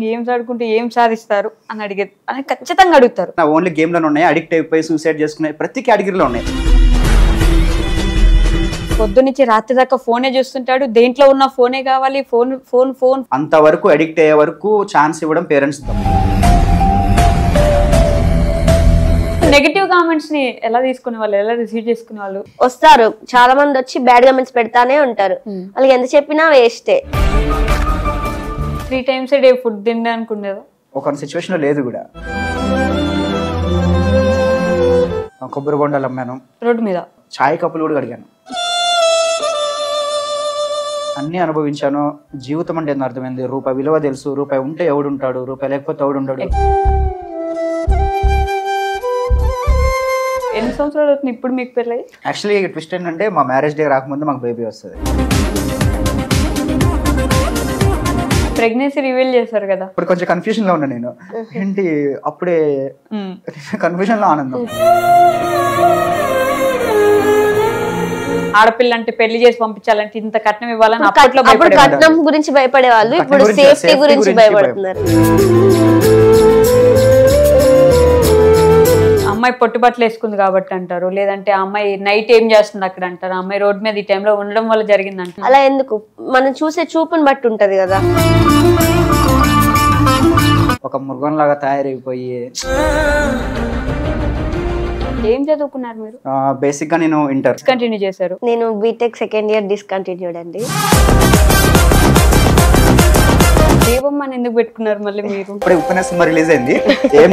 Games ఆడుకుంటూ ఏం సాధిస్తారు అని ఖచ్చితంగా అడుగుతారు. ఓన్లీ గేమ్ లోనే ఉన్నాయి, అడిక్ట్ అయిపోయి సూసైడ్ చేసుకునే ప్రతి కేటగిరీలో ఉన్నాయి. పొద్దున్నుంచి రాత్రి దాకా ఫోనే చూస్తుంటాడు, దేంట్లో ఉన్న ఫోనే కావాలి, ఫోన్ ఫోన్ ఫోన్. అంతవరకు అడిక్ట్ అయ్యే వరకు ఛాన్స్ ఇవ్వడం పేరెంట్స్. నెగటివ్ కామెంట్స్ ని ఎలా తీసుకునే వాళ్ళు, ఎలా రిసీవ్ చేసుకునే వాళ్ళు వస్తారు. చాలా మంది వచ్చి బ్యాడ్ కామెంట్స్ పెడతానే ఉంటారు. వాళ్ళకి ఎంత చెప్పినా వేస్టే. 3 times a day ఫుడ్ తినడానికి ఉండేదా? ఒక సిచ్యువేషన్ లో లేదు కూడా. కొబ్బరి బొండాలు అమ్మాను రోడ్డు మీద, చాయ్ కప్పులు కూడా కడిగాను. అన్ని అనుభవించాను. జీవితం అంటే ఎంత అర్థమైంది, రూపాయి విలువ తెలుసు. రూపాయి ఉంటే ఎవడుంటాడు, రూపాయి లేకపోతే ఎవడుంటాడు. ఎన్ని సంవత్సరాలు అవుతుంది ఇప్పుడు మీకు పెళ్ళి? యాక్చువల్లీ ట్విస్ట్ ఏంటంటే మా మ్యారేజ్ డే రాకముందు మాకు బేబీ వస్తుంది. ప్రెగ్నెన్సీ రివీల్ చేశారు కదా, ఇప్పుడు కొంచెం కన్ఫ్యూజన్ లో ఉన్నా నేను. ఏంటి అప్పుడే కన్ఫ్యూజన్ లో ఆనందం. ఆడపిల్ల అంటే పెళ్లి చేసి పంపించాలంటే ఇంత కట్నం ఇవ్వాలని అప్పుడు కట్నం గురించి భయపడే వాళ్ళు ఇప్పుడు సేఫ్టీ గురించి భయపడుతున్నారు. అమ్మాయి పొట్టుబట్టలు వేసుకుంది కాబట్టి అంటారు, లేదంటే అమ్మాయి నైట్ ఏం చేస్తుంది అక్కడ అంటారు, అమ్మాయి రోడ్ మీద ఈ టైంలో ఉండడం వల్ల జరిగిందంట. అలా ఎందుకు, మనం చూసే చూపుని బట్టి ఉంటది కదా. ఒక మృగం లాగా తయారైపోయి. ఏం చదువుకున్నారు మీరు? బేసిక్ గా నేను ఇంటర్ కంటిన్యూ చేశారు. నేను బీటెక్ సెకండ్ ఇయర్ డిస్కంటిన్యూడ్ అండి. దేవమ్మని ఎందుకు పెట్టుకున్నారు మళ్ళీ మీరు? ఇప్పుడే ఉప్పెన సినిమా రిలీజ్ అయింది. ఏం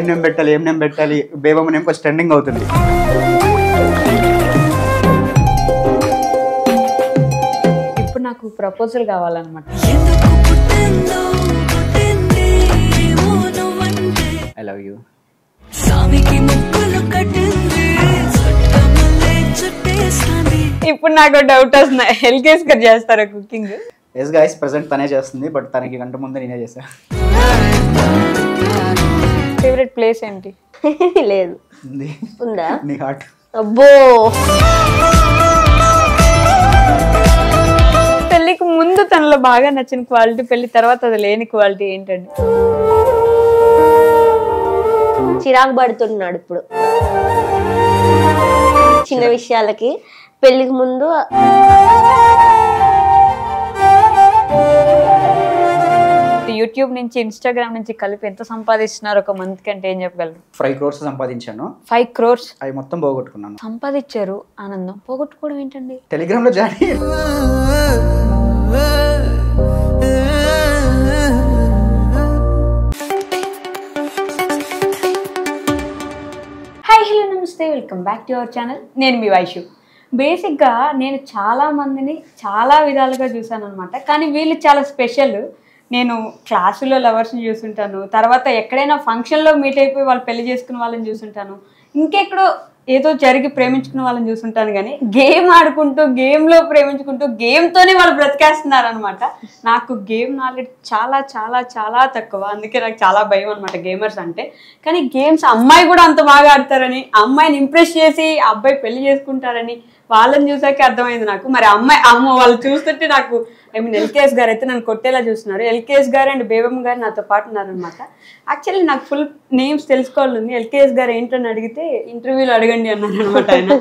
నేమ్ పెట్టాలి బేబమ్మ నేమ్ కొంచెం ట్రెండింగ్ అవుతుంది. ఇప్పుడు నాకు ప్రపోజల్ కావాలన్నమాట. I love you. ఇప్పుడు నాకు డౌట్ వస్తుంది, ఎల్కేస్ గారు చేస్తారా కుకింగ్? ఎస్ గైస్, ప్రెసెంట్ తనే చేస్తుంది, బట్ తనకి గంట ముందు నేనే చేసా. ఫేవరెట్ ప్లేస్ ఏంటి? లేదు. ఉందా? నీ హార్ట్. అబ్బో, పెళ్లికి ముందు తనలో బాగా నచ్చిన క్వాలిటీ, పెళ్లి తర్వాత అది లేని క్వాలిటీ ఏంటండి? చిరాకు పడుతున్నాడు ఇప్పుడు చిన్న విషయాలకి. పెళ్లికి ముందు యూట్యూబ్ నుంచి, ఇన్స్టాగ్రామ్ నుంచి కలిపి ఎంత సంపాదిస్తున్నారు ఒక మంత్ కంటే ఏం చెప్పగలరు? 5 crores సంపాదించాను. 5 crores అవి మొత్తం పోగొట్టుకున్నాను. సంపాదించారు, ఆనందం పోగొట్టుకోవడం ఏంటండి? టెలిగ్రామ్ లో జాయిన్. హాయ్, హలో, నమస్తే, welcome back to our channel. నేను మీ వైషు. బేసిక్గా నేను చాలా మందిని చాలా విధాలుగా చూసాను అనమాట, కానీ వీళ్ళు చాలా స్పెషల్. నేను క్లాసులో లవర్స్ని చూసుంటాను, తర్వాత ఎక్కడైనా ఫంక్షన్లో మీట్ అయిపోయి వాళ్ళు పెళ్లి చేసుకున్న వాళ్ళని చూసుంటాను, ఇంకెక్కడో ఏదో జరిగి ప్రేమించుకున్న వాళ్ళని చూసుంటాను. కానీ గేమ్ ఆడుకుంటూ, గేమ్లో ప్రేమించుకుంటూ, గేమ్తోనే వాళ్ళు బ్రతికేస్తున్నారు అనమాట. నాకు గేమ్ నాలెడ్జ్ చాలా చాలా చాలా తక్కువ, అందుకే నాకు చాలా భయం అనమాట గేమర్స్ అంటే. కానీ గేమ్స్ అమ్మాయి కూడా అంత బాగా ఆడతారని, అమ్మాయిని ఇంప్రెస్ చేసి అబ్బాయి పెళ్లి చేసుకుంటారని వాళ్ళని చూసాక అర్థమైంది నాకు. మరి అమ్మ వాళ్ళు చూస్తుంటే నాకు ఎల్కేఎస్ గారు అయితే నన్ను కొట్టేలా చూస్తున్నారు. ఎల్కేఎస్ గారు అండ్ బేబమ్మ గారు నాతో పాటు ఉన్నారనమాట. యాక్చువల్లీ నాకు ఫుల్ నేమ్స్ తెలుసుకోవాలని, ఎల్కేఎస్ గారు ఏంటని అడిగితే ఇంటర్వ్యూలో అడగండి అన్నారు అనమాట. ఆయన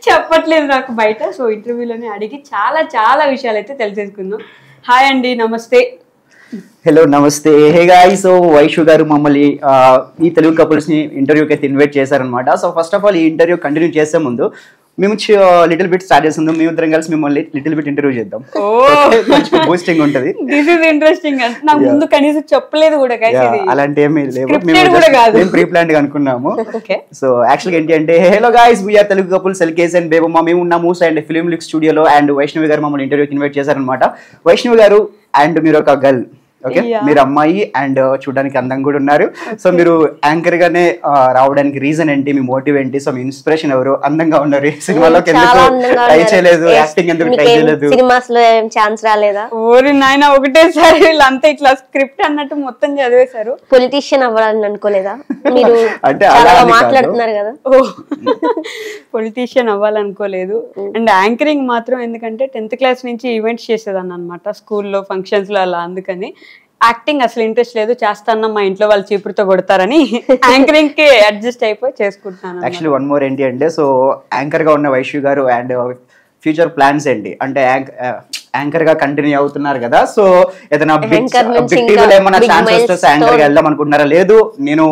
చెప్పట్లేదు నాకు బయట, సో ఇంటర్వ్యూలోనే అడిగి చాలా చాలా విషయాలు అయితే తెలిసేసుకుందాం. హాయ్ అండి, నమస్తే. హలో, నమస్తే. హే గాయ్స్, సో వైషు గారు మమ్మల్ని ఈ తెలుగు కపుల్స్ ని ఇంటర్వ్యూకి అయితే ఇన్వైట్ చేశారనమాట. సో ఫస్ట్ ఆఫ్ ఆల్ ఈ ఇంటర్వ్యూ కంటిన్యూ చేసే ముందు మేము లిటిల్ బిట్ స్టార్ట్ చేస్తుందాం. మేము ఇద్దరం కలిసి మిమ్మల్ని లిటిల్ బిట్ ఇంటర్వ్యూ చేద్దాం. బూస్టింగ్ ఉంటది. This is interesting. నాకు ముందు కనీసం చెప్పలేదు కూడా. అలాంటి ఏమీ లేవు, మేము ప్రీ ప్లాన్డ్ గా అనుకున్నాము. సో యాక్చువల్గా ఏంటి అంటే, hello guys, we are Telugu couples LKS and Bebamma. మేము ఉన్నాము అండ్ ఫిల్మ్ లిక్ స్టూడియోలో, అండ్ వైష్ణవి గారు మమ్మల్ని ఇంటర్వ్యూకి ఇన్వైట్ చేశారనమాట. వైష్ణవి గారు అండ్ మీరు ఒక గర్ల్, ఓకే, మీరు అమ్మాయి అండ్ చూడడానికి అందంగా కూడా ఉన్నారు. సో మీరు యాంకర్ గానే రావడానికి రీజన్ ఏంటి, మీ మోటివ్ ఏంటి? సో మీ ఇన్స్పిరేషన్ ఎవరు? అందంగా ఉన్నారు, సినిమాలోకి ఎందుకు ట్రై చేయలేదు, యాక్టింగ్ ఎందుకు ట్రై చేయలేదు, సినిమాస్ లో ఏం ఛాన్స్ రాలేదా? ఓరి నాయన, ఒకటేసారి వీళ్ళంతా ఇట్లా స్క్రిప్ట్ అన్నట్టు మొత్తం చదివేశారు. పొలిటీషియన్ అవ్వాలని అనుకోలేదా మీరు? అంటే మాట్లాడుతున్నారు కదా. పొలిటీషియన్ అవ్వాలనుకోలేదు. అండ్ యాంకరింగ్ మాత్రం, ఎందుకంటే 10th క్లాస్ నుంచి ఈవెంట్స్ చేసేదాన్ని అనమాట స్కూల్లో, ఫంక్షన్స్ లో అలా. అందుకని యాక్టింగ్ అసలు ఇంట్రెస్ట్ లేదు, చేస్తాను మా ఇంట్లో వాళ్ళు చీపురుతో కొడతారని యాంకరింగ్ కి అడ్జస్ట్ అయిపోయి చేసుకుంటున్నాను. యాక్చువల్లీ వన్ మోర్ ఏంటి అంటే, సో యాంకర్ గా ఉన్న వైష్ణవి గారు అండ్ ఫ్యూచర్ ప్లాన్స్ ఏంటి అంటే, యాంకర్ గా కంటిన్యూ అవుతున్నారు కదా, సో ఏదైనా ఏమైనా ఛాన్స్ వస్తే యాంకర్ గా వెళ్దాం అనుకుంటున్నారా? లేదు నేను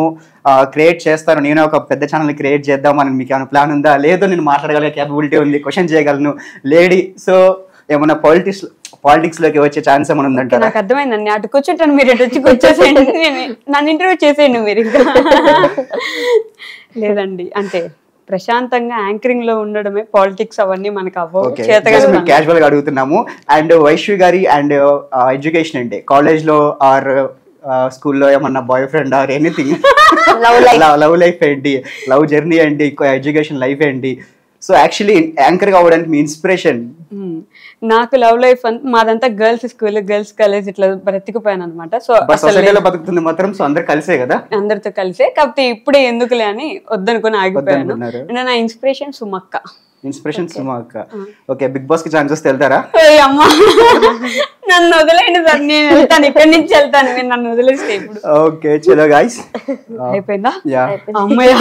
క్రియేట్ చేస్తాను, నేను ఒక పెద్ద ఛానల్ క్రియేట్ చేద్దామని మీకు ఏమైనా ప్లాన్ ఉందా? లేదు నేను మాట్లాడగలిగే క్యాపబిలిటీ ఉంది, క్వశ్చన్ చేయగలను లేడీ, సో ఏమైనా పాలిటిక్స్ లోకి వచ్చే ఛాన్స్ ఏమైనా ఉందంటారా? నాకు అర్థమైందండి, అటు కూర్చుంటాను, మీరు ఇటు వచ్చి కూర్చోసేయండి, నన్ను ఇంటర్వ్యూ చేసేయండి మీరు. లేదండి, అంటే ప్రశాంతంగా యాంకరింగ్ లో ఉండడమే, పాలిటిక్స్ అవన్నీ మనకు అవ్వవు. క్యాజువల్ గా అడుగుతున్నాము. అండ్ వైష్ణవి గారి అండ్ ఎడ్యుకేషన్ ఏంటి, కాలేజ్ లో ఆర్ స్కూల్లో ఏమన్నా boyfriend or anything, love life ఏంటి, లవ్ జర్నీ ఏంటి, ఎడ్యుకేషన్ లైఫ్ ఏంటి? సో యాక్చువల్లీ యాంకర్ కావడానికి మీ ఇన్స్పిరేషన్? నాకు లవ్ లైఫ్ మాదంతా గర్ల్స్ స్కూల్, గర్ల్స్ కాలేజ్ ఇట్లా బ్రతికిపోయాను అనమాట. సో సొసైటీలో బతుకుతుంది మాత్రం, సో అందరు కలిసే కదా, అందరితో కలిసే. కాకపోతే ఇప్పుడే ఎందుకులే అని వద్దనుకుని ఆగిపోయాను. అంటే నా ఇన్స్పిరేషన్ సుమక్క. ఇన్స్పిరేషన్ సుమక్క. ఓకే, బిగ్ బాస్ కి ఛాన్స్ వస్తే వెళ్తారా? అమ్మా నన్ను వదిలేండి సార్, నేను వెళ్తాను, ఇక్కడి నుంచి వెళ్తాను, నేను నన్ను వదిలేస్తే ఇప్పుడు. ఓకే చలో గైస్, అయిపోయిందా? అమ్మయ్య,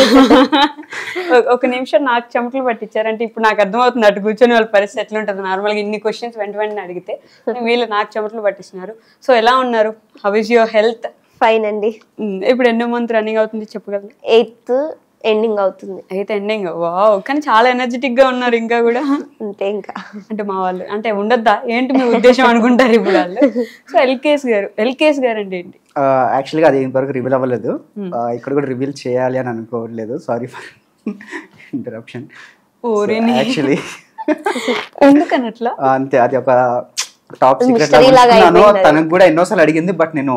ఒక నిమిషం నాకు చెమటలు పట్టించారంటే ఇప్పుడు నాకు అర్థమవుతుంది అటు కూర్చొని వాళ్ళ పరిస్థితి ఎట్లా ఉంటుంది. నార్మల్ గా ఇన్ని క్వశ్చన్స్ వెంటనే అడిగితే వీళ్ళు నాకు చెమటలు పట్టిస్తున్నారు. సో ఎలా ఉన్నారు? How is your health? Fine అండి. ఇప్పుడు ఎన్నో మంత్ రన్నింగ్ అవుతుంది చెప్పగలరు? 8th ఎండింగ్ అవుతుంది. 8th ending. వావ్, కానీ చాలా ఎనర్జెటిక్ గా ఉన్నారు ఇంకా కూడా. అంతే, ఇంకా అంటే మా వాళ్ళు అంటే ఉండొద్దా ఏంటి మీ ఉద్దేశం అనుకుంటారు ఇప్పుడు వాళ్ళు. సో ఎల్కేఎస్ గారు అంటే ఏంటి? యాక్చువల్గా అది ఇంతవరకు రివీల్ అవ్వలేదు, ఇక్కడ కూడా రివీల్ చేయాలి అని అనుకోవట్లేదు, సారీ ఫర్ ఇంటరప్షన్. యాక్చువల్లీ ఎందుకని అట్లా? అంతే, అది ఒక టాప్ సీక్రెట్. తనకు కూడా ఎన్నోసార్లు అడిగింది, బట్ నేను,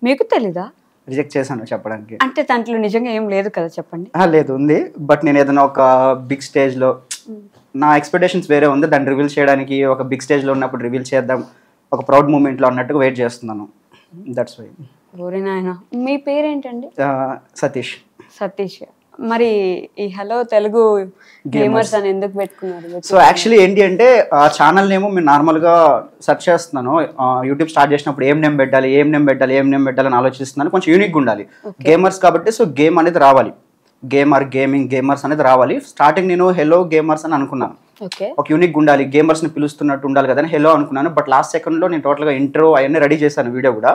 మీకు తెలీదా? రిజెక్ట్ చేశాను చెప్పడానికి. అంటే దాంట్లో నిజంగా ఏం లేదు కదా, చెప్పండి. లేదు, ఉంది, బట్ నేను ఏదైనా ఒక బిగ్ స్టేజ్ లో, నా ఎక్స్పెక్టేషన్స్ వేరే ఉంది, దాన్ని రివీల్ చేయడానికి ఒక బిగ్ స్టేజ్ లో ఉన్నప్పుడు రివీల్ చేద్దాం, ఒక ప్రౌడ్ మూమెంట్ లో అన్నట్టుగా వెయిట్ చేస్తున్నాను. That's why. ఓరే నాయనా, మీ పేరేంటండి? సతీష్. సతీష్. మరి ఈ హలో తెలుగు గేమర్స్ అని ఎందుకు పెట్టుకున్నారు? సో యాక్చువల్లీ ఏంటి అంటే, ఛానల్ నేమో నేను నార్మల్గా సెర్చ్ చేస్తున్నాను, యూట్యూబ్ స్టార్ట్ చేసినప్పుడు ఏం నేమ్ పెట్టాలి అని ఆలోచిస్తున్నాను. కొంచెం యూనిక్గా ఉండాలి, గేమర్స్ కాబట్టి. సో గేమ్ అనేది రావాలి, గేమర్స్ అనేది రావాలి. స్టార్టింగ్ నేను హెలో గేమర్స్ అని అనుకున్నాను, ఒక యూనిక్ ఉండాలి, గేమర్స్ ని పిలుస్తున్నట్టు ఉండాలి కదా అని హెలో అనుకున్నాను. బట్ లాస్ట్ సెకండ్ లో నేను టోటల్ గా ఇంట్రో అవన్నీ రెడీ చేశాను, వీడియో కూడా.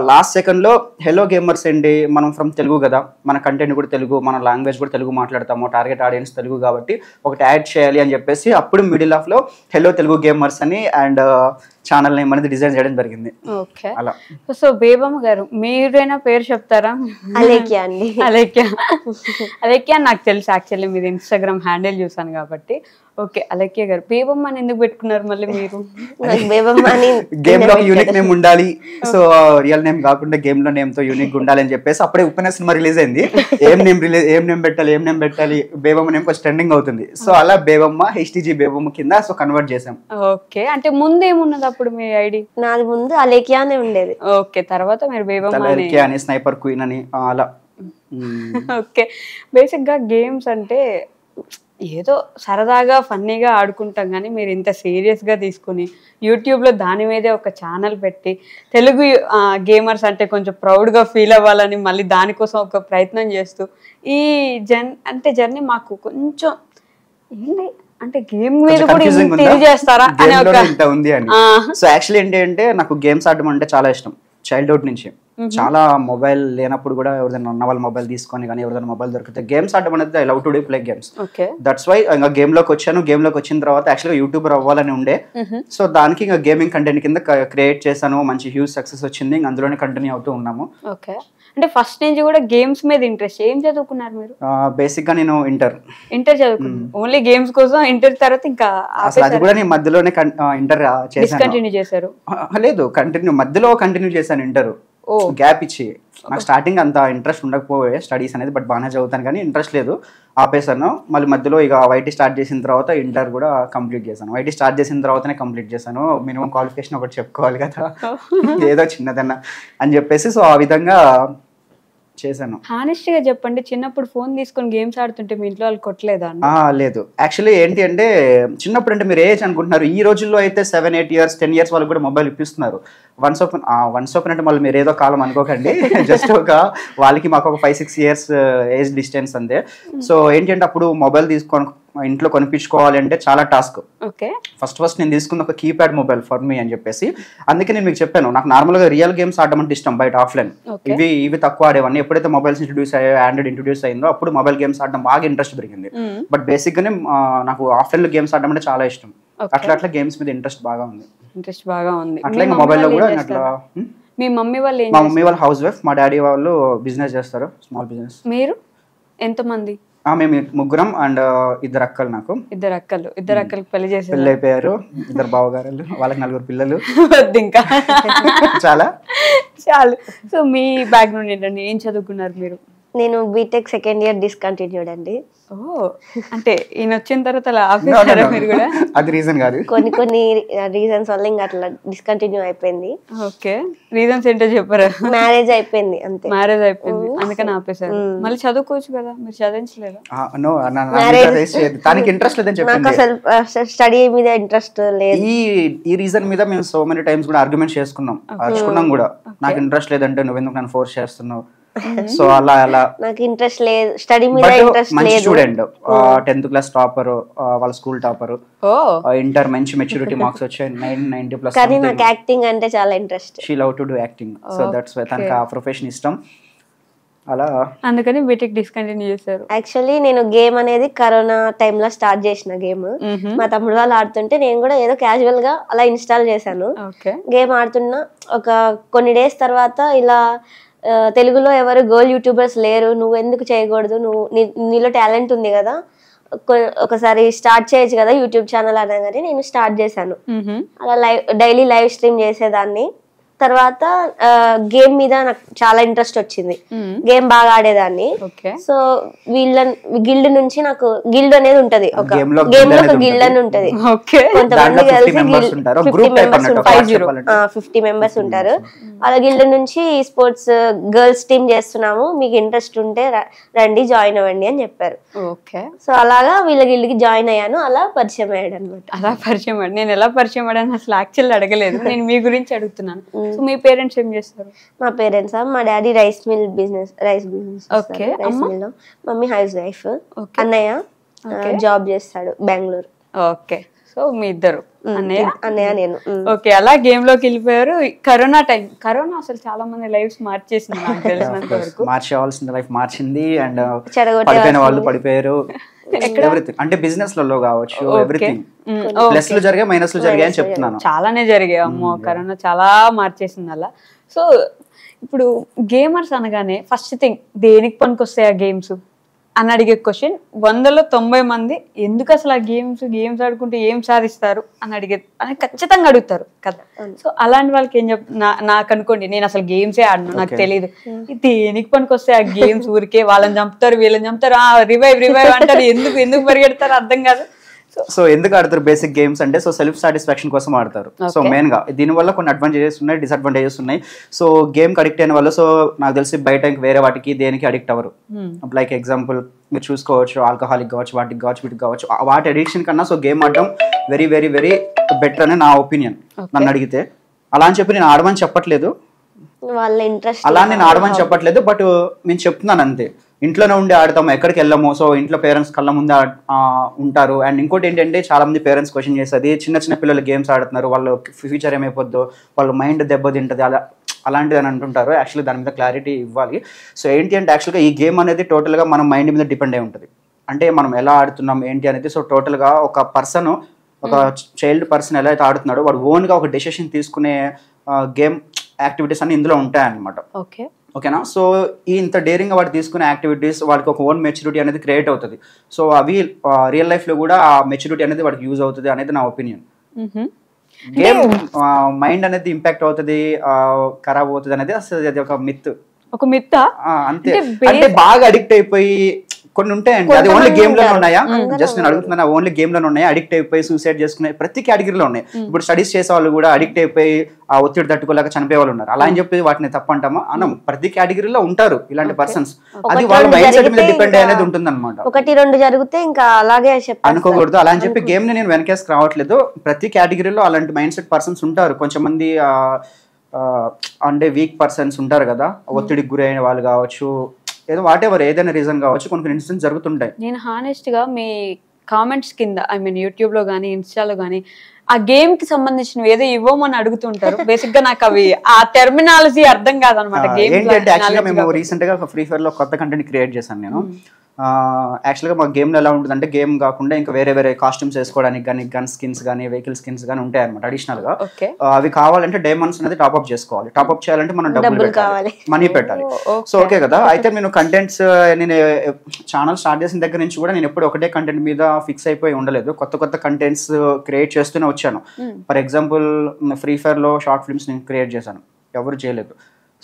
లాస్ట్ సెకండ్ లో హెలో గేమర్స్ ఏంటి, మనం ఫ్రమ్ తెలుగు కదా, మన కంటెంట్ కూడా తెలుగు, మన లాంగ్వేజ్ కూడా తెలుగు మాట్లాడతాము, టార్గెట్ ఆడియన్స్ తెలుగు కాబట్టి ఒకటి యాడ్ చేయాలి అని చెప్పేసి అప్పుడు మిడిల్ ఆఫ్ లో హెలో తెలుగు గేమర్స్ అని అండ్ ఛానల్ నేమ్ అనేది డిజైన్ చేయడం జరిగింది. ఓకే, సో బేబమ్మ గారు మీరైనా పేరు చెప్తారా? అలేఖ్య అండి. అలేఖ్య నాకు తెలుసు, యాక్చువల్లీ మీరు ఇన్స్టాగ్రామ్ హ్యాండిల్ చూసాను కాబట్టి. ఓకే, అలేఖ్య గారు, బేబమ్మ అని ఎందుకు పెట్టుకున్నారు మళ్ళీ మీరు? గేమ్ లో యూనిక్ నేమ్ ఉండాలి, సో రియల్ నేమ్ కాకుండా గేమ్ లో నేమ్ తో యూనిక్ ఉండాలి అని చెప్పేసి అప్పుడే ఉప్పెన సినిమా రిలీజ్ అయింది. ఏం నేమ్ పెట్టాలి, బేబమ్మ నేమ్ కొంచెం ట్రెండింగ్ అవుతుంది. సో అలా బేబమ్మ, హెచ్టీజీ బేబమ్మ కింద సో కన్వర్ట్ చేసాం. ఓకే, అంటే ముందు ఏమున్నది అప్పుడు మీ ఐడి? నాది ముందు అలేఖ్య అనే ఉండేది. ఓకే, తర్వాత మీరు బేబమ్మ అని, స్నైపర్ క్వీన్ అని అలా. ఓకే, బేసిక్ గా గేమ్స్ అంటే ఏదో సరదాగా ఫన్నీగా ఆడుకుంటాం, కానీ మీరు ఇంత సీరియస్గా తీసుకుని యూట్యూబ్లో దాని మీదే ఒక ఛానల్ పెట్టి తెలుగు గేమర్స్ అంటే కొంచెం ప్రౌడ్గా ఫీల్ అవ్వాలని మళ్ళీ దానికోసం ఒక ప్రయత్నం చేస్తూ ఈ జర్నీ మాకు కొంచెం ఏంటి అంటే గేమ్ మీద కూడా తెలియజేస్తారా అని ఉంది అని. సో యాక్చువల్లీ ఏంటి అంటే, నాకు గేమ్స్ ఆడడం అంటే చాలా ఇష్టం చైల్డ్హుడ్ నుంచి. చాలా మొబైల్ లేనప్పుడు కూడా ఎవరిదైనా ఉన్న వాళ్ళ మొబైల్ తీసుకొని కానీ ఎవరిదైనా మొబైల్ దొరికితే గేమ్స్ ఆడడం అనేది I love to do play games. That's why ఇంకా గేమ్ లోకి వచ్చాను. గేమ్ లోకి వచ్చిన తర్వాత యాక్చువల్గా యూట్యూబర్ అవ్వాలని ఉండే, సో దానికి ఇంకా గేమింగ్ కంటెంట్ కింద క్రియేట్ చేశాను. మంచి హ్యూజ్ సక్సెస్ వచ్చింది, ఇంకా అందులోనే కంటిన్యూ అవుతూ ఉన్నాము. ఓకే, అంటే ఫస్ట్ నుంచి కూడా గేమ్స్ మీద ఇంట్రెస్ట్. ఏం చదువుకున్నారు మీరు? బేసిక్ గా నేను ఇంటర్ చదువుకున్నాను, ఓన్లీ గేమ్స్ కోసం. ఇంటర్ తర్వాత ఇంకా అసలు అది కూడా నేను మధ్యలోనే ఇంటర్ చేశారు? లేదు, మధ్యలో కంటిన్యూ చేశాను ఇంటర్, గ్యాప్ ఇచ్చి. నాకు స్టార్టింగ్ అంత ఇంట్రెస్ట్ ఉండకపోయే స్టడీస్ అనేది, బట్ బాగానే చదువుతాను కానీ ఇంట్రెస్ట్ లేదు, ఆపేసాను. మళ్ళీ మధ్యలో ఇక వైటీ స్టార్ట్ చేసిన తర్వాత ఇంటర్ కూడా కంప్లీట్ చేశాను. వైటీ స్టార్ట్ చేసిన తర్వాతనే కంప్లీట్ చేశాను. మినిమం క్వాలిఫికేషన్ ఒకటి చెప్పుకోవాలి కదా, ఏదో చిన్నదన్నా అని చెప్పేసి. సో ఆ విధంగా చేశాను. హానెస్ట్ గా చెప్పండి, చిన్నప్పుడు ఫోన్ తీసుకొని గేమ్స్ ఆడుతుంటే మీ ఇంట్లో వాళ్ళు కొట్టలేదా? లేదు, యాక్చువల్లీ ఏంటి అంటే చిన్నప్పుడు అంటే మీరు ఏజ్ అనుకుంటున్నారు, ఈ రోజుల్లో అయితే 7, 8 years 10 years వాళ్ళకి కూడా మొబైల్ ఇప్పిస్తున్నారు. వన్స్ ఓపెన్ అంటే మళ్ళీ మీరు ఏదో కాలం అనుకోకండి. జస్ట్ వాళ్ళకి మాకు ఒక 5-6 years ఏజ్ డిస్టెన్స్ అంతే. సో ఏంటంటే అప్పుడు మొబైల్ తీసుకొని ఇంట్లో కొనిపించుకోవాలి అంటే చాలా టాస్క్. ఫస్ట్ నేను తీసుకున్న ఒక కీప్యాడ్ మొబైల్ ఫర్ మీ అని చెప్పేసి, అందుకే నేను మీకు చెప్పాను నాకు నార్మల్గా రియల్ గేమ్స్ ఆడడం అంటే ఇష్టం, బయట ఆఫ్లైన్ ఇవి తక్కువ ఆడేవాడిని. ఎప్పుడైతే మొబైల్స్ ఇంట్రడ్యూస్ అయ్యాయో, ఆండ్రాయిడ్ ఇంట్రడ్యూస్ అయిందో అప్పుడు మొబైల్ గేమ్స్ ఆడడం బాగా ఇంట్రెస్ట్ పెరిగింది. బట్ బేసిక్ గానే నాకు ఆఫ్లైన్ లో గేమ్స్ ఆడడం అంటే చాలా ఇష్టం. అట్లా గేమ్స్ మీద ఇంట్రెస్ట్ బాగా ఉంది. అట్లా ఇంకా మొబైల్ లో కూడా అట్లా. మీ మమ్మీ వాళ్ళు హౌస్ వైఫ్, మా డాడీ వాళ్ళు బిజినెస్ చేస్తారు, స్మాల్ బిజినెస్. మీరు ఎంతమంది? మేము ముగ్గురం అండ్ ఇద్దరు అక్కలు. నాకు ఇద్దరు అక్కలు పెళ్లి అయిపోయారు, 2 బావగారులు, వాళ్ళకి 4 పిల్లలు. ఇంకా చాలు. సో మీ బ్యాక్గ్రౌండ్ ఏంటండి, ఏం చదువుకున్నారు మీరు? నేను బీటెక్ సెకండ్ ఇయర్ డిస్కంటిన్యూడ్ అండి. అంటే ఈయన వచ్చిన తర్వాత మీరు కూడా? అది రీజన్ కాదు, కొన్ని రీజన్స్ వల్ల ఇంకా అట్లా డిస్కంటిన్యూ అయిపోయింది. ఓకే, రీజన్స్ ఏంటో చెప్పారా? మ్యారేజ్ అయిపోయింది అంతే. మ్యారేజ్ అయిపోయింది అందుకని ఆపేశారు. మళ్ళీ చదువుకోవచ్చు కదా, మీరు చదివించలేదా? దానికి ఇంట్రెస్ట్ లేదని చెప్పండి. నాకు అసలు స్టడీ మీద ఇంట్రెస్ట్ లేదు. ఈ రీజన్ మీద మేము సో మెనీ టైమ్స్ కూడా ఆర్గ్యుమెంట్ చేసుకున్నాం కూడా. నాకు ఇంట్రెస్ట్ లేదంటే నువ్వెందుకు నన్ను ఫోర్స్ చేస్తున్నావు? సో అలా నాకు ఇంట్రెస్ట్ లేదు, స్టడీ మీద ఇంట్రెస్ట్ లేదు. స్టూడెంట్ 10th క్లాస్ టాపర్, వాళ్ళ స్కూల్ టాపర్, ఇంటర్ మంచి మెచ్యూరిటీ మార్క్స్ వచ్చాయి 90+. కానీ నాకు యాక్టింగ్ అంటే చాలా interest. She love to do acting, so that's why తనకి ఆ ప్రొఫెషన్ ఇష్టం. అలా అందుకని బీటెక్ డిస్కంటిన్యూ చేశారు. యాక్చువల్లీ నేను గేమ్ అనేది కరోనా టైంలో స్టార్ట్ చేసిన గేమ్. మా తమ్ముడు వాళ్ళు ఆడుతుంటే నేను కూడా ఏదో క్యాజువల్ గా అలా ఇన్స్టాల్ చేశాను. గేమ్ ఆడుతున్నా ఒక కొన్ని డేస్ తర్వాత ఇలా తెలుగులో ఎవరు గర్ల్ యూట్యూబర్స్ లేరు, నువ్వు ఎందుకు చేయకూడదు, నీలో టాలెంట్ ఉంది కదా, ఒకసారి స్టార్ట్ చేయొచ్చు కదా యూట్యూబ్ ఛానల్ అనగానే నేను స్టార్ట్ చేశాను. అలా డైలీ లైవ్ స్ట్రీమ్ చేసేదాన్ని. తర్వాత గేమ్ మీద నాకు చాలా ఇంట్రెస్ట్ వచ్చింది, గేమ్ బాగా ఆడేదాన్ని. సో గిల్డ్ నుంచి నాకు గిల్డ్ అనేది ఉంటది, ఒక గేమ్ లో ఒక గిల్డ్ అని ఉంటది. కొంతమంది కలిసి 50 మెంబర్స్ ఉంటారు. అలా గిల్డ్ నుంచి స్పోర్ట్స్ గర్ల్స్ టీమ్ చేస్తున్నాము, మీకు ఇంట్రెస్ట్ ఉంటే రండి జాయిన్ అవ్వండి అని చెప్పారు. సో అలాగా వీళ్ళ గిల్డ్ కి జాయిన్ అయ్యాను. అలా పరిచయం అయ్యాడు అనమాట. అలా పరిచయం అయ్యాడు. నేను ఎలా పరిచయం అయ్యాను అసలు యాక్చువల్లీ అడగలేదు, నేను మీ గురించి అడుగుతున్నాను. మీ పేరెంట్స్ ఏం చేస్తారు? మా పేరెంట్స్, మా daddy rice business. Rice mill. Mummy housewife. అన్నయ్య జాబ్ చేస్తాడు బెంగళూరు. ఓకే, సో మీ ఇద్దరు అన్నయ్య నేను. ఓకే, అలా గేమ్ లోకి వెళ్ళిపోయారు. కరోనా అసలు చాలా మంది లైఫ్స్ మార్చేసింది నాకు తెలిసినంత వరకు. మార్చేవాల్సిన లైఫ్ మార్చింది అండ్ పడిపోయిన వాళ్ళు పడిపోయారు. ఎవ్రీథింగ్ అంటే బిజినెస్ లలో కావచ్చు, ఎవ్రీథింగ్ ప్లస్ లు జరిగాయి మైనస్ లు జరిగాయి అని చెప్తున్నాను. చాలానే జరిగాయి. అమ్మో, కరోనా చాలా మార్చేసింది అలా. సో ఇప్పుడు గేమర్స్ అనగానే ఫస్ట్ థింగ్ దేనికి పనికొస్తాయి ఆ గేమ్స్ అని అడిగే క్వశ్చన్ 100లో 90 మంది ఎందుకు అసలు ఆ గేమ్స్ ఆడుకుంటే ఏం సాధిస్తారు అని ఖచ్చితంగా అడుగుతారు కదా. సో అలాంటి వాళ్ళకి ఏం నాకు అనుకోండి, నేను అసలు గేమ్సే ఆడను, నాకు తెలియదు, దేనికి పనికి వస్తాయి ఆ గేమ్స్, ఊరికే వాళ్ళని చంపుతారు వీళ్ళని చంపుతారు, రివైవ్ అంటారు, ఎందుకు పరిగెడతారు అర్థం కాదు. సో ఎందుకు ఆడతారు బేసిక్ గేమ్స్ అంటే, సో సెల్ఫ్ సాటిస్ఫాక్షన్ కోసం ఆడతారు. సో మెయిన్ గా దీనివల్ల కొన్ని అడ్వాంటేజెస్ ఉన్నాయి, డిసడ్వాంటేజెస్ ఉన్నాయి. సో గేమ్ కి అడిక్ట్ అయిన వాళ్ళు, సో నాకు తెలిసి బయట వేరే వాటికి దేనికి అడిక్ట్ అవ్వరు. లైక్ ఎగ్జాంపుల్ మీరు చూసుకోవచ్చు, ఆల్కహాలిక్ కావచ్చు, వీటికి కావచ్చు, వాటి అడిక్షన్ కన్నా సో గేమ్ ఆడటం వెరీ వెరీ వెరీ బెటర్ అని నా ఒపీనియన్. నన్ను అడిగితే అలా అని చెప్పి నేను ఆడమని చెప్పట్లేదు, అలా నేను ఆడమని చెప్పట్లేదు, బట్ నేను చెప్తున్నాను అంతే. ఇంట్లోనే ఉండి ఆడతాము, ఎక్కడికి వెళ్ళాము. సో ఇంట్లో పేరెంట్స్ కళ్ళ ముందే ఉంటారు. అండ్ ఇంకోటి ఏంటంటే చాలా మంది పేరెంట్స్ క్వశ్చన్ చేస్తుంది, చిన్న పిల్లలు గేమ్స్ ఆడుతున్నారు, వాళ్ళు ఫ్యూచర్ ఏమైపోద్దో, వాళ్ళ మైండ్ దెబ్బతింటుంది అలాంటిది అని అంటుంటారు. యాక్చువల్లీ దాని మీద క్లారిటీ ఇవ్వాలి. సో ఏంటి అంటే యాక్చువల్గా ఈ గేమ్ అనేది టోటల్గా మన మైండ్ మీద డిపెండ్ అయి ఉంటుంది. అంటే మనం ఎలా ఆడుతున్నాం ఏంటి అనేది. సో టోటల్గా ఒక చైల్డ్ పర్సన్ ఎలా అయితే ఆడుతున్నాడో వాడు ఓన్గా ఒక డెసిషన్ తీసుకునే గేమ్ యాక్టివిటీస్ అన్ని ఇందులో ఉంటాయన్నమాట. ఓకేనా. సో ఇంత డేరింగ్ వాడు తీసుకునే యాక్టివిటీస్ వాడికి ఒక ఓన్ మెచ్యూరిటీ అనేది క్రియేట్ అవుతుంది. సో అవి రియల్ లైఫ్లో కూడా ఆ మెచ్యూరిటీ అనేది వాడికి యూజ్ అవుతుంది అనేది నా ఒపీనియన్. గేమ్ మైండ్ అనేది ఇంపాక్ట్ అవుతుంది, ఖరాబ్ అవుతుంది అనేది అసలు అది ఒక మిత్. అంతే. అంటే బాగా అడిక్ట్ అయిపోయి కొన్ని ఉంటాయండి. అది ఓన్లీ గేమ్ లోనే ఉన్నాయా? జస్ట్ నేను అడుగుతున్నా, ఓన్లీ గేమ్ లోనే ఉన్నాయా? అడిక్ట్ అయిపోయి సూసైడ్ చేసుకునే ప్రతి కేటగిరీలో ఉన్నాయి. ఇప్పుడు స్టడీస్ చేసే వాళ్ళు కూడా అడిక్ట్ అయిపోయి ఆ ఒత్తిడి తట్టుకోలేక చనిపోయే వాళ్ళు ఉన్నారు. అలా అని చెప్పి వాటిని తప్పంటామా? అనం. ప్రతి కేటగిరీలో ఉంటారు ఇలాంటి పర్సన్స్. అది వాళ్ళ మైండ్ సెట్ మీద డిపెండ్ అనేది ఉంటుంది అనమాట. 1-2 జరిగితే ఇంకా అలాగే అనుకోకూడదు. అలా అని చెప్పి గేమ్ ని నేను వెనకేసి రావట్లేదు. ప్రతి కేటగిరీలో అలాంటి మైండ్ సెట్ పర్సన్స్ ఉంటారు. కొంచెం మంది అంటే వీక్ పర్సన్స్ ఉంటారు కదా, ఒత్తిడికి గురైన వాళ్ళు కావచ్చు, ఏదో వాటెవర్ ఏదైనా రీజన్ కావచ్చు, కొన్ని ఇన్సిడెంట్స్ జరుగుతుంటాయి. నేను హానెస్ట్ గా మీ కామెంట్స్ కింద ఐ మీన్ యూట్యూబ్ లో కానీ ఇన్స్టాలో కానీ ఆ గేమ్ కి సంబంధించినవి ఏదో ఇవ్వమని అడుగుతుంటారు. బేసిక్ గా నాకు అవి ఆ టెర్మినాలజీ అర్థం కాదనమాట. గేమ్ మేము రీసెంట్ గా ఫ్రీ ఫైర్ లో కొత్త కంటెంట్ క్రియేట్ చేశాను నేను. యాక్చువల్గా మా గేమ్లో ఎలా ఉంటుంది అంటే, గేమ్ కాకుండా ఇంకా వేరే వేరే కాస్ట్యూమ్స్ వేసుకోవడానికి కానీ, గన్ స్కిన్స్ కానీ, వెహికల్ స్కిన్స్ కానీ ఉంటాయి అనమాట అడిషనల్గా. అవి కావాలంటే డైమండ్స్ అనేది టాప్అప్ చేసుకోవాలి. టాప్అప్ చేయాలంటే మనం డబ్బులు పెట్టాలి, మనీ పెట్టాలి. సో ఓకే కదా. అయితే నేను కంటెంట్స్, నేను ఛానల్ స్టార్ట్ చేసిన దగ్గర నుంచి కూడా నేను ఎప్పుడు ఒకటే కంటెంట్ మీద ఫిక్స్ అయిపోయి ఉండలేదు. కొత్త కొత్త కంటెంట్స్ క్రియేట్ చేస్తూనే వచ్చాను. ఫర్ ఎగ్జాంపుల్ ఫ్రీ ఫైర్లో షార్ట్ ఫిల్మ్స్ నేను క్రియేట్ చేశాను, ఎవరు చేయలేదు.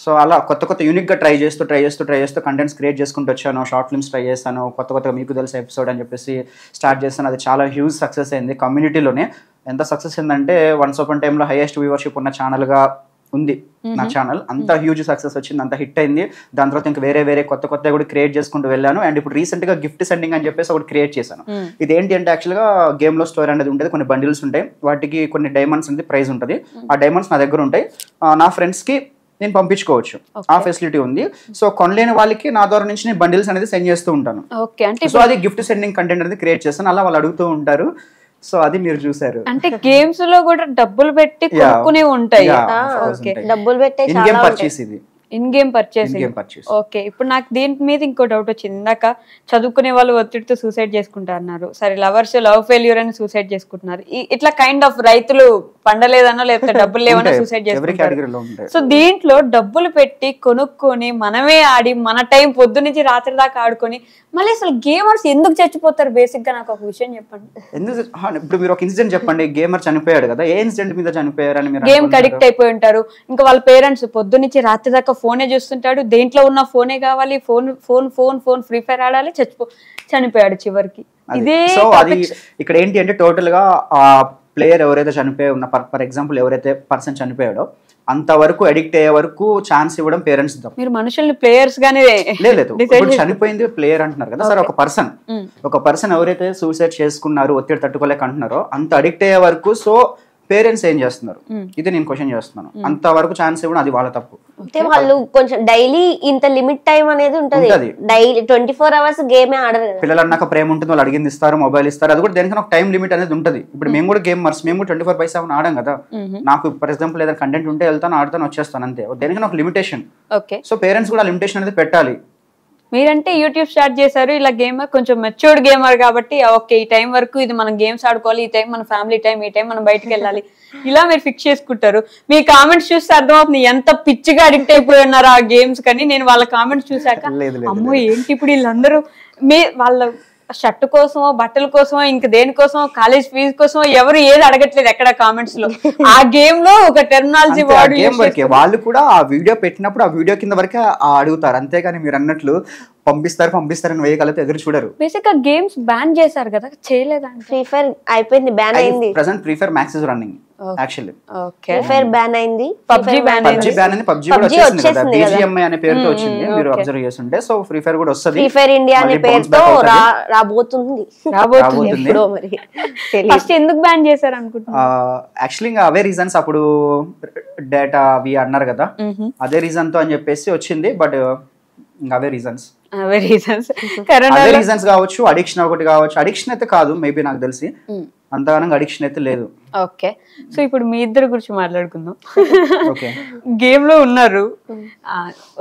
సో అలా కొత్త కొత్త యూనిక్గా ట్రై చేస్తూ కంటెంట్స్ క్రియేట్ చేసుకుంటూ వచ్చాను. షార్ట్ ఫిల్మ్స్ ట్రై చేస్తాను, కొత్త మీకు తెలిసే ఎపిసోడ్ అని చెప్పేసి స్టార్ట్ చేస్తాను. అది చాలా హ్యూజ్ సక్సెస్ అయింది కమ్యూనిటీలోనే. ఎంత సక్సెస్ అయిందంటే వన్స్ అపాన్ టైంలో హైయెస్ట్ వ్యూవర్షిప్ ఉన్న ఛానల్గా ఉంది నా ఛానల్. అంత హ్యూజ్ సక్సెస్ వచ్చింది, అంత హిట్ అయింది. దాని తర్వాత ఇంకా వేరే వేరే కొత్త కూడా క్రియేట్ చేసుకుంటూ వెళ్ళాను. అండ్ ఇప్పుడు రీసెంట్గా గిఫ్ట్ సెండింగ్ అని చెప్పేసి ఒకటి క్రియేట్ చేశాను. ఇది ఏంటి అంటే, యాక్చువల్గా గేమ్లో స్టోర్ అనేది ఉంటుంది, కొన్ని బండిల్స్ ఉంటాయి, వాటికి కొన్ని డైమండ్స్ అనేది ప్రైజ్ ఉంటుంది. ఆ డైమండ్స్ నా దగ్గర ఉంటాయి, నా ఫ్రెండ్స్కి నేను పంపించుకోవచ్చు, ఆ ఫెసిలిటీ ఉంది. సో కొనలేని వాళ్ళకి నా ద్వారా నుంచి నేను బండిల్స్ అనేది సెండ్ చేస్తూ ఉంటాను. సో అది గిఫ్ట్ సెండింగ్ కంటెంట్ అనేది క్రియేట్ చేస్తాను. అలా వాళ్ళు అడుగుతూ ఉంటారు. సో అది మీరు చూసారు. అంటే గేమ్స్ లో కూడా డబ్బులు పెట్టి కొనుక్కునే ఉంటాయి. డబ్బులు పెట్టే ఇన్ గేమ్ పర్చేస్, ఇది ఇన్ గేమ్ పర్చేస్. ఓకే, ఇప్పుడు నాకు దీని మీద ఇంకో డౌట్ వచ్చింది. ఇందాక చదువుకునే వాళ్ళు ఒత్తిడితో సూసైడ్ చేసుకుంటారు, సరే లవర్స్ లవ్ ఫెయిల్యూర్ అని సూసైడ్ చేసుకుంటున్నారు. ఇట్లా కైండ్ ఆఫ్ రైతులు పండలేదనో లేకపోతే డబ్బులు లేవనో సూసైడ్ చేసుకుంటారు. సో దీంట్లో డబ్బులు పెట్టి కొనుక్కొని మనమే ఆడి మన టైం పొద్దు నుంచి రాత్రి దాకా ఆడుకొని మళ్ళీ అసలు గేమర్స్ ఎందుకు చచ్చిపోతారు? బేసిక్ గా నాకు ఒక విషయం చెప్పండి. ఇప్పుడు మీరు ఒక ఇన్సిడెంట్ చెప్పండి. గేమర్ చనిపోయాడు కదా, ఏ ఇన్సిడెంట్ మీద చనిపోయారు అని? గేమ్ కి అడిక్ట్ అయిపోయి ఉంటారు. ఇంకా వాళ్ళ పేరెంట్స్ పొద్దు నుంచి రాత్రి దాకా ఫోనే చూస్తుంటాడు, దేంట్లో ఉన్న ఫోనే కావాలి, phone phone phone phone free fire ఆడాలి, చనిపోయాడు చివరికి. ఇదే ఇక్కడ ఏంటి అంటే, టోటల్ గా ఆ ప్లేయర్ ఎవరైతే చనిపోయి ఉన్న, ఫర్ ఎగ్జాంపుల్ ఎవరైతే పర్సన్ చనిపోయాడో అంతవరకు అడిక్ట్ అయ్యే వరకు ఛాన్స్ ఇవ్వడం పేరెంట్స్. మీరు మనుషుల్ని ప్లేయర్స్ గానే లేదు, చనిపోయింది ప్లేయర్ అంటున్నారు కదా సార్. ఒక పర్సన్ ఎవరైతే సూసైడ్ చేసుకున్నారు, ఒత్తిడి తట్టుకోలేక అంటున్నారో, అంత అడిక్ట్ అయ్యే వరకు సో పేరెంట్స్ ఏం చేస్తున్నారు, ఇది నేను క్వశ్చన్ చేస్తున్నాను. అంతవరకు ఛాన్స్ ఇవ్వడం అది వాళ్ళ తప్పు. అంటే వాళ్ళు కొంచెం డైలీ ఇంత లిమిట్ టైం అనేది ఉంటుంది. డైలీ 24 hours గేమే ఆడరు. పిల్లలు అన్నాక ప్రేమ ఉంటుంది, వాళ్ళు అడిగింది ఇస్తారు, మొబైల్ ఇస్తారు. అది కూడా దేనికైనా ఒక టైం లిమిట్ అనేది ఉంటుంది. ఇప్పుడు మేము కూడా గేమర్స్, మేము 24/7 ఆడాం కదా. నాకు ఫర్ ఎగ్జాంపుల్ ఏదైనా కంటెంట్ ఉంటే వెళ్తాను, ఆడతాను, వచ్చేస్తాను, అంతే. దేనికైనా ఒక లిమిటేషన్. సో పేరెంట్స్ కూడా లిమిటేషన్ అనేది పెట్టాలి. మీరంటే యూట్యూబ్ స్టార్ట్ చేశారు, ఇలా గేమర్ కొంచెం మెచ్యూర్డ్ గేమర్ కాబట్టి ఓకే ఈ టైం వరకు ఇది మనం గేమ్స్ ఆడుకోవాలి, ఈ టైం మన ఫ్యామిలీ టైం, ఈ టైం మనం బయటకు వెళ్ళాలి, ఇలా మీరు ఫిక్స్ చేసుకుంటారు. మీ కామెంట్స్ చూస్తే అర్థమవుతుంది ఎంత పిచ్చిగా అడిక్ట్ అయిపోయి ఉన్నారు ఆ గేమ్స్ కానీ. నేను వాళ్ళ కామెంట్స్ చూసాక అమ్మో ఏంటి ఇప్పుడు వీళ్ళందరూ వాళ్ళ షర్ట్ కోసమో బట్టల కోసమో ఇంక దేనికోసమో కాలేజ్ ఫీజు కోసమో ఎవరు ఏది అడగట్లేదు ఎక్కడ కామెంట్స్ లో. ఆ గేమ్ లో ఒక టెర్మినాలజీ వాళ్ళు కూడా ఆ వీడియో పెట్టినప్పుడు ఆ వీడియో కింద వరకే అడుగుతారు, అంతేగాని మీరు అన్నట్లు పంపిస్తారని వేయగలిగితే ఎదురు చూడరు. బేసిక్ గా గేమ్స్ బ్యాన్ చేశారు కదా, చేయలేదా? ఫ్రీ ఫైర్ అయిపోయింది, బ్యాన్ అయింది. Present free fire max is running actually. Free fire ban అయింది, పబ్జీ బ్యాన్ అయింది, పబ్జీ కూడా వచ్చేసింది కదా, BGMI అనే పేరుతో వచ్చింది, మీరు అబ్జర్వ్ చేస్తుంటే. సో ఫ్రీ ఫైర్ కూడా వస్తుంది, ఫ్రీ ఫైర్ ఇండియా అనే పేరుతో రాబోతుంది. ఫస్ట్ ఎందుకు బ్యాన్ చేశారు అనుకుంటున్నా? యాక్చువల్లీ ఇంకా అవే రీజన్స్, అప్పుడు డేటా అవి అన్నారు కదా, అదే రీజన్ తో అని చెప్పేసి వచ్చింది. బట్ అవే రీజన్స్ కావచ్చు, అడిక్షన్ ఒకటి కావచ్చు. అడిక్షన్ అయితే కాదు మేబీ, నాకు తెలిసి అంతగానం అడిక్షన్ అయితే లేదు. ఓకే, సో ఇప్పుడు మీ ఇద్దరు గురించి మాట్లాడుకుందాం. గేమ్ లో ఉన్నారు,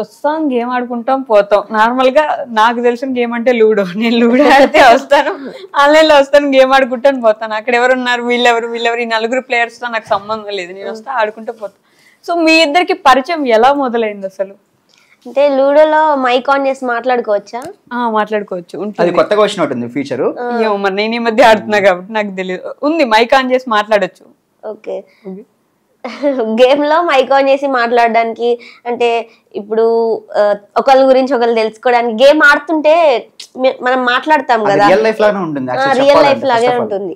వస్తాం గేమ్ ఆడుకుంటాం పోతాం. నార్మల్ గా నాకు తెలిసిన గేమ్ అంటే లూడో. నేను లూడో ఆడితే వస్తాను, ఆన్లైన్ లో వస్తాను, గేమ్ ఆడుకుంటాను పోతాను. అక్కడ ఎవరున్నారు, వీళ్ళెవరు ఈ 4 ప్లేయర్స్ తో నాకు సంబంధం లేదు, నేను వస్తా ఆడుకుంటూ పోతాను. సో మీ ఇద్దరికి పరిచయం ఎలా మొదలైంది అసలు? అంటే లూడోలో మైక్ ఆన్ చేసి మాట్లాడుకోవచ్చా? మాట్లాడుకోవచ్చు, అది కొత్తగా వచ్చినట్టుంది ఫీచర్. మరి నేను ఈ మధ్య ఆడుతున్నా కాబట్టి నాకు తెలియదు, ఉంది మైక్ ఆన్ చేసి మాట్లాడొచ్చు. ఓకే, గేమ్ లో మైక్ ఆన్ చేసి మాట్లాడడానికి అంటే ఇప్పుడు ఒకళ్ళ గురించి ఒకళ్ళు తెలుసుకోవడానికి. గేమ్ ఆడుతుంటే మనం మాట్లాడతాం కదా, రియల్ లైఫ్ లానే ఉంటుంది, రియల్ లైఫ్ లాగే ఉంటుంది.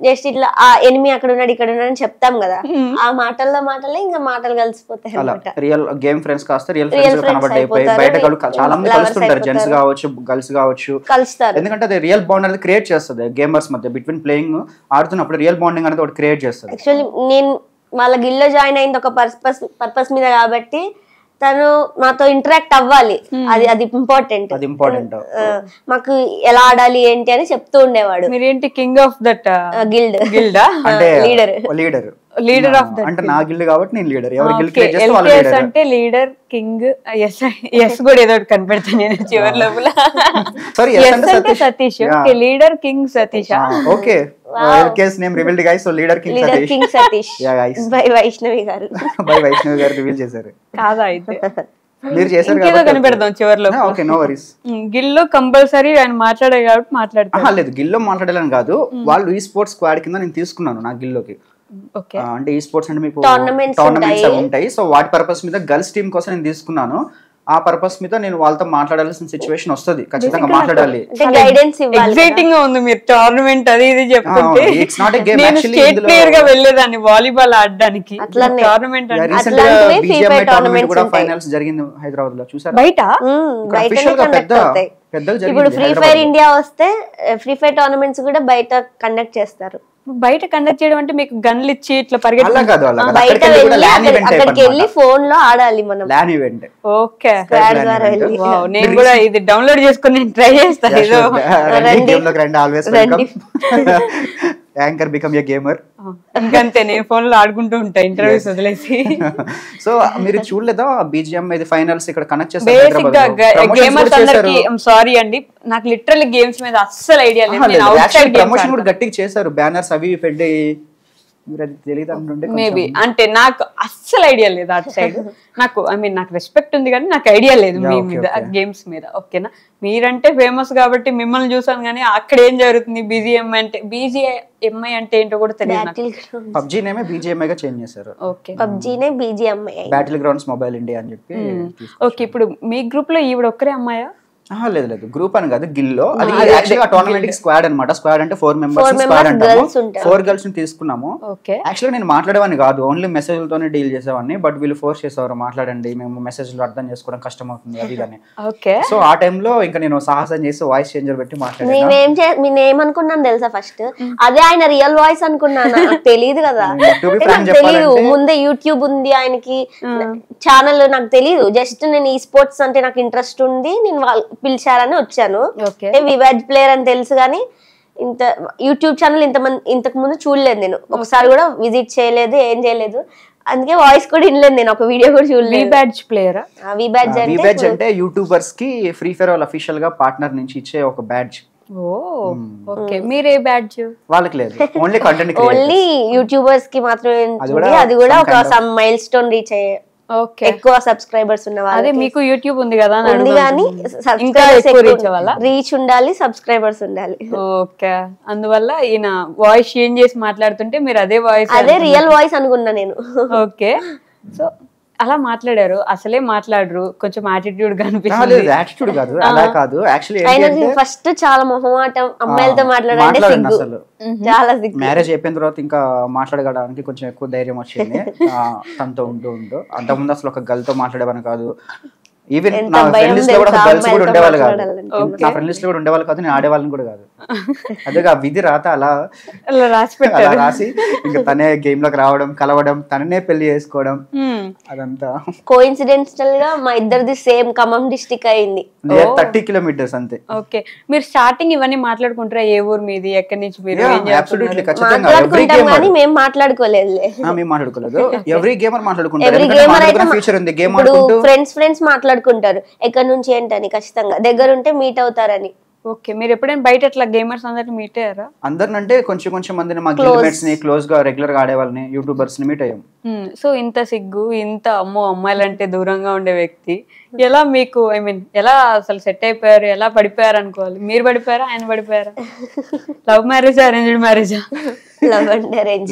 జస్ట్ ఇట్లా ఆ ఎనిమి అక్కడ ఉన్నాడు ఇక్కడ ఉన్నాడు అని చెప్తాం కదా, ఆ మాటలే ఇంకా మాటలు కలిసిపోతాయి అన్నమాట. రియల్ గేమ్ ఫ్రెండ్స్ కాస్త రియల్ ఫ్రెండ్స్ కన్వర్ట్ అయిపోయి బయట చాలా మంది కలుస్తుంటారు, జెంట్స్ కావచ్చు గర్ల్స్ కావచ్చు కలుస్తారు. ఎందుకంటే అది రియల్ బాండ్ అనేది క్రియేట్ చేస్తుంది గేమర్స్ మధ్య, బిట్వీన్ ప్లేయింగ్ ఆడుతున్నప్పుడు రియల్ బాండింగ్ అనేది ఒకటి క్రియేట్ చేస్తుంది. యాక్చువల్లీ నేను వాళ్ళ గిల్లో జాయిన్ అయింది ఒక పర్పస్ మీద కాబట్టి తను మాతో ఇంటరాక్ట్ అవ్వాలి, అది ఇంపార్టెంట్. మాకు ఎలా ఆడాలి ఏంటి అని చెప్తూ ఉండేవాడు. మీరేంటి కింగ్ ఆఫ్ దట్ గిల్డ్ అంటే లీడర్ ఆఫ్ దట్ అంటే నా గిల్డ్ కాబట్టి నేను లీడర్, ఎవరి గిల్డ్ క్రియేట్ చేస్తే వాళ్ళు లీడర్ అంటే లీడర్ కింగ్. ఎస్ కూడా ఏదో ఒకటి కనిపెడతాను నేను చివరి లోపల. సారీ ఎస్ అంటే Satish. Okay leader king Satish. Okay case name revealed guys, so leader king Satish yeah guys bye Vaishnavi గారు రివీల్ చేశారు. కాదా అయితే మీరు చేశారు కదా, కనిపెడదాం చివర్లో. Okay no worries. గిల్లో కంపల్సరీ ఆయన మాట్లాడే కాబట్టి మాట్లాడతాను. లేదు గిల్లో మాట్లాడాలని కాదు, వాళ్ళు ఈ స్పోర్ట్స్ స్క్వాడ్ కింద నేను తీసుకున్నాను నా గిల్లోకి. అంటే ఈ స్పోర్ట్స్ అంటే మీకు టోర్నమెంట్స్ ఉంటాయి, సో వాటి పర్పస్ మీద గర్ల్స్ టీమ్ కోసం నేను తీసుకున్నాను. ఆ పర్పస్ మీద నేను వాళ్ళతో మాట్లాడాల్సిన సిచ్యువేషన్ వస్తుంది, ఖచ్చితంగా మాట్లాడాలి. ఎక్సైటింగ్ గా ఉంది మీరు టోర్నమెంట్ అది ఇది చెప్తుంటే. ఇట్స్ నాట్ ఎ గేమ్, నేను స్టేట్ ప్లేయర్ గా వెళ్ళేదాన్ని వాలీబాల్ ఆడడానికి. టోర్నమెంట్ కూడా ఫైనల్స్ జరిగింది హైదరాబాద్ లో, చూసారా? బయట ఇప్పుడు ఫ్రీ ఫైర్ ఇండియా వస్తే ఫ్రీ ఫైర్ టోర్నమెంట్స్ కూడా బయట కండక్ట్ చేస్తారు. బయట కండక్ట్ చేయడం అంటే మీకు గన్లు ఇచ్చి ఇట్లా పరిగెత్తి అక్కడికి వెళ్ళి ఫోన్ లో ఆడాలి మనం. ఓకే నేను కూడా ఇది డౌన్లోడ్ చేసుకుని ట్రై చేస్తాను. Anchor become a gamer. ఇంకంతే నేను ఫోన్ లో ఆడుకుంటూ ఉంటా ఇంటర్వ్యూస్ వదిలేసి. సో మీరు చూడలేదా బీజిఎం ఇది ఫైనల్స్ ఇక్కడ కనెక్ట్ చేస్తారు? బేసిక్ గా గేమర్స్ అందరికి సారీ అండి, నాకు లిటరల్లీ గేమ్స్ మీద అస్సలు ఐడియా లేదు. ప్రమోషన్ కూడా గట్టిగా చేశారు, బ్యానర్స్ అవి పెట్టి. మేబీ అంటే నాకు అస్సలు ఐడియా లేదు అటు సైడ్. నాకు నాకు రెస్పెక్ట్ ఉంది కానీ నాకు ఐడియా లేదు మీ మీద గేమ్స్ మీద. ఓకేనా, మీరంటే ఫేమస్ కాబట్టి మిమ్మల్ని చూసాను కానీ అక్కడ ఏం జరుగుతుంది బీజిఎంఐ అంటే ఏంటో కూడా తెలియదు. పబ్జీ నేమే బీజిఎంఐ గా చేంజ్ చేశారు. ఓకే, పబ్జీనే BGMI, battlegrounds mobile India అని చెప్పి. ఓకే, ఇప్పుడు మీ గ్రూప్ లో ఈవిడ ఒక్కరే అమ్మాయా? లేదు గ్రూప్ అని కాదు, గిల్లో. అది యాక్చువల్ గా టోర్నమెంట్ స్క్వాడ్ అన్నమాట. స్క్వాడ్ అంటే 4 మెంబర్స్ స్క్వాడ్ అంటాము. 4 గర్ల్స్ ని తీసుకున్నాము. యాక్చువల్ గా నేను మాట్లాడేవాడిని కాదు, ఓన్లీ మెసేజ్ లతోనే డీల్ చేసేవాడిని. బట్ వీళ్ళు ఫోర్స్ చేసేవారు, మాట్లాడండి, మేము మెసేజ్ లో అర్థం చేసుకోవడం కష్టం అవుతుంది అది అని. సో ఆ టైంలో ఇంకా నేను సాహసం చేసి వాయిస్ చేంజర్ పెట్టి మాట్లాడాను. నేనేమనుకున్నాను తెలుసా, ఫస్ట్ అదే ఆయన రియల్ వాయిస్ అనుకున్నాను, తెలియదు కదా, తెలియదు. ముందే యూట్యూబ్ ఉంది ఆయనకి, ఛానల్ నాకు తెలియదు. జస్ట్ నేను ఈ స్పోర్ట్స్ అంటే నాకు ఇంట్రెస్ట్ ఉంది, నేను పిలిచారని వచ్చాను. వివాజ్ ప్లేయర్ అని తెలుసు కానీ ఇంత యూట్యూబ్ ఛానల్ ఇంతకు ముందు చూడలేదు నేను, ఒకసారి కూడా విజిట్ చేయలేదు, ఏం చేయలేదు. అందుకే వాయిస్ కూడా వినలేదు నేను, ఒక వీడియో కూడా చూడలేదు. విబ్యాజ్ ప్లేయర్ అంటే యూట్యూబర్స్ కి ఫ్రీ ఫైర్ వాళ్ళ అఫీషియల్ గా పార్ట్నర్ నుంచి ఇచ్చే ఒక బ్యాడ్జ్. ఓకే, మీరే బ్యాడ్జ్? వాళ్ళకి లేదు, ఓన్లీ కంటెంట్ ఓన్లీ యూట్యూబర్స్ కి మాత్రమే. అది కూడా ఒక సమ్ మైల్ స్టోన్ రీచ్ అయ్యే ఎక్కువ సబ్స్క్రైబర్స్ ఉన్న వాళ్ళు. అదే మీకు యూట్యూబ్ ఉంది కదా, ఉంది కానీ రీచ్ ఉండాలి, సబ్స్క్రైబర్స్ ఉండాలి. ఓకే, అందువల్ల ఈయన వాయిస్ చేంజ్ చేసి మాట్లాడుతుంటే మీరు అదే వాయిస్, అదే రియల్ వాయిస్ అనుకున్నా నేను. ఓకే, సో అలా మాట్లాడారు, అసలే మాట్లాడరు, కొంచెం యాటిట్యూడ్ కనిపిస్తుంది. యాటిట్యూడ్ కాదు, అలా కాదు. యాక్చువల్లీ ఫస్ట్ చాలా మొహమాటం, అమ్మాయిలతో మాట్లాడాలంటే సిగ్గు, చాలా సిగ్గు. మ్యారేజ్ అయిపోయిన తర్వాత ఇంకా మాట్లాడగడానికి కొంచెం ఎక్కువ ధైర్యం వచ్చింది తనతో ఉంటూ. అంతకుముందు అసలు ఒక గర్ల్ తో మాట్లాడేవాని కాదు. ఈవెన్ నా ఫ్రెండ్ లిస్ట్ లో కూడా గర్ల్స్ కూడా ఉండేవాళ్ళు కాదు, నా ఫ్రెండ్ లిస్ట్ లో కూడా ఉండేవాళ్ళు కాదు, నేను ఆడేవాళ్ళని కూడా కాదు. అదే విధి రాత అలా రాసి ఇంకా తనే గేమ్ లోకి రావడం, కలవడం, తననే పెళ్లి చేసుకోవడం, అదంతా కోఇన్సిడెంటల్ గా మా ఇద్దరిది సేమ్ ఖమ్మం డిస్ట్రిక్ట్ అయింది. 30 కిలోమీటర్స్ అంతే. ఓకే, మీరు స్టార్టింగ్ ఇవన్నీ మాట్లాడుకుంటారా? ఏ ఊరు మీది, ఎక్కడి నుంచి మీరు? మాట్లాడుకుంటాం కానీ మేము మాట్లాడుకోలేదు. మేము మాట్లాడుకోలేదు. ఎవ్రీ గేమర్ మాట్లాడుకుంటారు. ఫ్యూచర్ ఉంది గేమ్ ఆడుకుంటూ ఫ్రెండ్స్ మాట్లాడుకుంటారు ఎక్కడి నుంచి ఏంటని, ఖచ్చితంగా దగ్గర ఉంటే మీట్ అవుతారని. ఓకే, మీరు ఎప్పుడైనా బయట అట్లా గేమర్స్ అందరిని మీట్ అయ్యారా? అందరినంటే కొంచెం మందిని, మా గిల్డ్మేట్స్ ని, క్లోజ్ గా రెగ్యులర్ గా ఆడే వాళ్ళని, యూట్యూబర్స్ ని మీట్ అయ్యాం. సో ఇంత సిగ్గు, ఇంత అమ్మాయిలంటే దూరంగా ఉండే వ్యక్తి ఎలా మీకు ఎలా అసలు సెట్ అయిపోయారు, ఎలా పడిపోయారు అనుకోవాలి? మీరు పడిపోయారా, ఆయన పడిపోయారా? లవ్ మ్యారేజా, అరేంజ్డ్ మ్యారేజా? Love and arrange.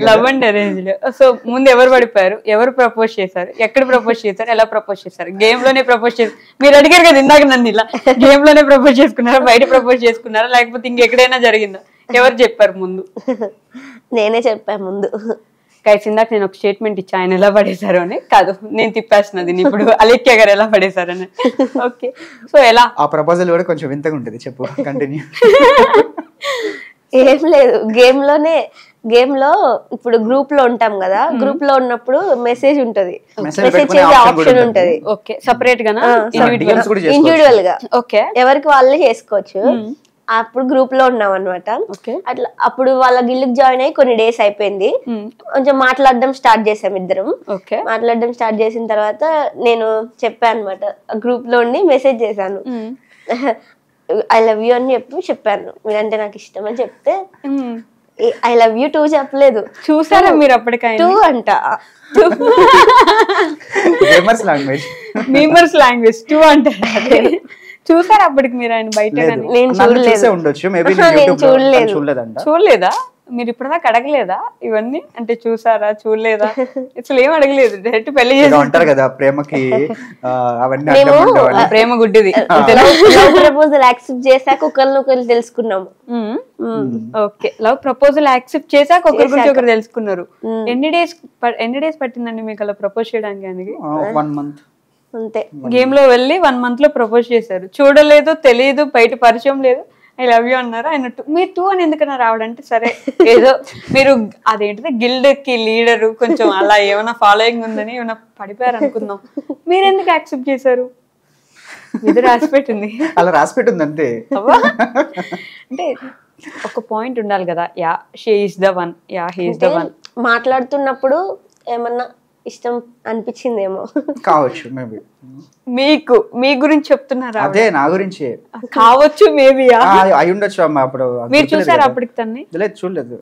Love and arrange. So ముందు ఎవరు పడిపోయారు, ఎవరు ప్రపోజ్ చేశారు, ఎక్కడ ప్రపోజ్ చేశారు, ఎలా ప్రపోజ్ చేశారు? గేమ్ లోనే ప్రపోజ్ చేశారు. మీరు అడిగారు కదా ఇందాక నన్ను, ఇలా గేమ్ లోనే ప్రపోజ్ చేసుకున్నారా, బయట ప్రపోజ్ చేసుకున్నారా, లేకపోతే ఇంకెక్కడైనా జరిగిందా? ఎవరు చెప్పారు ముందు? నేనే చెప్పా ముందు. గైస్ ఇందాక నేను ఒక స్టేట్మెంట్ ఇచ్చా, ఆయన ఎలా పడేశారు అని. కాదు, నేను తిప్పేస్తున్నది ఇప్పుడు అలేఖ్య గారు ఎలా పడేశారని. ఓకే, సో ఎలా ఆ ప్రపోజల్ కూడా కొంచెం వింతగా ఉంటుంది, చెప్పు, కంటిన్యూ. ఏం లేదు, గేమ్ లో ఇప్పుడు గ్రూప్ లో ఉంటాం కదా, గ్రూప్ లో ఉన్నప్పుడు మెసేజ్ ఉంటది, మెసేజ్ చేసే ఆప్షన్ ఉంటది. ఓకే, సెపరేట్ గానా ఇండివిడువల్ గా ఓకే ఎవరికి వాళ్ళే చేసుకోవచ్చు. అప్పుడు గ్రూప్ లో ఉన్నాం అనమాట. అట్లా అప్పుడు వాళ్ళ గిల్లుకి జాయిన్ అయ్యి కొన్ని డేస్ అయిపోయింది, కొంచెం మాట్లాడడం స్టార్ట్ చేసాం ఇద్దరం. మాట్లాడడం స్టార్ట్ చేసిన తర్వాత నేను చెప్పాను అనమాట, గ్రూప్ లో ఉండి మెసేజ్ చేశాను, ఐ లవ్ యూ అని చెప్పాను, మీరంటే నాకు ఇష్టం అని చెప్తే ఐ లవ్ యూ 2 చెప్పలేదు. చూసారా మీరు అప్పటికైనా? 2 అంట. మీమర్స్ లాంగ్వేజ్ 2 అంటారు. చూసారా అప్పటికి మీరు ఆయన బయట? నేను చూడలేదా? మీరు ఇప్పటిదాకా అడగలేదా ఇవన్నీ? అంటే చూసారా, చూడలేదా, అసలు ఏం అడగలేదు, డైరెక్ట్ పెళ్లి చేస్తారు కదా. ప్రేమకి ప్రేమ గుడ్డిది. ప్రపోజల్ యాక్సెప్ట్ చేశాక ఒకరినొకరు తెలుసుకున్నాము. ఓకే, లవ్ ప్రపోజల్ యాక్సెప్ట్ చేశాక ఒకరి గురించి ఒకరు తెలుసుకున్నారు. ఎన్ని డేస్ పట్టిందండి మీకు అలా ప్రపోజ్ చేయడానికి? 1 month అంతే. గేమ్ లో వెళ్ళి 1 month లో ప్రపోజ్ చేశారు. చూడలేదు, తెలియదు, బయట పరిచయం లేదు, ఐ లవ్ యూ అన్నారు. ఆయన మీరు 2 అని ఎందుకన్నా రావడంటే, సరే ఏదో మీరు అదేంటిది గిల్డ్ కి లీడరు, కొంచెం అలా ఏమైనా ఫాలోయింగ్ ఉందని ఏమైనా పడిపోయారు అనుకుందాం. మీరు ఎందుకు యాక్సెప్ట్ చేశారు? ఇది రాసి పెట్టింది, అలా రాసి పెట్టింది అంతే. అంటే ఒక పాయింట్ ఉండాలి కదా, yeah she is the one, yeah he is the one. మాట్లాడుతున్నప్పుడు ఏమన్నా ఇష్టం అనిపించిందేమో కావచ్చు, మేబీ. మీకు మీ గురించి చెప్తున్నారా? అదే నా గురించి కావచ్చు, మేబీ అయి ఉండొచ్చు అమ్మ. అప్పుడు మీరు చూసారా అప్పటికి తన్ని? లేదు, చూడలేదు.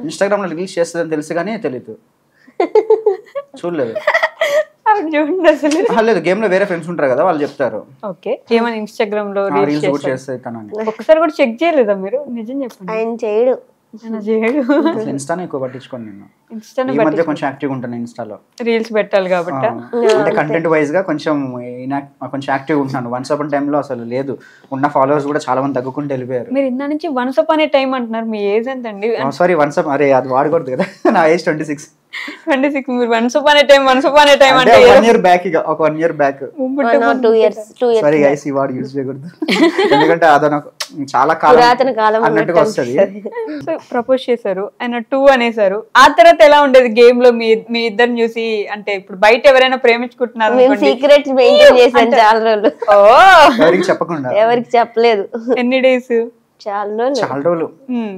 ఇన్స్టాగ్రామ్ లో రీల్స్ చేస్తుందని తెలుసు కానీ తెలీదు, చూడలేదు. చూడండి అసలు లేదు, గేమ్ లో వేరే ఫ్రెండ్స్ ఉంటారు కదా, వాళ్ళు చెప్తారు. ఓకే, ఏమైనా ఇన్స్టాగ్రామ్ లో రీల్స్ కూడా చేస్తాయి తనని. ఒకసారి కూడా చెక్ చేయలేదా మీరు? నిజం చెప్పండి. ఆయన చేయడు. ఇన్స్టానే ఎక్కువ పట్టించుకోండి నేను. ఈ మధ్య కొంచెం యాక్టివ్ ఉంటాను ఇన్స్టాలో, రీల్స్ పెట్టాలి కాబట్టి. అంటే కంటెంట్ వైజ్ గా కొంచెం యాక్టివ్ ఉంటున్నాను. వన్స్ అపాన్ టైమ్ లో అసలు లేదు, ఉన్న ఫాలోవర్స్ కూడా చాలా మంది తగ్గుకుంటూ వెళ్ళిపోయారు. మీరు ఇందా నుంచి వన్స్ అపాన్ ఏ టైం అంటున్నారు, మీ ఏజ్ ఎంత అండి? సారీ, వన్స్ అప్, అరే అది వాడకూడదు కదా. నా ఏజ్ 26. మీరు వన్స్ అపాన్ ఏ టైం అంటే 1 year బ్యాక్, ఇక ఒక 1 year back. 2 years. Sorry guys, ఈ వాడు యూజ్ చేయకూడదు ఎందుకంటే అదొక చాలా కాలం అన్నట్టుగా వస్తుంది. ప్రపోజ్ చేశారు, ఆయన 2 అనేసారు. ఆ తర్వాత ఎలా ఉండేది గేమ్ లో మీ ఇద్దరిని చూసి? అంటే ఇప్పుడు బయట ఎవరైనా ప్రేమించుకుంటున్నారు, సీక్రెట్ మెయింటైన్ చేశాను చాలా రోజులు. ఎవరికి చెప్పకుండా. ఎవరికి చెప్పలేదు. ఎన్ని డేస్? చాలా రోజులు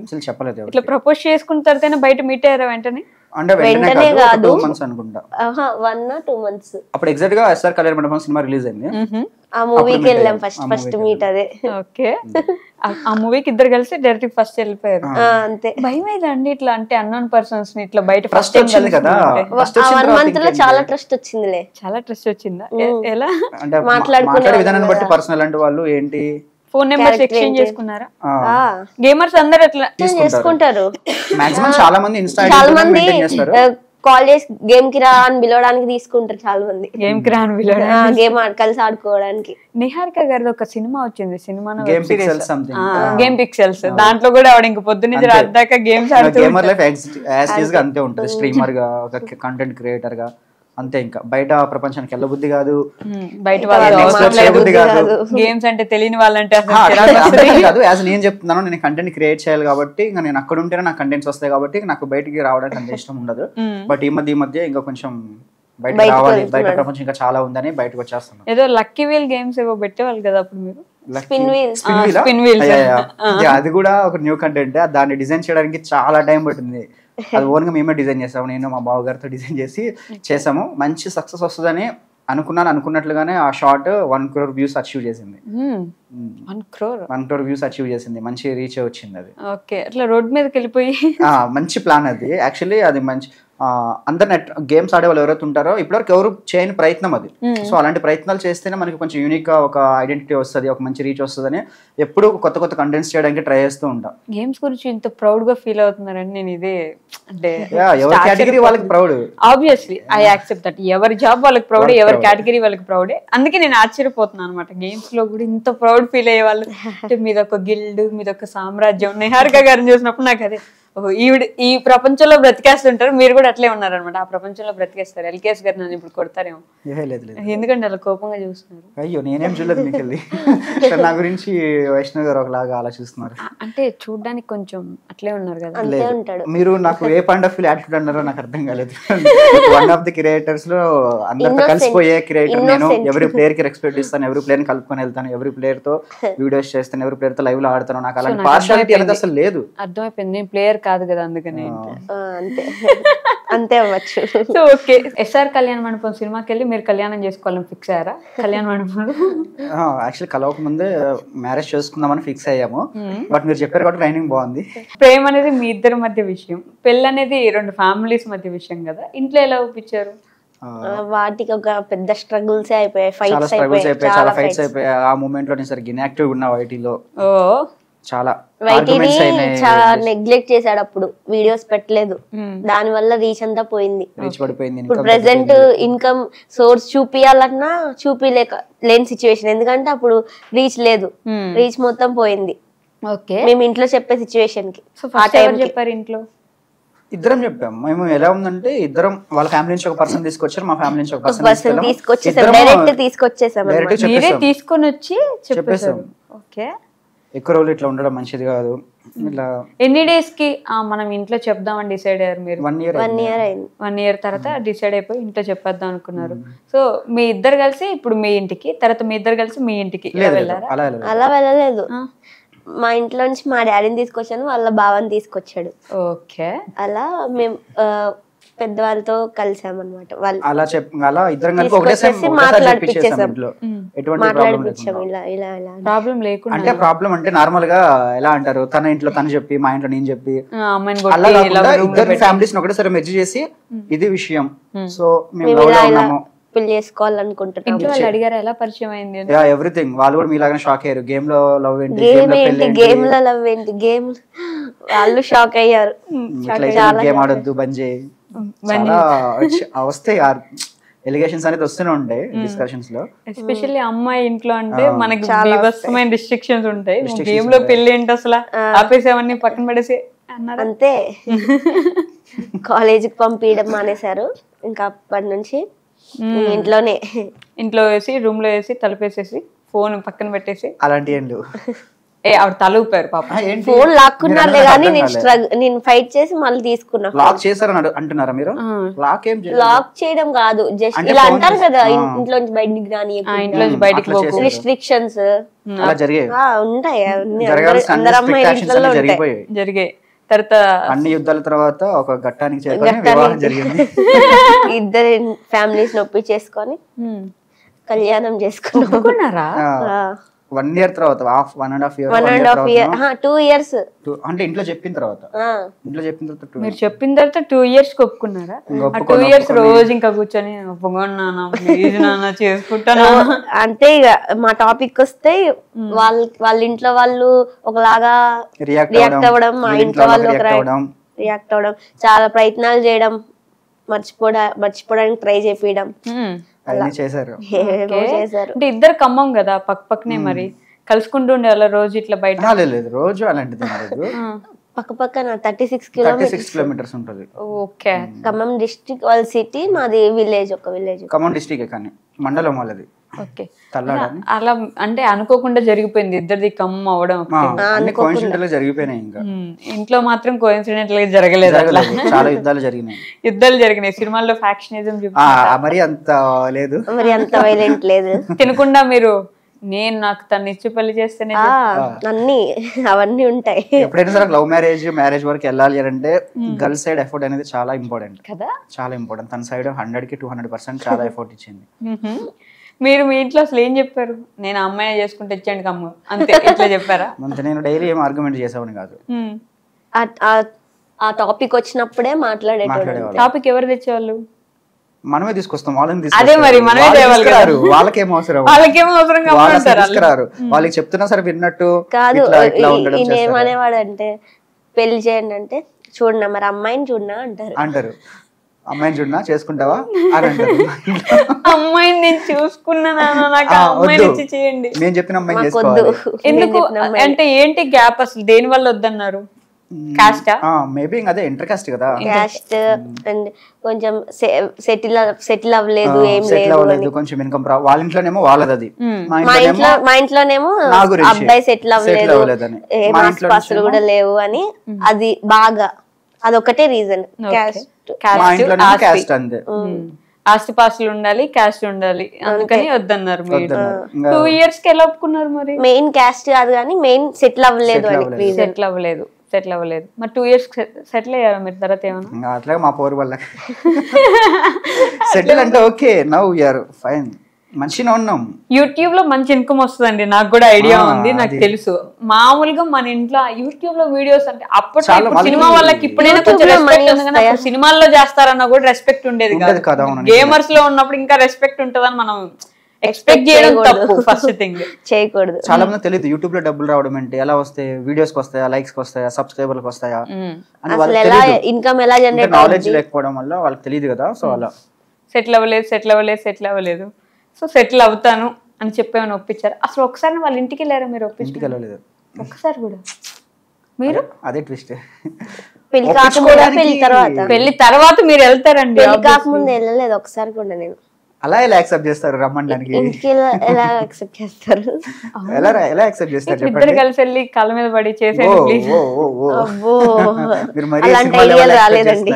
అసలు చెప్పలేదు. ఇట్లా ప్రపోజ్ చేసుకున్న తర్వాత బయట మీట్ అయ్యారా వెంటనే? అంటే వెంటనే కాదు, 2 months అనుకుంటా. 1 or 2 months. అప్పుడు ఎగ్జాక్ట్ గా ఎస్ఆర్ కళ్యాణ మండపం సినిమా రిలీజ్ అయింది, ఆ మూవీకి వెళ్ళాం ఫస్ట్ మీట్. అదే ఓకే, ఆ మూవీకి ఇద్దరు కలిసి డైరెక్ట్ ఫస్ట్ వెళ్ళిపోయారు. అంతే. భయం అయిందండి ఇట్లా, అంటే అన్నోన్ పర్సన్స్ ని ఇట్లా బయట ఫస్ట్ వచ్చింది కదా. 1 month లో చాలా ట్రస్ట్ వచ్చిందిలే. చాలా ట్రస్ట్ వచ్చిందా? ఎలా? అంటే మాట్లాడే విధానాన్ని బట్టి పర్సనల్ అంటే వాళ్ళు ఏంటి, ఫోన్ నెంబర్స్ ఎక్స్చేంజ్ చేసుకున్నారా? గేమర్స్ అందరూ అట్లా చేసుకుంటారు. మాక్సిమం చాలా మంది ఇన్స్టా మెయింటైన్ చేస్తారు. కాల్ చేసి గేమ్ కి రా అని పిలవడానికి తీసుకుంటారు చాలా మంది. గేమ్ కి రా అని పిలవడానికి, గేమ్ కలిసి ఆడుకోవడానికి. నిహారిక గారిది ఒక సినిమా వచ్చింది, cinema game pixels something, game pixels. దాంట్లో కూడా ఆవిడ ఇంక పొద్దు నుంచి రాత్రి దాకా గేమ్స్ ఆడుతూ. గేమర్ లైఫ్ యాజ్ టీజ్ గా అంతే ఉంటుంది. స్ట్రీమర్ గా, ఒక కంటెంట్ క్రియేటర్ గా అంతే. ఇంకా బయట ప్రపంచానికి వెళ్ళబుద్ధి కాదు, బయట గేమ్స్ అంటే తెలియని వాళ్ళంటే కాదు. యాజ్ నేను చెప్తున్నాను, నేను కంటెంట్ క్రియేట్ చేయాలి కాబట్టి ఇంకా నేను అక్కడ ఉంటేనే నాకు కంటెంట్స్ వస్తాయి కాబట్టి నాకు బయటికి రావడానికి అంత ఇష్టం ఉండదు. బట్ ఈ మధ్య ఇంకా కొంచెం బయట రావాలి, బయట ప్రపంచం ఇంకా చాలా ఉందని బయటకు వచ్చేస్తున్నాను. ఏదో లక్కీ వీల్ గేమ్స్ ఏవో పెట్టేవాళ్ళు కదా అప్పుడు మీరు, స్పిన్ వీల్. అది కూడా ఒక న్యూ కంటెంట్. దాన్ని డిజైన్ చేయడానికి చాలా టైం పట్టింది. అది ఓన్ గా మేమే డిజైన్ చేసాము, నేను మా బావగారితో డిజైన్ చేసాము. మంచి సక్సెస్ వస్తుందని అనుకున్నట్లుగానే ఆ షార్ట్ 1 crore వ్యూస్ అచీవ్ చేసింది. 1 crore వ్యూస్ అచీవ్ చేసింది, మంచి రీచ్ వచ్చింది అది. ఓకే, అట్లా రోడ్ మీదకి వెళ్ళిపోయి మంచి ప్లాన్ అది. యాక్చువల్లీ అది మంచి అందరు గేమ్స్ ఆడే వాళ్ళు ఎవరైతే ఉంటారో ఇప్పటివరకు ఎవరు చేయని ప్రయత్నం అది. సో అలాంటి ప్రయత్నాలు చేస్తేనే మనకి కొంచెం యూనిక్ గా ఒక ఐడెంటిటీ వస్తుంది, ఒక మంచి రీచ్ వస్తుందని ఎప్పుడు కొత్త కొత్త కంటెంట్స్ చేయడానికి ట్రై చేస్తూ ఉంటాం. గేమ్స్ గురించి ఇంత ప్రౌడ్ గా ఫీల్ అవుతున్నారని నేను ఇదే అంటే ఎవరి కేటగిరీ వాళ్ళకి proud, obviously I accept that. ఎవరి జాబ్ వాళ్ళకి ప్రౌడ్, ఎవరి కేటగిరీ వాళ్ళకి ప్రౌడే. అందుకే నేను ఆశ్చర్యపోతున్నాను అనమాట, గేమ్స్ లో కూడా ఇంత ప్రౌడ్ ఫీల్ అయ్యే వాళ్ళు. అంటే మీదొక గిల్డ్, మీదొక సామ్రాజ్యం. నిహారిక గారిని చూసినప్పుడు నాకు అదే, ఈవిడ ఈ ప్రపంచంలో బ్రతికేస్తుంటారు, మీరు కూడా అట్లే ఉన్నారనమాట. ఆ ప్రపంచంలో బ్రతికేస్తారు. ఎల్కేఎస్ గారు నన్ను ఇప్పుడు కొడతారేమో, ఎందుకంటే అలా కోపంగా చూస్తున్నారు. అయ్యో నేనేం చూడలేదు మీకు వెళ్ళి. నా గురించి వైష్ణవ్ గారు ఒకలాగా ఆలోచిస్తున్నారు. అంటే చూడడానికి కొంచెం అట్లే ఉన్నారు కదా. మీరు నాకు ఏ పాయింట్ ఆఫ్ వ్యూ యాటిట్యూడ్ అన్నారో నాకు అర్థం కాలేదు. వన్ ఆఫ్ ది క్రియేటర్స్ లో అందరితో కలిసిపోయే క్రియేటర్ నేను. ఎవరి ప్లేయర్ కి రెస్పెక్ట్ ఇస్తాను, ఎవరి ప్లేయర్ ని కలుపుకొని వెళ్తాను, ఎవరి ప్లేయర్ తో వీడియోస్ చేస్తాను, ఎవరి ప్లేయర్ తో లైవ్ లో ఆడతాను. నాకు అలాంటి పార్షియాలిటీ అనేది అసలు లేదు. అర్థమైపోయింది, నేను ప్లేయర్ కాదు కదా, అందుకని అంతే అంతే అవ్వచ్చు. సో ఓకే, ఎస్ఆర్ కళ్యాణ మండపం సినిమాకి వెళ్ళి మీరు కళ్యాణం చేసుకోవాలని ఫిక్స్ అయ్యారా? కళ్యాణ మండపంలో యాక్చువల్లీ కలవక ముందే మ్యారేజ్ చేసుకుందామని ఫిక్స్ అయ్యాము. బట్ మీరు చెప్పారు కాబట్టి ట్రైనింగ్ బాగుంది. ప్రేమ అనేది మీ ఇద్దరి మధ్య విషయం, పెళ్ళి అనేది రెండు ఫ్యామిలీస్ మధ్య విషయం కదా. ఇంట్లో ఎలా ఒప్పించారు? వాటికి ఒక పెద్ద స్ట్రగుల్స్ అయిపోయాయి, చాలా స్ట్రగుల్స్ అయిపోయాయి, చాలా ఫైట్స్ అయిపోయాయి. ఆ మూమెంట్ లో నేను సరిగ్గా ఇన్యాక్టివ్ ఉన్నా వైటీలో. చాలా వైటీని చాలా నెగ్లెక్ట్ చేశాడు, అప్పుడు వీడియోస్ పెట్టలేదు, దాని వల్ల రీచ్ అంతా పోయింది. ఇప్పుడు ప్రెసెంట్ ఇన్కమ్ సోర్స్ చూపియాలన్నా లేని సిచ్యువేషన్, ఎందుకంటే అప్పుడు రీచ్ లేదు, రీచ్ మొత్తం పోయింది. మేము ఇంట్లో చెప్పే సిచ్యువేషన్ కి చెప్పారు ఇంట్లో ఇద్దరం చెప్పాం. మేము ఎలా ఉందంటే ఇద్దరం వాళ్ళ ఫ్యామిలీ నుంచి ఒక పర్సన్ తీసుకొచ్చారు, మా ఫ్యామిలీ నుంచి ఒక పర్సన్ తీసుకొచ్చేసాం, డైరెక్ట్ తీసుకొని వచ్చి చెప్పేసాం. ఓకే, ఎక్కువ రోజులు ఇట్లా ఉండడం మంచిది కాదు. ఇట్లా ఎన్ని డేస్ కి మనం ఇంట్లో చెప్దామని డిసైడ్ అయ్యారు మీరు? 1 year అయింది. 1 year తర్వాత డిసైడ్ అయిపోయి ఇంట్లో చెప్పేద్దాం అనుకున్నారు. సో మీ ఇద్దరు కలిసి ఇప్పుడు మీ ఇంటికి, తర్వాత మీ ఇద్దరు కలిసి మీ ఇంటికి వెళ్ళారా? అలా వెళ్ళలేదు, మా ఇంట్లో నుంచి మా డాడీని తీసుకొచ్చాను, వాళ్ళ బావని తీసుకొచ్చాడు. ఓకే, అలా మేము పెద్దవాళ్ళతో కలిసామన్నమాట. వాళ్ళు అలా ఇద్దరం కలిసి ఒకటేసారి మాట్లాడిపించేసాం. ప్రాబ్లం లేకుండా అంటే ప్రాబ్లం అంటే నార్మల్ గా ఎలా అంటారు, తన ఇంట్లో తను చెప్పి మా ఇంట్లో నేను చెప్పి అలా ఇద్దరు ఫ్యామిలీస్ ఒకటేసారి మెర్జ్ చేసి ఇది విషయం. సో మేము పెళ్లి చేసుకోవాలనుకుంటున్నాం. అడిగారు ఎలా పరిచయం అయింది? ఎవ్రీథింగ్. వాళ్ళు కూడా మీలాగానే షాక్ అయ్యారు. గేమ్ లో లవ్ ఏంటి, గేమ్ లో లవ్ ఏంటి, గేమ్ వాళ్ళు షాక్ అయ్యారు. గేమ్ ఆడొద్దు, బంద్ చేయి, వస్తాయి ఎలిగేషన్స్ అనేది వస్తూనే ఉంటాయి డిస్కషన్స్ లో. ఎస్పెషల్లీ అమ్మాయి ఇంట్లో అంటే మనకి బీభత్సమైన రిస్ట్రిక్షన్స్ ఉంటాయి. గేమ్ లో పెళ్లి ఏంటి అసలు, ఆపేసేవన్నీ పక్కన పడేసి అన్నారు. అంతే, కాలేజీకి పంపించడం మానేశారు. ఇంకా అప్పటి నుంచి ఇంట్లో వేసి రూమ్ లో వేసి తలుపేసేసి ఫోన్ పక్కన పెట్టేసి అలాంటి ఏం లేవు. ఆవిడ తల ఊపారు పాప. ఫోన్ లాక్కున్నారులే కానీ నేను ఫైట్ చేసి మళ్ళీ తీసుకున్నా. లాక్ చేశారని అంటున్నారా మీరు? లాక్ చేయడం కాదు, జస్ట్ ఇలా అంటారు కదా, ఇంట్లో నుంచి బయటికి రాని, ఇంట్లో నుంచి బయటికి రిస్ట్రిక్షన్స్ ఉంటాయి. అందరు అమ్మాయి జరిగాయి. తర్వాత అన్ని యుద్ధాల తర్వాత ఒక ఘట్టానికి జరిగింది. ఇద్దరు ఫ్యామిలీస్ నొప్పి చేసుకొని కళ్యాణం చేసుకున్నారా? 1 year తర్వాత 1.5 years 2 years అంటే ఇంట్లో చెప్పిన తర్వాత మీరు చెప్పిన తర్వాత 2 years ఒప్పుకున్నారా? 2 years రోజు ఇంకా కూర్చొని ఒప్పుకున్నా చేసుకుంటాను అంటే ఇక మా టాపిక్ వస్తే వాళ్ళ ఇంట్లో వాళ్ళు ఒకలాగా రియాక్ట్ అవ్వడం, మా ఇంట్లో వాళ్ళు ఒక రియాక్ట్ అవ్వడం, చాలా ప్రయత్నాలు చేయడం, మర్చిపోవడానికి ట్రై చేపించడం చేశారు. అంటే ఇద్దరు ఖమ్మం కదా, పక్క పక్కనే, మరి కలుసుకుంటూ ఉండే వాళ్ళ రోజు ఇట్లా బయట? లేదు, రోజు అలాంటిది పక్క పక్కన 36 kilometers ఉంటుంది. ఓకే, ఖమ్మం డిస్ట్రిక్ట్, వాళ్ళ సిటీ, మాది విలేజ్, ఒక విలేజ్. ఖమ్మం డిస్ట్రిక్ట్ కానీ మండలం వాళ్ళది. ఓకే, అలా అంటే అనుకోకుండా జరిగిపోయింది ఇద్దరిది ఖమ్మం అవడం. జరిగిపోయినాయి. ఇంకా ఇంట్లో మాత్రం కోఇన్సిడెంట్ గా జరగలేదు, చాలా యుద్ధాలు జరిగినాయి. సినిమాల్లో ఫ్యాక్షనిజం మరి అంత లేదు, మరి అంత వైలెంట్ లేదు. తినకుండా మీరు నాకు తను ఇచ్చి పెళ్లి చేస్తేనే అన్ని అవన్నీ ఉంటాయి. ఎప్పుడైనా సరే లవ్ మ్యారేజ్ వరకు వెళ్ళాలి అంటే గర్ల్ సైడ్ ఎఫర్ట్ అనేది చాలా ఇంపార్టెంట్ కదా, చాలా ఇంపార్టెంట్. తన సైడ్ 100కి 200% చాలా ఎఫర్ట్ ఇచ్చింది. మీరు మీ ఇంట్లో అసలు ఏం చెప్పారు? నేను అమ్మాయిని చేసుకుంటే ఇచ్చేయండి కమ్మ, అంతే ఇట్లా చెప్పారా? నేను డైలీ ఏం ఆర్గ్యుమెంట్ చేసామని కాదు, ఆ టాపిక్ వచ్చినప్పుడే మాట్లాడేటోడు. టాపిక్ ఎవరు తెచ్చేవాళ్ళు? మనమే తీసుకొస్తాం, వాళ్ళని అదే మరి మనమే తేవాలి కదా. వాళ్ళకేం అవసరం, తీసుకురారు. వాళ్ళకి చెప్తున్నా సరే విన్నట్టు కాదు. ఈయన ఏమనేవాడు అంటే పెళ్లి చేయండి అంటే చూడనా మరి అమ్మాయిని చూడనా అంటారు. అమ్మాయిని చూడనా చేసుకుంటావా అని అంటారు. అమ్మాయిని నేను చూసుకున్నాను, నాకు అమ్మాయిని ఇచ్చి చేయండి, నేను చెప్పిన అమ్మాయిని చేసుకోవాలి. ఎందుకు అంటే ఏంటి గ్యాప్ అసలు దేని వల్ల వద్దన్నారు? కాస్టా? మేబీ అదే ఇంటర్ కాస్ట్ కదా. కాస్ట్ అండ్ కొంచెం సెటిల్ అవ్వలేదు, ఏం లేదు, కొంచెం ఇన్కమ్ వాళ్ళ ఇంట్లోనేమో వాళ్ళది అది, మా ఇంట్లోనేమో అబ్బాయి సెటిల్ అవ్వలేదు, ఆస్తులు కూడా లేవు అని. అది బాగా అదొకటే రీజన్. ఆస్తిపాస్తులు ఉండాలి, క్యాస్ట్ ఉండాలి, అందుకని వద్దన్నారు. మీరు 2 years కి ఎలా ఒప్పుకున్నారు మరి? మెయిన్ క్యాస్ట్ కాదు కానీ మెయిన్ సెటిల్ అవ్వలేదు అని. సెటిల్ అవ్వలేదు. మరి 2 years సెటిల్ అయ్యారా మీరు తర్వాత ఏమన్నా? అట్లా మా పోరు వల్ల సెటిల్ అంటే ఓకే, నౌ యూఆర్ ఫైన్, మంచిగా ఉన్నాం. యూట్యూబ్ లో మంచి ఇన్కమ్ వస్తుందండి, నాకు కూడా ఐడియా ఉంది, నాకు తెలుసు. మామూలుగా మన ఇంట్లో యూట్యూబ్ లో వీడియోస్ అంటే అప్పుడు సినిమా వాళ్ళకి ఇప్పుడైనా కొంచెం రెస్పెక్ట్ ఉంది, కానీ సినిమాల్లో చేస్తారన్నా కూడా రెస్పెక్ట్ ఉండేది కాదు. గేమర్స్ లో ఉన్నప్పుడు ఇంకా రెస్పెక్ట్ ఉంటుందని మనం ఎక్స్పెక్ట్ చేయడం తప్పు. ఫస్ట్ థింగ్ చేయకూడదు. చాలా మంది తెలియదు యూట్యూబ్ లో డబ్బులు రావడం అంటే ఎలా వస్తాయి, వీడియోస్ కి వస్తాయా, లైక్స్ కి వస్తాయా, సబ్స్క్రైబర్లకు వస్తాయా అని ఇన్కమ్ ఎలా జనరేట్, నాలెడ్జ్ లేకపోవడం వల్ల వాళ్ళకి తెలియదు కదా. సో అలా సెటిల్ అవ్వలేదు. సో సెటిల్ అవుతాను అని చెప్పేమని ఒప్పించారు. అసలు ఒకసారి వాళ్ళ ఇంటికి వెళ్ళారా మీరు? ఒప్పించలేదు ఒక్కసారి కూడా. మీరు అదే ట్విస్ట్, పెళ్లి తర్వాత మీరు వెళ్తారండి. కాకముందు వెళ్ళలేదు ఒకసారి కూడా నేను. అలా ఎలా యాక్సెప్ట్ చేస్తారు రమ్మడానికి? ఎలా యాక్సెప్ట్ చేస్తారు? ఎలా యాక్సెప్ట్ చేస్తారు? ఇద్దరు కలిసి వెళ్ళి కాళ్ళ మీద పడి చేసేది. రాలేదండి,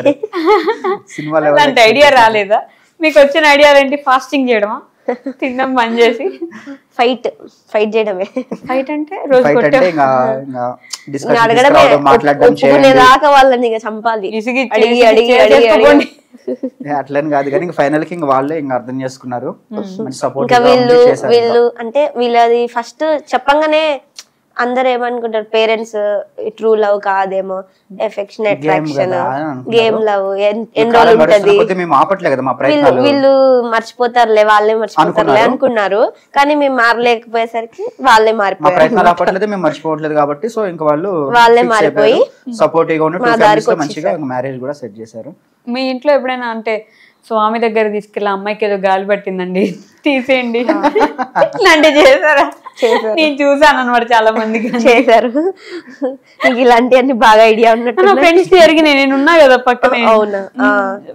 అలాంటి ఐడియా రాలేదా మీకు? వచ్చిన ఐడియాలు ఏంటి? ఫాస్టింగ్ చేయడమా, తినడం బంద్ చేసి ఫైట్ చేయడమే? ఫైట్ అంటే రోజు ఒప్పుకునేదాకా వాళ్ళని చంపాలి, అట్లని కాదు కానీ ఫైనల్ కి వాళ్ళే ఇంకా అర్థం చేసుకున్నారు. ఇంకా వీళ్ళు అంటే వీళ్ళది ఫస్ట్ చెప్పంగానే అందరు ఏమనుకుంటారు, పేరెంట్స్ ట్రూ లవ్ కాదేమో, ఎఫెక్షన్, అట్రాక్షన్, గేమ్ లవ్ ఎన్ని రోజులు ఉంటది, వీళ్ళు మర్చిపోతారులే, వాళ్ళే మర్చిపోతారులే అనుకున్నారు. కానీ మేము మారలేకపోయేసరికి వాళ్ళే మర్చిపోవట్లేదు కాబట్టి సో ఇంకా వాళ్ళే మారిపోయి సపోర్టివ్ గా మంచిగా మ్యారేజ్ కూడా సెట్ చేశారు. మీ ఇంట్లో ఎప్పుడైనా అంటే స్వామి దగ్గర తీసుకెళ్ళి అమ్మాయికి ఏదో గాలి పట్టిందండి తీసేయండి ఇట్లాంటివి చేశారా? నేను చూసాను అనమాట, చాలా మందికి చేశారు. నీకు ఇలాంటివన్నీ బాగా ఐడియా ఉన్నట్టు. ఫ్రెండ్స్ జరిగిన నేను ఉన్నా కదా పక్కనే. అవునా?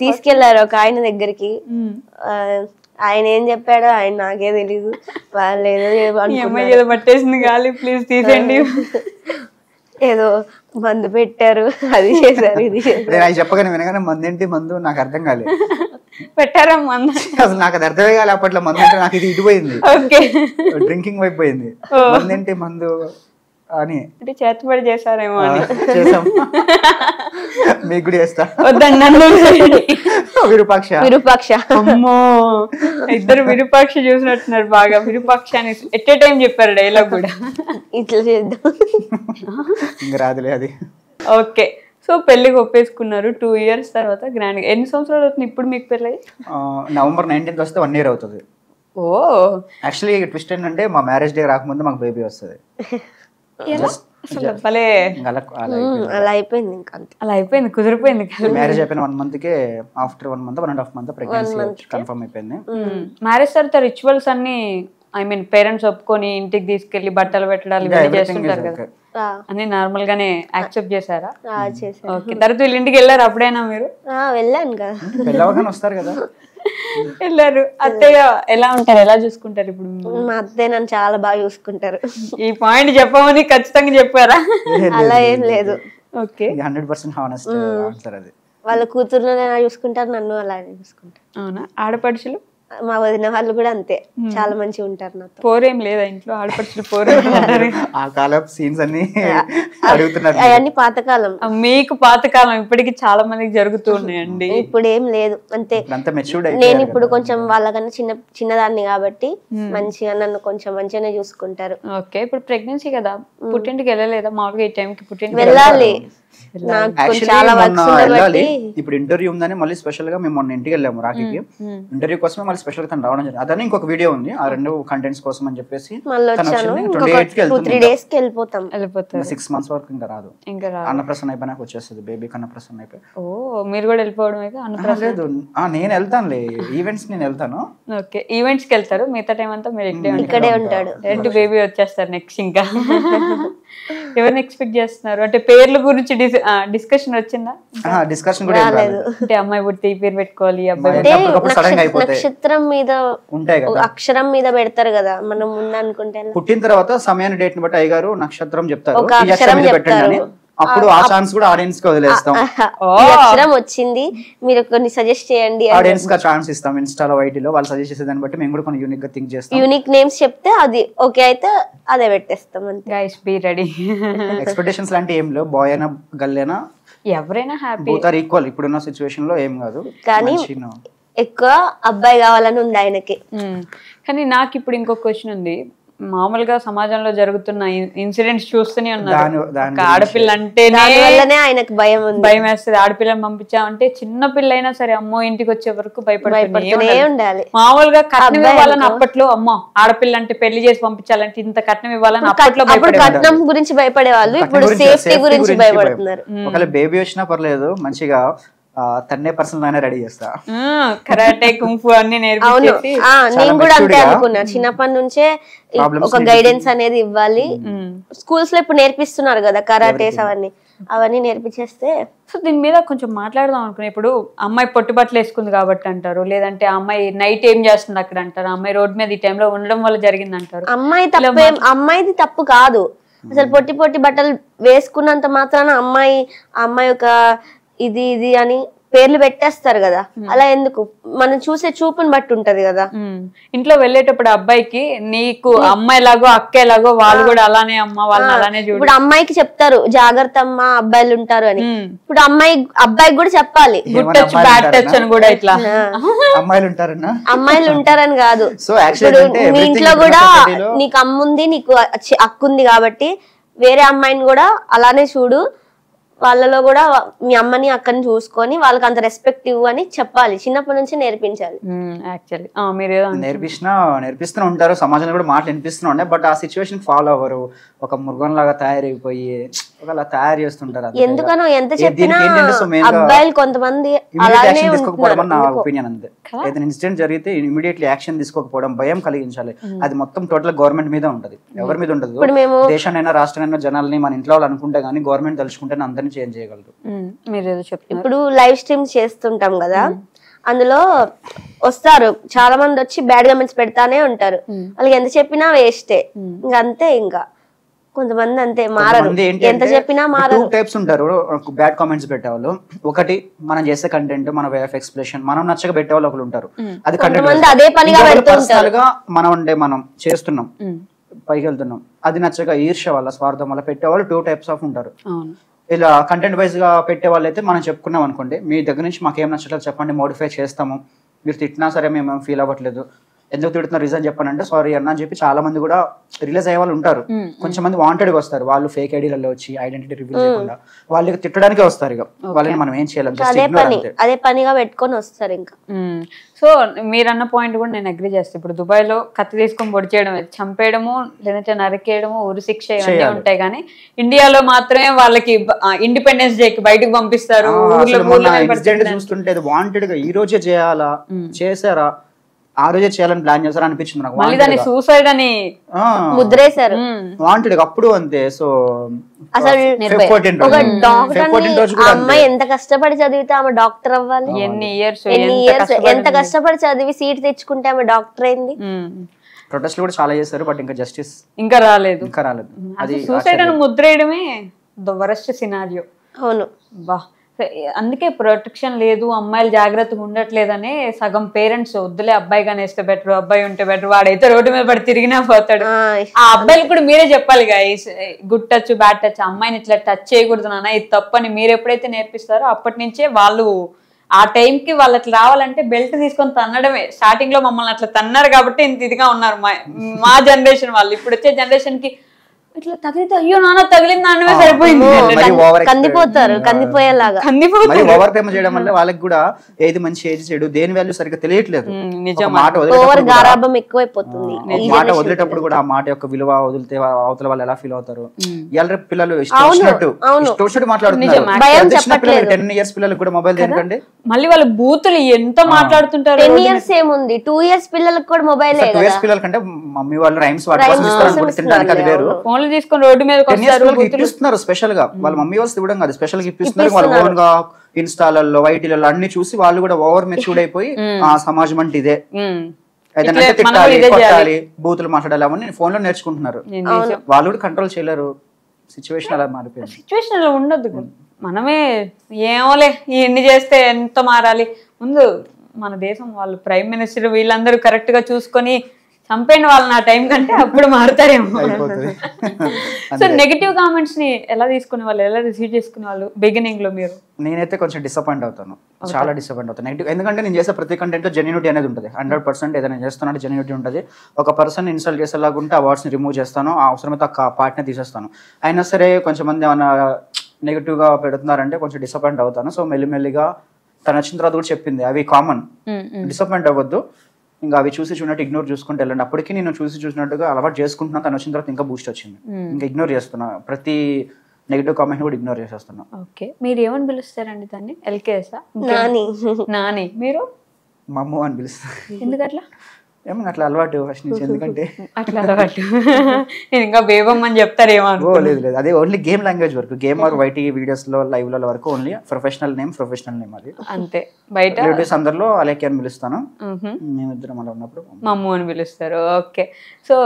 తీసుకెళ్లారు ఒక ఆయన దగ్గరికి. ఆయన ఏం చెప్పాడో ఆయన నాకే తెలీదు. వాళ్ళు ఏదో పట్టేసింది గాలి, ప్లీజ్ తీసేయండి. ఏదో మందు పెట్టారు, అది చేశారు, ఇది చేశారు. చెప్పగానే వినగానే మందు ఏంటి మందు నాకు అర్థం కాలేదు. పెట్టారా మందు? అసలు నాకు అది అర్థమే కాలే అప్పట్లో. మందు అంటే నాకు ఇది ఇటుపోయింది, డ్రింకింగ్ వైపు పోయింది. మందు ఏంటి మందు అని అంటే చేతబడి చేశారేమో అని. చేసాం, మీకు కూడా చేస్తా. విరూపాక్ష. అమ్మో, ఇద్దరు విరూపాక్ష చూసినట్టున్నారు బాగా. విరూపాక్ష అని ఎట్ ఏ టైం చెప్పారు డైలాగ్ కూడా. ఇట్లా చేద్దాం ఇంకా రాదులే అది. ఓకే, సో పెళ్లికి ఒప్పేసుకున్నారు. 2 years తర్వాత గ్రాండ్. ఎన్ని సంవత్సరాలు అవుతుంది ఇప్పుడు మీకు పెళ్ళి? November 19th వస్తే 1 year అవుతుంది. ఓ, యాక్చువల్లీ ట్విస్ట్ ఏంటంటే మా మ్యారేజ్ డే రాకముందు మాకు బేబీ వస్తుంది. అలా అయిపోయింది, ఇంకా అలా అయిపోయింది, కుదిరిపోయింది. మ్యారేజ్ అయిపోయిన 1 month కే, after 1 month 1.5 month pregnancy confirm అయిపోయింది. మ్యారేజ్ తర్వాత రిచువల్స్ అన్ని ఐ మీన్ పేరెంట్స్ ఒప్పుకొని ఇంటికి తీసుకెళ్లి బట్టలు పెట్టడాలు ఇవన్నీ చేస్తుంటారు కదా, అన్ని నార్మల్ గానే యాక్సెప్ట్ చేశారా? ఓకే, తర్వాత వీళ్ళ ఇంటికి వెళ్ళారు అప్పుడైనా మీరు? వెళ్ళాను కదా, వెళ్ళవగానే వస్తారు కదా. వెళ్ళారు. అత్తయ్య ఎలా ఉంటారు, ఎలా చూసుకుంటారు ఇప్పుడు? మా అత్తయ్య నన్ను చాలా బాగా చూసుకుంటారు. ఈ పాయింట్ చెప్పమని ఖచ్చితంగా చెప్పారా? అలా ఏం లేదు. ఓకే, 100% హానెస్ట్ ఆన్సర్ అది. వాళ్ళ కూతుర్ని ఎలా చూసుకుంటారు, నన్ను అలానే చూసుకుంటారు. అవునా? ఆడపడుచులు? మా వదిన వాళ్ళు కూడా అంతే, చాలా మంచిగా ఉంటారు నాతో. పోరేం లేదా ఇంట్లో? ఆడపడుచులు పోరేం? ఆ కాలం సీన్స్ అన్ని అడుగుతున్నారు. అవన్నీ పాతకాలం. మీకు పాతకాలం, ఇప్పటికి చాలా మందికి జరుగుతూ ఉన్నాయండి. ఇప్పుడు ఏం లేదు, అంతే. నేను ఇప్పుడు కొంచెం వాళ్ళకన్నా చిన్నదాన్ని కాబట్టి మంచిగా నన్ను కొంచెం మంచిగానే చూసుకుంటారు. ఓకే, ఇప్పుడు ప్రెగ్నెన్సీ కదా, పుట్టింటికి వెళ్ళలేదా మామూలుగా? ఈ టైంకి పుట్టింటికి వెళ్ళాలి, ఇప్పుడు ఇంటర్వ్యూ ఉందని మళ్ళీ స్పెషల్ గా మేము మొన్న ఇంటికి వెళ్ళాము రాఖీకి. ఇంటర్వ్యూ కోసమే మళ్ళీ స్పెషల్ గా తను రావడం జరిగింది. అదని ఇంకొక వీడియో ఉంది, ఆ 2 కంటెంట్స్ కోసం అని చెప్పేసి 6 months వరకు ఇంకా రాదు. అన్నప్రసన్న అయిపోయినాక వచ్చేస్తుంది, బేబీకి అన్నప్రసన్న అయిపోయి. మీరు కూడా వెళ్ళిపోవడం లేదు, నేను వెళ్తానులే ఈవెంట్స్, నేను వెళ్తాను. ఓకే, ఈవెంట్స్ కి వెళ్తారు, మిగతా టైం అంతా మీరు ఇక్కడే ఉంటాడు. బేబీ వచ్చేస్తారు నెక్స్ట్. ఇంకా ఎవరిని ఎక్స్పెక్ట్ చేస్తున్నారు అంటే పేర్ల గురించి డిస్కషన్ వచ్చిందా? డిస్కషన్ కూడా అంటే అమ్మాయి పుట్టి పేరు పెట్టుకోవాలి, అబ్బాయి నక్షత్రం మీద ఉంటాయి కదా, అక్షరం మీద పెడతారు కదా మనం ముందు అనుకుంటే. పుట్టిన తర్వాత సమయాన్ని డేట్ ని బట్టి అయ్యగారు నక్షత్రం చెప్తారు, పెట్టండి, అప్పుడు ఆ ఛాన్స్ కూడా ఆడియన్స్ కి వదిలేస్తాం. అక్షరం వచ్చింది మీరు కొన్ని సజెస్ట్ చేయండి, ఆడియన్స్ గా ఛాన్స్ ఇస్తాం. ఇన్స్టాలో వైటీలో వాళ్ళు సజెస్ట్ చేసే దాన్ని బట్టి మేము కూడా కొన్ని యూనిక్ గా థింక్ చేస్తాం. యూనిక్ నేమ్స్ చెప్తే అది ఓకే అయితే అదే పెట్టేస్తాం. Guys be ready. ఎక్స్పెక్టేషన్స్ లాంటి ఏం లేవు, బాయ్ అయినా గర్ల్ అయినా ఎవరైనా హ్యాపీ, బోత్ ఆర్ ఈక్వల్. ఇప్పుడున్న సిచ్యువేషన్ లో ఏం కాదు, కానీ ఎక్కువ అబ్బాయి కావాలని ఉంది ఆయనకి. కానీ నాకు ఇప్పుడు ఇంకో క్వశ్చన్ ఉంది. మామూలుగా సమాజంలో జరుగుతున్న ఇన్సిడెంట్స్ చూస్తూనే ఉన్నారు, ఆడపిల్ల అంటేనే ఆయనకు భయం వేస్తుంది. ఆడపిల్లని పంపించామంటే చిన్న పిల్ల అయినా సరే అమ్మో ఇంటికి వచ్చే వరకు భయపడుతూనే ఉండాలి. మామూలుగా కట్నం ఇవ్వాలని అప్పట్లో, అమ్మో ఆడపిల్ల అంటే పెళ్లి చేసి పంపించాలంటే ఇంత కట్నం ఇవ్వాలని అప్పట్లో కట్నం గురించి భయపడే వాళ్ళు ఇప్పుడు సేఫ్టీ గురించి భయపడుతున్నారు. ఒకవేళ బేబీ వచ్చినా పర్లేదు, మంచిగా తన్నే పర్సనల్ అయినా రెడీ చేస్తా. కరాటే కుంఫు అన్ని నేర్పించేసి. నేను కూడా అంతే అనుకున్నా, చిన్నప్పటి నుంచే ఒక గైడెన్స్ అనేది ఇవ్వాలి. స్కూల్స్ లో ఇప్పుడు నేర్పిస్తున్నారు కదా కరాటేస్, అవన్నీ నేర్పించేస్తే. సో దీని మీద కొంచెం మాట్లాడదాం అనుకున్నా. ఇప్పుడు అమ్మాయి పొట్టుబట్టలు వేసుకుంది కాబట్టి అంటారు, లేదంటే అమ్మాయి నైట్ ఏం చేస్తుంది అక్కడ అంటారు, అమ్మాయి రోడ్ మీద ఈ టైంలో ఉండడం వల్ల జరిగింది అంటారు. అమ్మాయిది తప్పు కాదు అసలు. పొట్టి బట్టలు వేసుకున్నంత మాత్రాన అమ్మాయి ఒక ఇది అని పేర్లు పెట్టేస్తారు కదా, అలా ఎందుకు? మనం చూసే చూపుని బట్టి ఉంటది కదా. ఇంట్లో వెళ్ళేటప్పుడు అబ్బాయికి నీకు అమ్మాయిలాగో అక్కేలాగో వాళ్ళు కూడా అలానే అమ్మ వాళ్ళని అలానే చూడు. ఇప్పుడు అమ్మాయికి చెప్తారు జాగ్రత్త అమ్మ అబ్బాయిలు ఉంటారు అని, ఇప్పుడు అబ్బాయికి కూడా చెప్పాలి గుడ్ టచ్ బ్యాడ్ టచ్ అని కూడా. ఇట్లా అమ్మాయిలు ఉంటారని కాదు, ఇప్పుడు మీ ఇంట్లో కూడా నీకు అమ్ముంది నీకు అక్కుంది కాబట్టి వేరే అమ్మాయిని కూడా అలానే చూడు, వాళ్ళలో కూడా మీ అమ్మని అక్కని చూసుకొని వాళ్ళకి అంత రెస్పెక్ట్ ఇవ్వు అని చెప్పాలి, చిన్నప్పటి నుంచి నేర్పించాలి. నేర్పిస్తూనే ఉంటారు, సమాజంలో కూడా మాటలు వినిపిస్తూనే ఉంటాయి. బట్ ఆ సిచ్యువేషన్ ఫాలో అవ్వరు, ఒక మృగం లాగా తయారైపోయి ఒకలా తయారు చేస్తుంటారు. ఎందుకనో ఎంత చెప్పినా అబ్బాయిలు కొంతమంది తీసుకోకపోవడం నా ఒపీనియన్ అంతే. ఏదైనా ఇన్సిడెంట్ జరిగితే ఇమీడియట్లీ యాక్షన్ తీసుకోకపోవడం, భయం కలిగించాలి. అది మొత్తం టోటల్ గవర్నమెంట్ మీద ఉంటది, ఎవరి మీద ఉండదు. దేశాన్నైనా రాష్ట్రాన్నైనా జనాల్ని మన ఇంట్లో వాళ్ళు అనుకుంటే గానీ గవర్నమెంట్ తలుచుకుంటే అందరినీ చేంజ్ చేయగలరు. ఇప్పుడు లైవ్ స్ట్రీమ్ చేస్తుంటాం కదా, అందులో వస్తారు చాలా మంది వచ్చి బ్యాడ్ కామెంట్స్ పెడతానే ఉంటారు, వాళ్ళకి ఎంత చెప్పినా వేస్టే. ఇంకా అంతే, ఇంకా కొంతమంది అంతే మారరు, ఎంత చెప్పినా మారరు. 2 టైప్స్ ఉంటారు బ్యాడ్ కామెంట్స్ పెట్టేవాళ్ళు. ఒకటి మనం చేసే కంటెంట్, మన వే ఆఫ్ ఎక్స్ప్రెషన్ మనం నచ్చక పెట్టేవాళ్ళు ఒకరు ఉంటారు, అది కంటెంట్. అదే పనిగా పర్సనల్ గా మనం చేస్తున్నాం పైకి వెళ్తున్నాం, అది నచ్చక ఈర్ష్య వల్ల స్వార్థం వల్ల పెట్టేవాళ్ళు 2 టైప్స్ ఆఫ్ ఉంటారు. ఇలా కంటెంట్ వైజ్ గా పెట్టే వాళ్ళు అయితే మనం చెప్పుకున్నాం అనుకోండి, మీ దగ్గర నుంచి మాకేం నచ్చట్లేదు చెప్పండి, మోడిఫై చేస్తాము, మీరు తిట్టినా సరే మేము ఫీల్ అవ్వట్లేదు, ఎందుకు తిడుతున్నారు రీజన్ చెప్పండి అంటే సారీ అన్న అని చెప్పి చాలా మంది కూడా రిలీజ్ అయ్యే వాళ్ళు ఉంటారు. కొంచెం మంది వాంటెడ్ గా వస్తారు, వాళ్ళు ఫేక్ ఐడీలలో వచ్చి ఐడెంటిటీ రివీల్ చేయకుండా వాళ్ళకి తిట్టడానికే వస్తారు. ఇక వాళ్ళని మనం ఏం చేయలేం, అదే పనిగా పెట్టుకొని వస్తారు. ఇంకా సో మీరన్న పాయింట్ కూడా నేను అగ్రీ చేస్తాను. ఇప్పుడు దుబాయ్ లో కత్తి తీసుకొని పొడి చేయడం, చంపేయడము లేదంటే నరికేయడము, ఉరి శిక్ష ఇవన్నీ ఉంటాయి. కానీ ఇండియాలో మాత్రమే వాళ్ళకి ఇండిపెండెన్స్ డేకి బయటకు పంపిస్తారు. చూస్తుంటే వాంటెడ్ గా ఈ రోజే చేయాలా, చేశారా ఆ రోజే చేయాలని ప్లాన్ చేశారు అనిపించింది నాకు. మళ్ళీ దాన్ని సూసైడ్ అని ముద్రేశారు వాంటెడ్ అప్పుడు అంతే. సో అసలు ఒక డాక్టర్ అమ్మాయి ఎంత కష్టపడి చదివితే ఆమె డాక్టర్ అవ్వాలి, ఎన్ని ఇయర్స్ ఎంత కష్టపడి చదివి సీట్ తెచ్చుకుంటే ఆమె డాక్టర్ అయింది. ప్రొటెస్ట్ కూడా చాలా చేశారు, బట్ ఇంకా జస్టిస్ ఇంకా రాలేదు. అది సూసైడ్ అని ముద్రేయడమే ద వరస్ట్ సినారియో. అవును బా, అందుకే ప్రొటెక్షన్ లేదు, అమ్మాయిలు జాగ్రత్తగా ఉండట్లేదని సగం పేరెంట్స్ వద్దులే అబ్బాయి కానీ వేస్తే బెటర్, అబ్బాయి ఉంటే బెటర్, వాడైతే రోడ్డు మీద పడి తిరిగినా పోతాడు. ఆ అబ్బాయిలు కూడా మీరే చెప్పాలి guys, good touch bad touch, అమ్మాయిని ఇట్లా టచ్ చేయకూడదు నాన్న, ఇది తప్పని మీరు ఎప్పుడైతే నేర్పిస్తారో అప్పటి నుంచే వాళ్ళు ఆ టైంకి వాళ్ళు అట్లా రావాలంటే బెల్ట్ తీసుకొని తన్నడమే. స్టార్టింగ్ లో మమ్మల్ని అట్లా తన్నారు కాబట్టి ఇంత ఇదిగా ఉన్నారు మా జనరేషన్ వాళ్ళు. ఇప్పుడు వచ్చే జనరేషన్ కి ఇట్లా తగిలితే అయ్యో నాన్న తగిలింది నాన్నమే సరిపోయింది కందిపోతారు, కందిపోయేలాగా ఓవర్ ప్రేమ చేయడం వల్ల వాళ్ళకి కూడా ఏది మంచి ఏది చెడు దేని వాల్యూ సరిగ్గా తెలియట్లేదు. ఓవర్ గారాబం ఎక్కువైపోతుంది. మాట వదిలేటప్పుడు కూడా ఆ మాట యొక్క విలువ వదిలితే అవతల వాళ్ళు ఎలా ఫీల్ అవుతారు. ఇవాళ పిల్లలు ఇష్టం మాట్లాడుతున్నారు. 10 years పిల్లలకు కూడా మొబైల్ దేనికండి. మళ్ళీ వాళ్ళు బూతులు ఎంత మాట్లాడుతుంటారు. 10 years ఏముంది, 2 years పిల్లలకు కూడా మొబైల్. 2 years పిల్లల కంటే మమ్మీ వాళ్ళు రైమ్స్ తినడానికి అది వేరు. ఫోన్లు తీసుకొని రోడ్డు మీద ఇప్పిస్తున్నారు స్పెషల్ గా. వాళ్ళ మమ్మీ వాళ్ళు ఇవ్వడం కాదు, స్పెషల్ గా ఇప్పిస్తున్నారు. వాళ్ళ ఓన్ గా ఇన్స్టాలలో వైటీలలో అన్ని చూసి వాళ్ళు కూడా ఓవర్ మెచ్యూర్డ్ అయిపోయి ఆ సమాజం అంటే ఇదే, ఏదైనా తిట్టాలి కొట్టాలి బూతులు మాట్లాడాలి అవన్నీ ఫోన్ లో నేర్చుకుంటున్నారు. వాళ్ళు కూడా కంట్రోల్ చేయలేరు. సిచ్యువేషన్ అలా మారిపోయింది. సిచ్యువేషన్ అలా ఉండదు. మనమే ఏమోలే ఇన్ని చేస్తే ఎంత మారాలి. ముందు మన దేశం వాళ్ళు ప్రైమ్ మినిస్టర్ వీళ్ళందరూ కరెక్ట్ గా చూసుకొని చంపేయండి వాళ్ళని ఆ టైం కంటే అప్పుడు మారుతారేమో. సో నెగిటివ్ కామెంట్స్ ని ఎలా తీసుకునే వాళ్ళు, ఎలా రిసీవ్ చేసుకునే వాళ్ళు బిగినింగ్ లో మీరు? నేనైతే కొంచెం డిసప్పాయింట్ అవుతాను, చాలా డిసప్పాయింట్ అవుతాను నెగిటివ్. ఎందుకంటే నేను చేసే ప్రతి కంటెంట్ లో జెన్యూనిటీ అనేది ఉంటుంది. 100% ఏదైనా చేస్తున్నట్టు జెన్యూనిటీ ఉంటుంది. ఒక పర్సన్ ఇన్స్టాల్ చేసేలాగా ఉంటే ఆ వర్డ్స్ ని రిమూవ్ చేస్తాను, అవసరమైతే ఆ పార్ట్ని తీసేస్తాను. అయినా సరే కొంచెం మంది ఏమైనా నెగిటివ్ గా పెడుతున్నారంటే కొంచెం డిసప్పాయింట్ అవుతాను. సో మెల్లిమెల్లిగా తను వచ్చిన తర్వాత కూడా చెప్పింది అవి కామన్, డిసప్పాయింట్ అవ్వద్దు, ఇంకా అవి చూసి చూసినట్టు ఇగ్నోర్ చూసుకుంటే వెళ్ళండి. అప్పటికి నేను చూసినట్టుగా అలవాటు చేసుకుంటున్నా. తను వచ్చిన తర్వాత ఇంకా బూస్ట్ వచ్చింది, ఇంకా ఇగ్నోర్ చేస్తున్నా. ప్రతి నెగిటివ్ కామెంట్ కూడా ఇగ్నోర్ చేసేస్తున్నా. ఓకే, మీరు ఏమని పిలుస్తారండి దాన్ని? ఎల్కేఎసా? నాని. నాని. మీరు? మమ్ము అని పిలుస్తా. ఎందుకట్లా? ఏమో అట్లా అలవాటు ఫస్ట్ నుంచి. ఎందుకంటే అట్లా అలవాటు. నేను ఇంకా బేబమ్మ అని చెప్తారేమో. లేదు లేదు, అదే ఓన్లీ గేమ్ లాంగ్వేజ్ వరకు, గేమ్ ఆర్ వైటీ వీడియోస్ లో లైవ్ లో వరకు ఓన్లీ ప్రొఫెషనల్ నేమ్ అది అంతే. బయట రిలేటివ్స్ అందరిలో అలేకి అని పిలుస్తాను. మేమిద్దరం అలా ఉన్నప్పుడు మమ్ము అని పిలుస్తారు. ఓకే, సో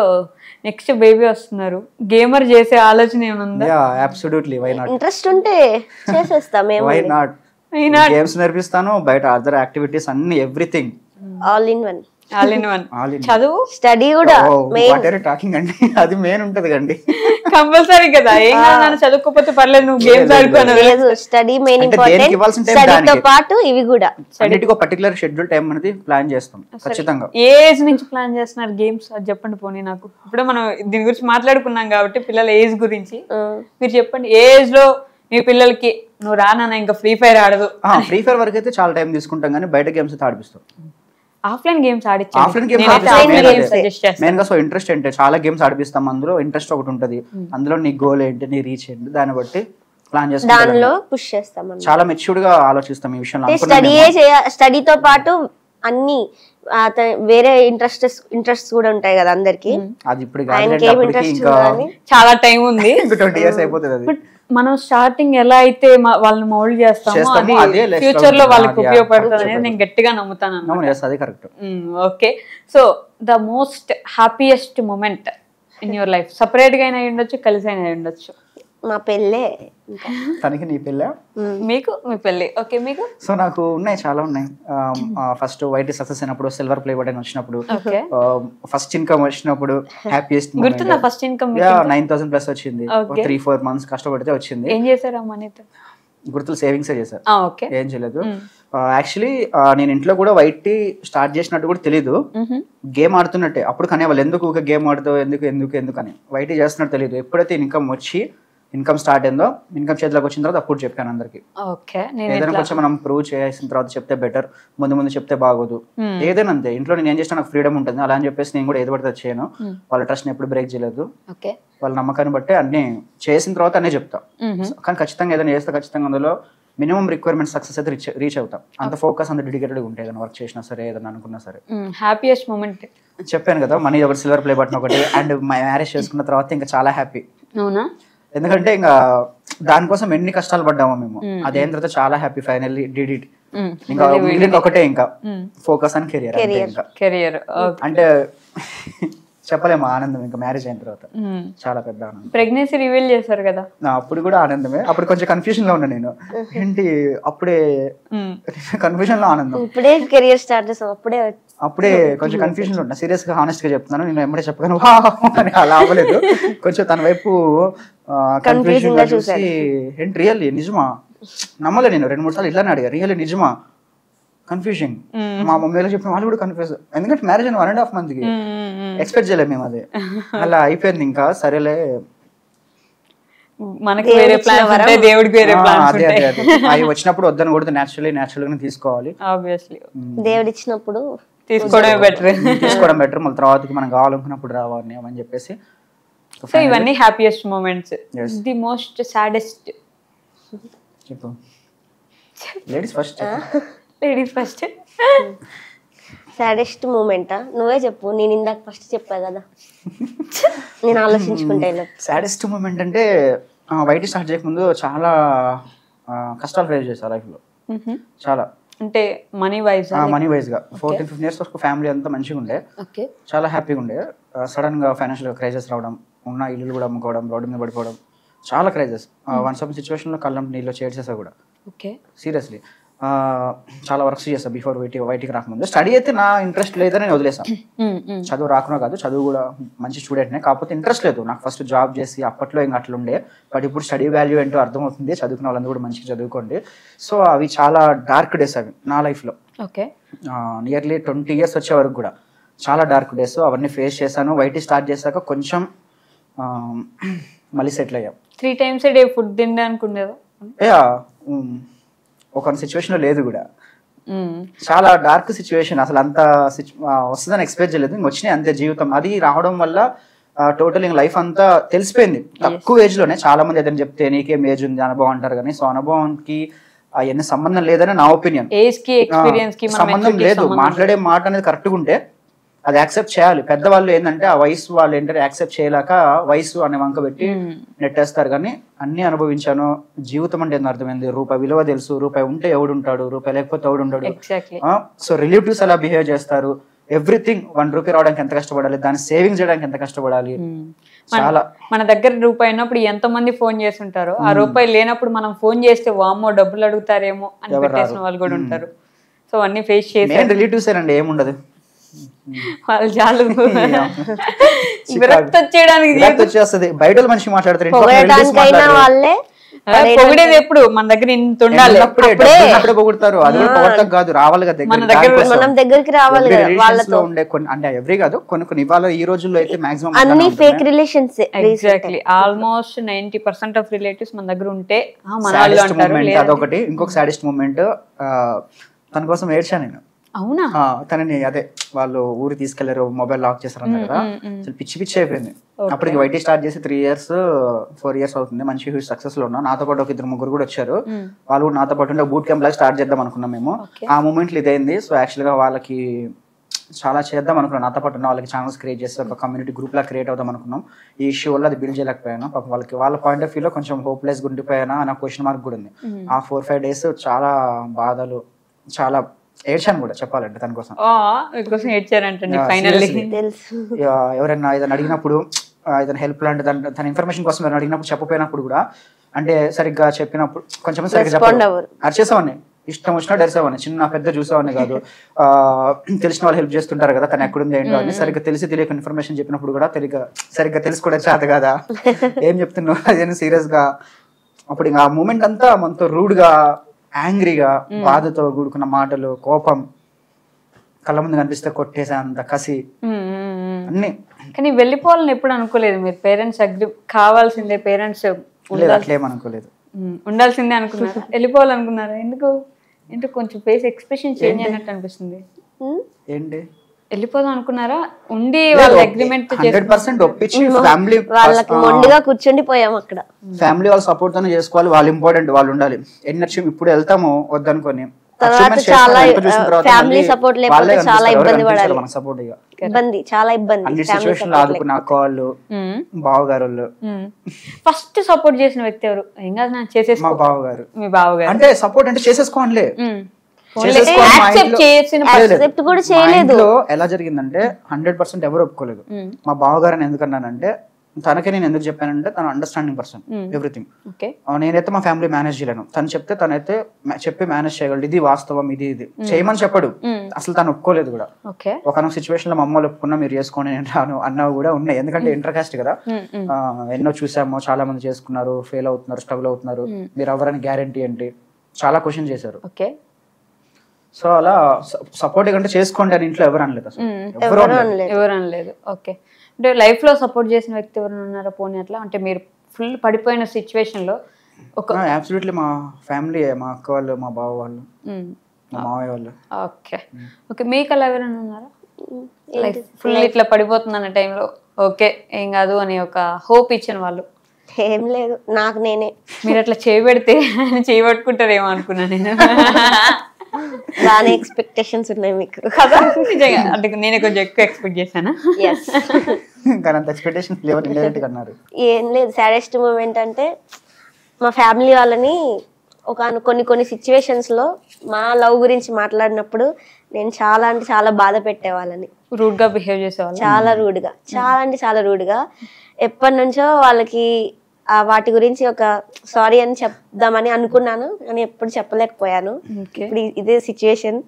నెక్స్ట్ బేబీ వస్తున్నారు, గేమర్ చేసే ఆలోచన ఏమన్నా? Yeah absolutely, why not. Interest ఉంటే చేసేస్తాం. Why not. గేమ్స్ నేర్పిస్తాను, బయట అదర్ యాక్టివిటీస్ అన్ని, ఎవ్రీథింగ్ ఆల్ ఇన్ వన్. చదువు స్టడీ కూడా టాకింగ్ అండి, అది మెయిన్ ఉంటది కండి కంపల్సరీ కదా. ఏం కాదు, చదువుకోకపోతే పర్లేదు, నువ్వు గేమ్స్ ఆడుకోను. స్టడీ మెయిన్ ఇంపార్టెంట్, స్టడీతో పాటు ఇవి కూడా. అన్నిటికీ పర్టికులర్ షెడ్యూల్ టైం అనేది ప్లాన్ చేస్తాం ఖచ్చితంగా. ఏ ఏజ్ నుంచి ప్లాన్ చేస్తున్నారు గేమ్స్ అది చెప్పండి పోనీ నాకు. ఇప్పుడే మనం దీని గురించి మాట్లాడుకున్నాం కాబట్టి పిల్లల ఏజ్ గురించి మీరు చెప్పండి. ఏ ఏజ్ లో మీ పిల్లలకి నువ్వు రానా ఇంకా ఫ్రీ ఫైర్ ఆడదు? ఫ్రీ ఫైర్ వరకు అయితే చాలా టైం తీసుకుంటాం, కానీ బయట గేమ్స్ అయితే ఆడిపిస్తాం. ఆఫ్లైన్ గేమ్స్ మెయిన్ గా. సో ఇంట్రెస్ట్ ఏంటి, చాలా గేమ్స్ ఆడిపిస్తాం. అందులో ఇంట్రెస్ట్ ఒకటి ఉంటది, అందులో నీ గోల్ ఏంటి, నీ రీచ్ ఏంటి, దాన్ని బట్టి ప్లాన్ చేస్తాం. దానిలో పుష్ చేస్తాం. చాలా మెచ్యూర్డ్ గా ఆలోచిస్తాం ఈ విషయంలో. స్టడీతో పాటు అన్ని వేరే ఇంట్రెస్ట్ కూడా ఉంటాయి కదా అందరికి. అది ఇప్పుడు చాలా టైం ఉంది, 20 years అయిపోతుంది అది. మనం స్టార్టింగ్ ఎలా అయితే వాళ్ళని మౌల్డ్ చేస్తామో అది ఫ్యూచర్ లో వాళ్ళకి ఉపయోగపడుతుంది అనేది నేను గట్టిగా నమ్ముతాను. Okay, so the most happiest moment in your life, separate గా అయినా ఉండొచ్చు, కలిసి అయినా ఉండొచ్చు. మా పెళ్ళే. తనకి నీ పెళ్ళా? మీకు మీ పెళ్ళి. ఓకే, మీకు? సో నాకు ఉన్నాయి, చాలా ఉన్నాయి. ఫస్ట్ వైట్ సక్సెస్ అయినప్పుడు, సిల్వర్ ప్లే బటన్ వచ్చినప్పుడు, ఫస్ట్ ఇన్కమ్ వచ్చినప్పుడు హ్యాపీయెస్ట్. గుర్తుందా ఫస్ట్ ఇన్కమ్? 9,000 ప్లస్ వచ్చింది. 3-4 months కష్టపడితే వచ్చింది. ఏం చేశారు ఆ మనీతో? గుర్తులు సేవింగ్స్ చేశారు, ఏం చేయలేదు. యాక్చువల్లీ నేను ఇంట్లో కూడా వైట్ స్టార్ట్ చేసినట్టు కూడా తెలీదు, గేమ్ ఆడుతున్నట్టే. అప్పుడు కానీ వాళ్ళు ఎందుకు ఒక గేమ్ ఆడుతావు, ఎందుకు అని వైట్ చేస్తున్నట్టు తెలియదు. ఎప్పుడైతే ఇన్కమ్ స్టార్ట్ అయిందో, ఇన్కమ్ చేతిలోకి వచ్చిన తర్వాత అప్పుడు చెప్పాను అందరికి. ఏదైనా కొంచెం మనం ప్రూవ్ చేసిన తర్వాత చెప్తే బెటర్, ముందు చెప్తే బాగోదు. ఏదైనా అంతే, ఇంట్లో నేను ఏం చేసినా నాకు ఫ్రీడమ్ ఉంటుంది. అలా అని చెప్పేసి నేను కూడా ఏది పడితే చేయను. వాళ్ళ ట్రస్ట్ ఎప్పుడు బ్రేక్ చేయలేదు. వాళ్ళ నమ్మకాన్ని బట్టి అన్ని చేసిన తర్వాత అన్నీ చెప్తా. కానీ ఖచ్చితంగా ఏదైనా చేస్తే ఖచ్చితంగా అందులో మినిమం రిక్వైర్మెంట్ సక్సెస్ అయితే రీచ్ అవుతాం. అంత ఫోకస్, అంత డెడికేటెడ్ ఉంటే ఏదైనా వర్క్ చేసినా సరే, ఏదైనా అనుకున్నా సరే. హ్యాపీయెస్ట్ మూమెంట్ చెప్పాను కదా, మనీ ఒకటి, సిల్వర్ ప్లే బటన్ ఒకటి, అండ్ మ్యారేజ్ చేసుకున్న తర్వాత ఇంకా చాలా హ్యాపీ. అవునా? ఎందుకంటే ఇంకా దానికోసం ఎన్ని కష్టాలు పడ్డామో మేము, అదేం తర్వాత చాలా హ్యాపీ. Finally did it. ఇంకా ఒకటే, ఇంకా ఫోకస్ ఆన్ కెరియర్. అంటే చెప్పలేము ఆనందం ఇంకా మ్యారేజ్ అయిన తర్వాత, చాలా పెద్ద ఆనందం. ప్రెగ్నెన్సీ రివీల్ చేశారు కదా, అప్పుడు కూడా ఆనందమే. అప్పుడు కొంచెం కన్ఫ్యూజన్ లో ఉన్నా నేను, ఏంటి అప్పుడే కన్ఫ్యూజన్ లో ఆనందం. ఇప్పుడే కెరియర్ స్టార్ట్ చేసాం, అప్పుడే కొంచెం కన్ఫ్యూజన్ లో ఉన్నా. సీరియస్ గా హానెస్ట్ గా చెప్తున్నాను, నేను ఎమ్మడే చెప్పగాను అని అలా అవ్వలేదు. కొంచెం తన వైపు కన్ఫ్యూజన్ గా చూసి, ఏంటి రియల్లీ నిజమా, నమ్మలే. నేను 2-3 సార్లు ఇట్లానే అడిగా, రియల్లీ నిజమా, కన్ఫ్యూజింగ్. మా మమ్మీలో చెప్పిన వాళ్ళు కూడా కన్ఫ్యూజ్, ఎందుకంటే మ్యారేజ్ అయిన 1.5 month కి ఎక్స్పెక్ట్ చేయలేము మేము. అదే అలా అయిపోయింది. ఇంకా సరేలే మనకి వేరే ప్లాన్స్ ఉంటాయి, దేవుడికి వేరే ప్లాన్స్ అదే ఉంటాయి. అదే అదే అవి వచ్చినప్పుడు వద్దని కూడా న్యాచురల్ గానే తీసుకోవాలి. ఆబ్వియస్లీ దేవుడు ఇచ్చినప్పుడు తీసుకోవడమే బెటర్. తీసుకోవడం బెటర్. మళ్ళీ తర్వాతకి మనం కావాలనుకున్నప్పుడు రావాలి అని చెప్పేసి. సో ఇవన్నీ happiest moments. The most saddest చెప్పు. Ladies first. Ladies first. Saddest మూమెంటా? నువ్వే చెప్పు, నేను ఇందాక ఫస్ట్ చెప్పా కదా, నేను ఆలోచించుకుంటా. సాడెస్ట్ మూమెంట్ అంటే వైటీ స్టార్ట్ చేయకముందు చాలా కష్టాలు ఫేస్ చేశాను లైఫ్లో. చాలా అంటే మనీ వైజ్ గా 14-15 years వరకు ఫ్యామిలీ అంతా మంచిగా ఉండే, చాలా హ్యాపీగా ఉండే. సడన్ గా ఫైనాన్షియల్ క్రైసిస్ రావడం, ఉన్న ఇల్లు కూడా అమ్ముకోవడం, రోడ్డు మీద పడిపోవడం, చాలా క్రైసిస్. వన్ సమ్ సిచ్యువేషన్ లో కళ్ళం నీళ్ళు చేసేసా కూడా. సీరియస్లీ చాలా వర్క్స్ చేస్తా బిఫోర్ వైటీకి రాకముందు. స్టడీ అయితే నా ఇంట్రెస్ట్ లేదని నేను వదిలేసాను. చదువు రాకున్నా కాదు, చదువు కూడా మంచి స్టూడెంట్నే, కాకపోతే ఇంట్రెస్ట్ లేదు నాకు. ఫస్ట్ జాబ్ చేసి అప్పట్లో ఇంకా అట్లా ఉండే. బట్ ఇప్పుడు స్టడీ వాల్యూ ఏంటో అర్థమవుతుంది. చదువుకున్న వాళ్ళందరూ కూడా మంచిగా చదువుకోండి. సో అవి చాలా డార్క్ డేస్ అవి నా లైఫ్లో. నియర్లీ 20 years వచ్చే వరకు కూడా చాలా డార్క్ డేస్. అవన్నీ ఫేస్ చేశాను. వైటీ స్టార్ట్ చేశాక కొంచెం మళ్ళీ సెటిల్ అయ్యాం. 3 times a day ఫుడ్ తినడానికి ఉండేదా? ఒక సిచ్యువేషన్ లేదు కూడా. చాలా డార్క్ సిచ్యువేషన్. అసలు అంత వస్తుందని ఎక్స్పెక్ట్ చేయలేదు. వచ్చినాయి అంతే జీవితం. అది రావడం వల్ల టోటల్ లైఫ్ అంతా తెలిసిపోయింది తక్కువ ఏజ్ లోనే. చాలా మంది ఏదైనా చెప్తే నీకేం ఏజ్ ఉంది అనుభవం అంటారు, కానీ సో అనుభవానికి అవన్నీ సంబంధం లేదని నా ఒపీనియన్. సంబంధం లేదు. మాట్లాడే మాట అనేది కరెక్ట్గా ఉంటే అది యాక్సెప్ట్ చేయాలి. పెద్దవాళ్ళు ఏంటంటే ఆ వయసు వాళ్ళు ఏంటంటే యాక్సెప్ట్ చేయలేక వయసు అనే వంక పెట్టి నెట్టేస్తారు. కానీ అన్ని అనుభవించాను. జీవితం అంటే ఏందో అర్థమైంది. రూపాయి విలువ తెలుసు. రూపాయి ఉంటే ఎవడుంటాడు, రూపాయి లేకపోతే ఎవడుంటాడు. సో రిలేటివ్స్ ఎలా బిహేవ్ చేస్తారు, ఎవ్రీథింగ్. 1 రూపీ రావడానికి ఎంత కష్టపడాలి, దాన్ని సేవింగ్ చేయడానికి ఎంత కష్టపడాలి. చాలా మన దగ్గర రూపాయి ఉన్నప్పుడు ఎంత మంది ఫోన్ చేస్తుంటారో, ఆ రూపాయి లేనప్పుడు మనం ఫోన్ చేస్తే వామ్మో డబ్బులు అడుగుతారేమో అని పెట్టేసిన వాళ్ళు కూడా ఉంటారు. సో అన్ని ఫేస్ చేసి రిలేటివ్స్ ఏనండి, ఏముండదు. వాళ్ళు చాలు విరక్తి వచ్చేస్తుంది. బయట మనిషి మాట్లాడతారు, పొగిడేది ఎప్పుడు మన దగ్గర ఇంత ఉండాలి, పొగుడతారు. అది కూడా పొగడటం కాదు, రావాలి కదా మనం దగ్గరికి రావాలి. ఉండే కొన్ని అంటే ఎవ్రీ కాదు, కొన్ని ఇవాళ ఈ రోజుల్లో అయితే మాక్సిమం అన్ని fake relations. Exactly almost 90% of relatives మన దగ్గర ఉంటే మన వాళ్ళు అంటారు. అదొకటి. ఇంకొక సాడెస్ట్ మూమెంట్, తన కోసం ఏడ్చాను నేను. అవునా? తనని అదే వాళ్ళు ఊరు తీసుకెళ్లారు, మొబైల్ లాక్ చేశారు అన్నారు కదా. అసలు పిచ్చి అయిపోయింది. అప్పటికి వైటీ స్టార్ట్ చేసి 3 years 4 years అవుతుంది. మంచి హ్యూజ్ సక్సెస్ లో ఉన్నా. నాతో పాటు ఒక 2-3 కూడా వచ్చారు. వాళ్ళు కూడా నాతో పాటు ఉంటే బూట్ క్యాంప్ లాగా స్టార్ట్ చేద్దాం అనుకున్నాం మేము. ఆ మూమెంట్లు ఇదైంది. సో యాక్చువల్ గా వాళ్ళకి చాలా చేద్దాం అనుకున్నాం. నాతో పాటు ఉన్న వాళ్ళకి ఛానల్స్ క్రియేట్ చేసి ఒక కమ్యూనిటీ గ్రూప్ లా క్రియేట్ అవుదాం అనుకున్నాం. ఈ ఇష్యూ వల్ల అది బిల్డ్ చేయలేకపోయాను. పాపం వాళ్ళకి వాళ్ళ పాయింట్ ఆఫ్ వ్యూలో కొంచెం హోప్లెస్ ఉండిపోయానా అన్న క్వశ్చన్ మార్క్ కూడా ఉంది. ఆ 4-5 days చాలా బాధలు, చాలా ఏడ్చాను కూడా చెప్పాలంటే తన కోసం. ఎవరైనా ఏదైనా అడిగినప్పుడు, ఏదైనా హెల్ప్ లాంటి తన ఇన్ఫర్మేషన్ కోసం ఏదైనా అడిగినప్పుడు చెప్పపోయినప్పుడు కూడా, అంటే సరిగ్గా చెప్పినప్పుడు కొంచెం సరిగ్గా చెప్పండి అరిచేసావని, ఇష్టం వచ్చినట్టు అరిసేవాడిని. చిన్న పెద్ద చూసేవాడిని కాదు. తెలిసిన వాళ్ళు హెల్ప్ చేస్తుంటారు కదా, తను ఎక్కడుంది ఏంటో అని. సరిగ్గా తెలియక ఇన్ఫర్మేషన్ చెప్పినప్పుడు కూడా సరిగ్గా తెలుసుకోవడం చేత కదా, ఏం చెప్తున్నావు అదేనా సీరియస్ గా. అప్పుడు ఇంకా ఆ మూమెంట్ అంతా మనతో రూడ్ గా, యాంగ్రీగా, బాధతో కూడుకున్న మాటలు, కోపం, కళ్ళ ముందు కనిపిస్తే కొట్టేసే అంత కసి అన్ని. కానీ వెళ్ళిపోవాలని ఎప్పుడు అనుకోలేదు మీరు? పేరెంట్స్ అగ్రి కావాల్సిందే, పేరెంట్స్ అనుకోలేదు, ఉండాల్సిందే అనుకున్నారు, వెళ్ళిపోవాలనుకున్నారా? ఎందుకు కొంచెం ఫేస్ ఎక్స్ప్రెషన్ చేంజ్ అయినట్టు అనిపిస్తుంది. ఏంటి వెళ్ళిపోదాం అనుకున్నారా? ఉండి వాళ్ళ అగ్రిమెంట్ 100% ఒప్పించి ఫ్యామిలీ వాళ్ళకి మొండిగా కూర్చుండిపోయాం అక్కడ. ఫ్యామిలీ వాళ్ళ సపోర్ట్ తోనే చేసుకోవాలి. వాళ్ళు ఇంపార్టెంట్, వాళ్ళు ఉండాలి. ఎన్ని ఇప్పుడు వెళ్తాము వద్దనుకొని ఫ్యామిలీ సపోర్ట్ లేకపోతే చాలా ఇబ్బంది పడాలి. చాలా ఇబ్బంది. అన్ని సిచువేషన్లు ఆదుకున్న అక్క వాళ్ళు, బావగారు. ఫస్ట్ సపోర్ట్ చేసిన వ్యక్తి ఎవరు? ఇంకా చేసేసి మా బావగారు. మీ బావగారు అంటే సపోర్ట్ అంటే చేసేసుకోండి. ఎలా జరిగిందంటే 100% ఎవరు ఒప్పుకోలేదు. మా బావగారని ఎందుకన్నానంటే, తనకే నేను ఎందుకు చెప్పానంటే తన అండర్స్టాండింగ్ పర్సన్ ఎవ్రీథింగ్. నేనైతే మా ఫ్యామిలీ మేనేజ్ చేయలేను, తను చెప్తే తనైతే చెప్పి మేనేజ్ చేయగలడు. ఇది వాస్తవం, ఇది చేయమని చెప్పడు. అసలు తను ఒప్పుకోలేదు కూడా. ఒక సిచ్యువేషన్ లో మా అమ్మ ఒప్పుకున్నా మీరు చేసుకోండి నేను రాను అన్నవి కూడా ఉన్నాయి. ఎందుకంటే ఇంటర్ కాస్ట్ కదా, ఎన్నో చూసాము, చాలా మంది చేసుకున్నారు, ఫెయిల్ అవుతున్నారు, స్ట్రగుల్ అవుతున్నారు. మీరు ఎవరని గ్యారంటీ ఏంటి, చాలా క్వశ్చన్ చేశారు. సో అలా సపోర్ట్ అంటే చేసుకోండి అని ఇంట్లో ఎవరు అనలేదు, అసలు ఎవరు అనలేదు. ఓకే, అంటే లైఫ్ లో సపోర్ట్ చేసిన వ్యక్తి ఎవరైనా ఉన్నారా? పోనీ అట్లా అంటే మీరు ఫుల్ పడిపోయిన సిచ్యువేషన్ లో ఒక అబ్సల్యూట్లీ మా ఫ్యామిలీ, మా అక్క వాళ్ళు, మా బావ వాళ్ళు, మా మావయ్య వాళ్ళు. ఓకే ఓకే, మీకు అలా ఎవరైనా ఉన్నారా లైఫ్ ఫుల్ ఇట్లా పడిపోతుంది అన్న టైంలో ఓకే ఏం కాదు అని ఒక హోప్ ఇచ్చిన వాళ్ళు? ఏం లేదు, నాకు నేనే. మీరు అట్లా చేయబెడితే చేయబట్టుకుంటారేమో అనుకున్నా నేను. బాగానే ఎక్స్పెక్టేషన్స్ ఉన్నాయి మీకు కదా? నిజంగా అంటే నేనే కొంచెం ఎక్కువ ఎక్స్పెక్ట్ చేశాను. కానీ అంత ఎక్స్పెక్టేషన్ అన్నారు. ఏం లేదు, సాడెస్ట్ మూమెంట్ అంటే మా ఫ్యామిలీ వాళ్ళని కొన్ని సిచ్యువేషన్స్ లో మా లవ్ గురించి మాట్లాడినప్పుడు నేను చాలా అంటే చాలా బాధ పెట్టేవాళ్ళని. రూడ్ గా బిహేవ్ చేసేవాళ్ళు, చాలా రూడ్గా. ఎప్పటి నుంచో వాళ్ళకి వాటి గురించి ఒక సారీ అని చెప్దామని అనుకున్నాను, కానీ ఎప్పుడు చెప్పలేకపోయాను. ఇప్పుడు ఇదే సిచ్యువేషన్.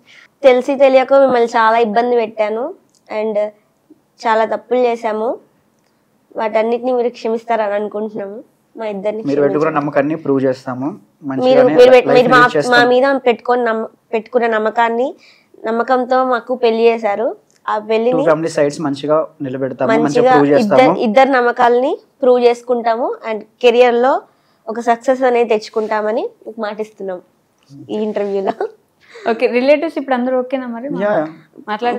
తెలిసి తెలియక మిమ్మల్ని చాలా ఇబ్బంది పెట్టాను అండ్ చాలా తప్పులు చేశాము. వాటన్నిటిని మీరు క్షమిస్తారని అనుకుంటున్నాము. మా ఇద్దరిని నమ్మకాన్ని ప్రూవ్ చేస్తాము. మీరు మా మీద పెట్టుకున్న నమ్మకంతో మాకు పెళ్లి చేశారు. ఆ పెళ్లిని మంచిగా నిలబెడతాము, ఇద్దరు నమ్మకాలని ప్రూవ్ చేసుకుంటాము అండ్ కెరియర్ లో ఒక సక్సెస్ అనేది తెచ్చుకుంటామని మాటిస్తున్నాం ఈ ఇంటర్వ్యూలో. ఓకే, రిలేటివ్స్ ఇప్పుడు అందరూ ఓకేనా మరి?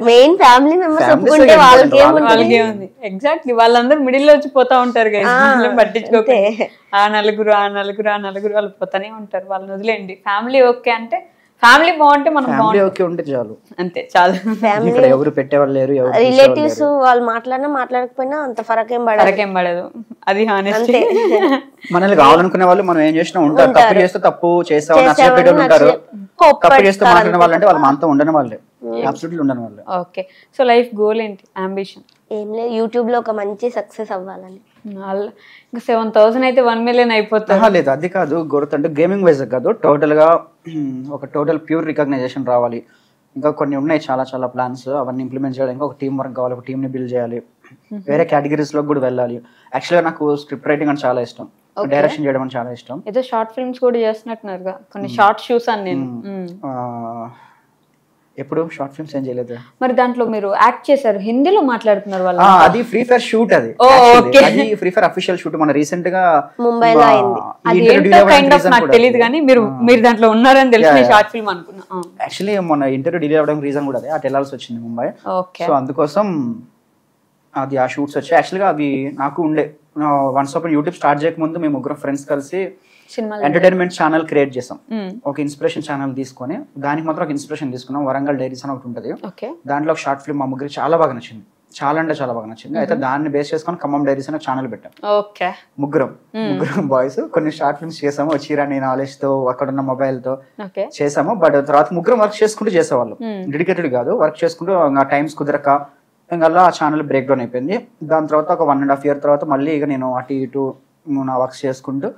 మెయిన్ ఫ్యామిలీ మెంబర్స్ ఒప్పుకుంటే వాళ్ళకే ఉంది. ఎగ్జాక్ట్లీ, వాళ్ళందరూ మిడిల్ లో వచ్చి పోతా ఉంటారు కదా, పట్టించుకోకే. ఆ నలుగురు వాళ్ళు పోతానే ఉంటారు, వాళ్ళని వదిలేండి. ఫ్యామిలీ ఓకే అంటే, ఫ్యామిలీ బాగుంటే మనం ఓకే ఉంటే చాలు, అంతే చాలు. ఎవరు పెట్టేవాళ్ళు లేరు, రిలేటివ్స్ వాళ్ళు మాట్లాడకపోయినా అంత ఫరకేం పడదు. అది హానెస్టీ. మనల్ని కావాలనుకునే వాళ్ళు మనం ఏం చేసినా ఉంటారు. తప్పు చేస్తే తప్పు చేస్తామని ఉంటారు. తప్పు చేస్తే మాట్లాడిన వాళ్ళంటే వాళ్ళు మనతో ఉండని వాళ్ళే, అబ్సల్యూట్లీ ఉండని వాళ్ళే. ఓకే, సో లైఫ్ గోల్ ఏంటి, అంబిషన్? ఏం లేదు, యూట్యూబ్ లో ఒక మంచి సక్సెస్ అవ్వాలని. ఇంకా 7,000 అయితే 1 million అయిపోతుంది. లేదు అది కాదు, గ్రోత్ అంటే గేమింగ్ వైజ్ కాదు, టోటల్ గా ఒక టోటల్ ప్యూర్ రికగ్నైజేషన్ రావాలి. ఇంకా కొన్ని ఉన్నాయి చాలా చాలా ప్లాన్స్, అవన్నీ ఇంప్లిమెంట్ చేయడానికి ఒక టీం వర్క్ కావాలి, ఒక టీమ్ ని బిల్డ్ చేయాలి, వేరే కేటగిరీస్ లో కూడా వెళ్ళాలి. యాక్చువల్గా నాకు స్క్రిప్ట్ రైటింగ్ అంటే చాలా ఇష్టం, డైరెక్షన్ చేయడం అని చాలా ఇష్టం. ఏదో షార్ట్ ఫిల్మ్స్ కూడా చేస్తున్నట్టున్నారు, కొన్ని షార్ట్స్ చూసాను నేను. ఎప్పుడు షార్ట్ ఫిల్మ్స్ ఏం చేయలేదు. మరి దాంట్లో మీరు యాక్ట్ చేశారు, హిందీలో మాట్లాడుతున్నారు వాళ్ళు. అది ఫ్రీ ఫైర్ షూట్, అది ఫ్రీ ఫైర్ అఫీషియల్ షూట్ మన రీసెంట్ గా ముంబైలో అయింది. నాకు తెలియదు కానీ మీరు దాంట్లో ఉన్నారని తెలిసి షార్ట్ ఫిల్మ్ అనుకున్నా. యాక్చువల్లీ మన ఇంటర్వ్యూ డిలే అవ్వడం రీజన్ కూడా అదే, అటు వెళ్ళాల్సి వచ్చింది ముంబై. సో అందుకోసం అది ఆ షూట్స్ వచ్చాయి. యాక్చువల్గా అవి నాకు ఉండే వన్స్ అపాన్ యూట్యూబ్ స్టార్ట్ చేయకముందు మేము ముగ్గురు ఫ్రెండ్స్ కలిసి ఎంటర్టైన్మెంట్ ఛానల్ క్రియేట్ చేసాం. ఒక ఇన్స్పిరేషన్ ఛానల్ తీసుకొని దానికి మాత్రం ఒక ఇన్స్పిరేషన్ తీసుకున్నాం. వరంగల్ డైరీస్ అని ఒకటి ఉంటుంది, దాంట్లో ఒక షార్ట్ ఫిల్మ్ మా ముగ్గురు చాలా బాగా నచ్చింది, చాలా అంటే చాలా బాగా నచ్చింది. అయితే దాన్ని బేస్ చేసుకొని ఖమ్మం డైరీస్ అనే ఛానల్ పెట్టాం. ముగ్గురం బాయ్స్ కొన్ని షార్ట్ ఫిల్మ్స్ చేసాము, చీరాని నాలెడ్జ్ తో అక్కడ ఉన్న మొబైల్ తో చేసాము. బట్ తర్వాత ముగ్గురం వర్క్ చేసుకుంటూ చేసేవాళ్ళం, డెడికేటెడ్ కాదు, వర్క్ చేసుకుంటూ టైమ్స్ కుదరక ఇంకా ఆ ఛానల్ బ్రేక్ డౌన్ అయిపోయింది. దాని తర్వాత ఒక 1.5 year తర్వాత మళ్ళీ ఇక నేను అటు ఇటు నా వర్క్స్ చేసుకుంటూ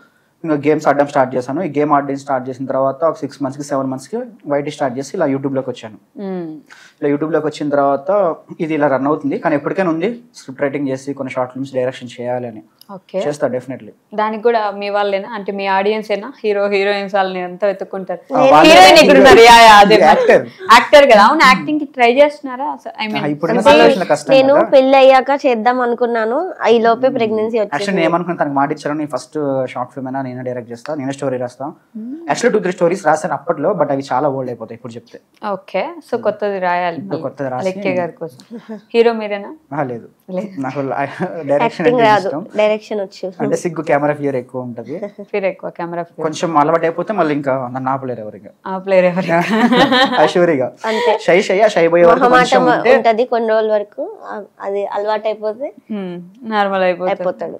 ఇంకా గేమ్స్ ఆడడం స్టార్ట్ చేశాను. ఈ గేమ్ ఆడడం స్టార్ట్ చేసిన తర్వాత ఒక 6 months 7 months వైటీ స్టార్ట్ చేసి ఇలా యూట్యూబ్లోకి వచ్చాను. ఇలా యూట్యూబ్లోకి వచ్చిన తర్వాత ఇది ఇలా రన్ అవుతుంది, కానీ ఎప్పటికైనా ఉంది స్క్రిప్ట్ రైటింగ్ చేసి కొన్ని షార్ట్ ఫిల్మ్స్ డైరెక్షన్ చేయాలని. చేస్తా డెఫినెట్లీ. దానికి కూడా మీ వాళ్ళేనా, అంటే మీ ఆడియన్స్ ఏనా, హీరోయిన్స్ వాళ్ళని ఎంత వెతుక్కుంటారు? యాక్టర్ కదా, అవును. యాక్టింగ్ కి ట్రై చేస్తున్నారా? నేను పెళ్లి అయ్యాక చేద్దాం అనుకున్నాను, ఈ లోపే ప్రెగ్నెన్సీ వచ్చింది. ఏమనుకున్నా తనకు మాట ఇచ్చాను, నేను ఫస్ట్ షార్ట్ ఫిల్మ్ అయినా నేనే డైరెక్ట్ చేస్తా, నేనే స్టోరీ రాస్తా. యాక్చువల్లీ 2-3 స్టోరీస్ రాశాను అప్పట్లో, బట్ అవి చాలా ఓల్డ్ అయిపోతాయి ఇప్పుడు చెప్తే. ఓకే, సో కొత్తది రాయాలి. కొత్తది రాసి గారి కోసం. హీరో మీరేనా? లేదు, నాకు డైరెక్షన్ వచ్చు, అంటే సిగ్గు, కెమెరా ఫియర్ ఎక్కువ ఉంటది. కొంచెం అలవాటు అయిపోతే మళ్ళీ ఇంకా నన్ను ఆపలేరు ఎవరిగా. షూరిగా షై పోయే ఉంటది కొన్ని రోజుల వరకు, అది అలవాటు అయిపోతే నార్మల్ అయిపోతాడు.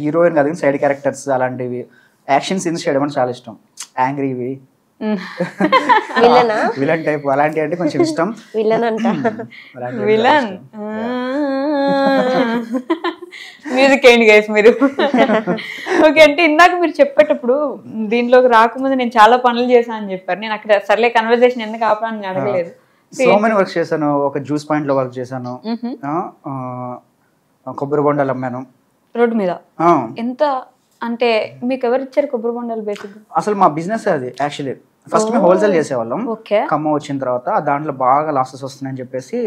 హీరోయిన్ కాదు, సైడ్ క్యారెక్టర్స్ అలాంటివి, యాక్షన్ సీన్స్ చేయడం అని చాలా ఇష్టం. యాంగ్రీవి, విలన్ టైప్ అలాంటివి అంటే కొంచెం ఇష్టం. విలన్ మ్యూజిక్ ఏంటి గైస్ మీరు? ఓకే, అంటే ఇందాక మీరు చెప్పేటప్పుడు దీంట్లోకి రాకముందు నేను చాలా పనులు చేశాను అని చెప్పారు. నేను అక్కడ సర్లే కన్వర్సేషన్ ఎందుకు ఆపడానికి అడగలేదు. సో మెనీ వర్క్ చేశాను, ఒక జ్యూస్ పాయింట్ లో వర్క్ చేశాను, కొబ్బరి బొండాలు అమ్మాను రోడ్డు మీద. ఎంత అంటే మీకు ఎవరు ఇచ్చారు కొబ్బరి బొండాలు? బేసిక్ అసలు మా బిజినెస్ అది. యాక్చువల్లీ ఫస్ట్ మేము హోల్సేల్ చేసేవాళ్ళం, ఖమ్మం వచ్చిన తర్వాత దాంట్లో బాగా లాసెస్ వస్తున్నాయని చెప్పేసి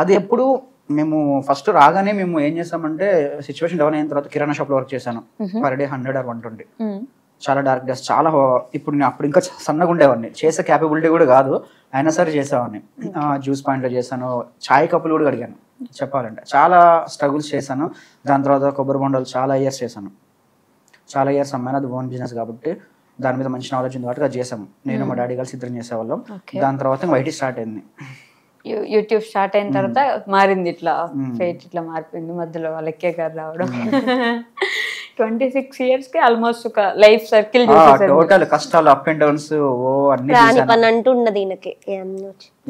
అది ఎప్పుడు మేము ఫస్ట్ రాగానే మేము ఏం చేసామంటే సిచ్యువేషన్ డెవలప్ అయిన తర్వాత కిరాణా షాప్లో వర్క్ చేశాను. Per day 100 or 120. చాలా డార్క్ డేస్, చాలా ఇప్పుడు నేను అప్పుడు ఇంకా సన్నగా ఉండేవాడిని, చేసే క్యాపబిలిటీ కూడా కాదు, అయినా సరే చేసేవాడిని. జ్యూస్ పాయింట్లో చేశాను, చాయ్ కప్పులు కూడా అడిగాను చెప్పాలంటే. చాలా స్ట్రగుల్స్ చేశాను. దాని తర్వాత కొబ్బరి బొండాలు చాలా ఇయర్స్ చేశాను. చాలా ఇయర్స్ అమ్మాను. అది ఓన్ బిజినెస్ కాబట్టి దాని మీద మంచి నాలెడ్జ్ ఉంది కాబట్టి అది చేసాము. నేను మా డాడీ కలిసి ఇద్దరం చేసేవాళ్ళం. దాని తర్వాత వైటీ స్టార్ట్ అయింది. యూట్యూబ్ స్టార్ట్ అయిన తర్వాత మారింది, ఇట్లా ఫేట్ ఇట్లా మారిపోయింది మధ్యలో లెక్కే గారు రావడం. 26 years కి ఆల్మోస్ట్ ఒక లైఫ్ సర్కిల్ టోటల్ కష్టాలు, అప్ అండ్ డౌన్స్, రాని పని అంటూ ఉన్నది ఈయనకి.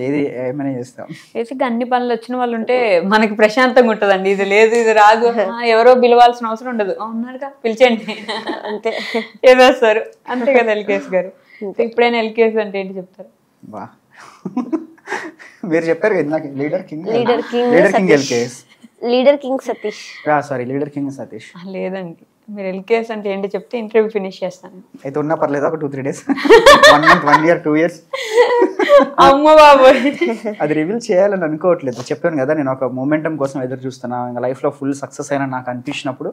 ఏది ఏమైనా చేస్తాం. బేసిక్గా అన్ని పనులు వచ్చిన వాళ్ళు ఉంటే మనకి ప్రశాంతంగా ఉంటదండి. ఇది లేదు ఇది రాదు ఎవరో పిలవాల్సిన అవసరం ఉండదు, ఉన్నారుగా పిలిచండి అంతే చేసేస్తారు, అంతే కదా ఎల్కేఎస్ గారు. ఇప్పుడైనా ఎల్కేఎస్ అంటే ఏంటి చెప్తారు? బా మీరు చెప్పారు కదా leader king LKS, leader king Satish. Sorry leader king Satish. లేదండి, మీరు ఎల్కేఎస్ అంటే ఏంటి చెప్తే ఇంటర్వ్యూ ఫినిష్ చేస్తాను. అయితే ఉన్నా పర్లేదు, ఒక 2-3 days, 1 month, 1 year, 2 years. అమ్మ బాబోయ్, అది రివీల్ చేయాలని అనుకోవట్లేదు. చెప్పాను కదా నేను ఒక మొమెంటం కోసం ఎదురు చూస్తున్నా. ఇంకా లైఫ్ లో ఫుల్ సక్సెస్ అయినా నాకు అనిపించినప్పుడు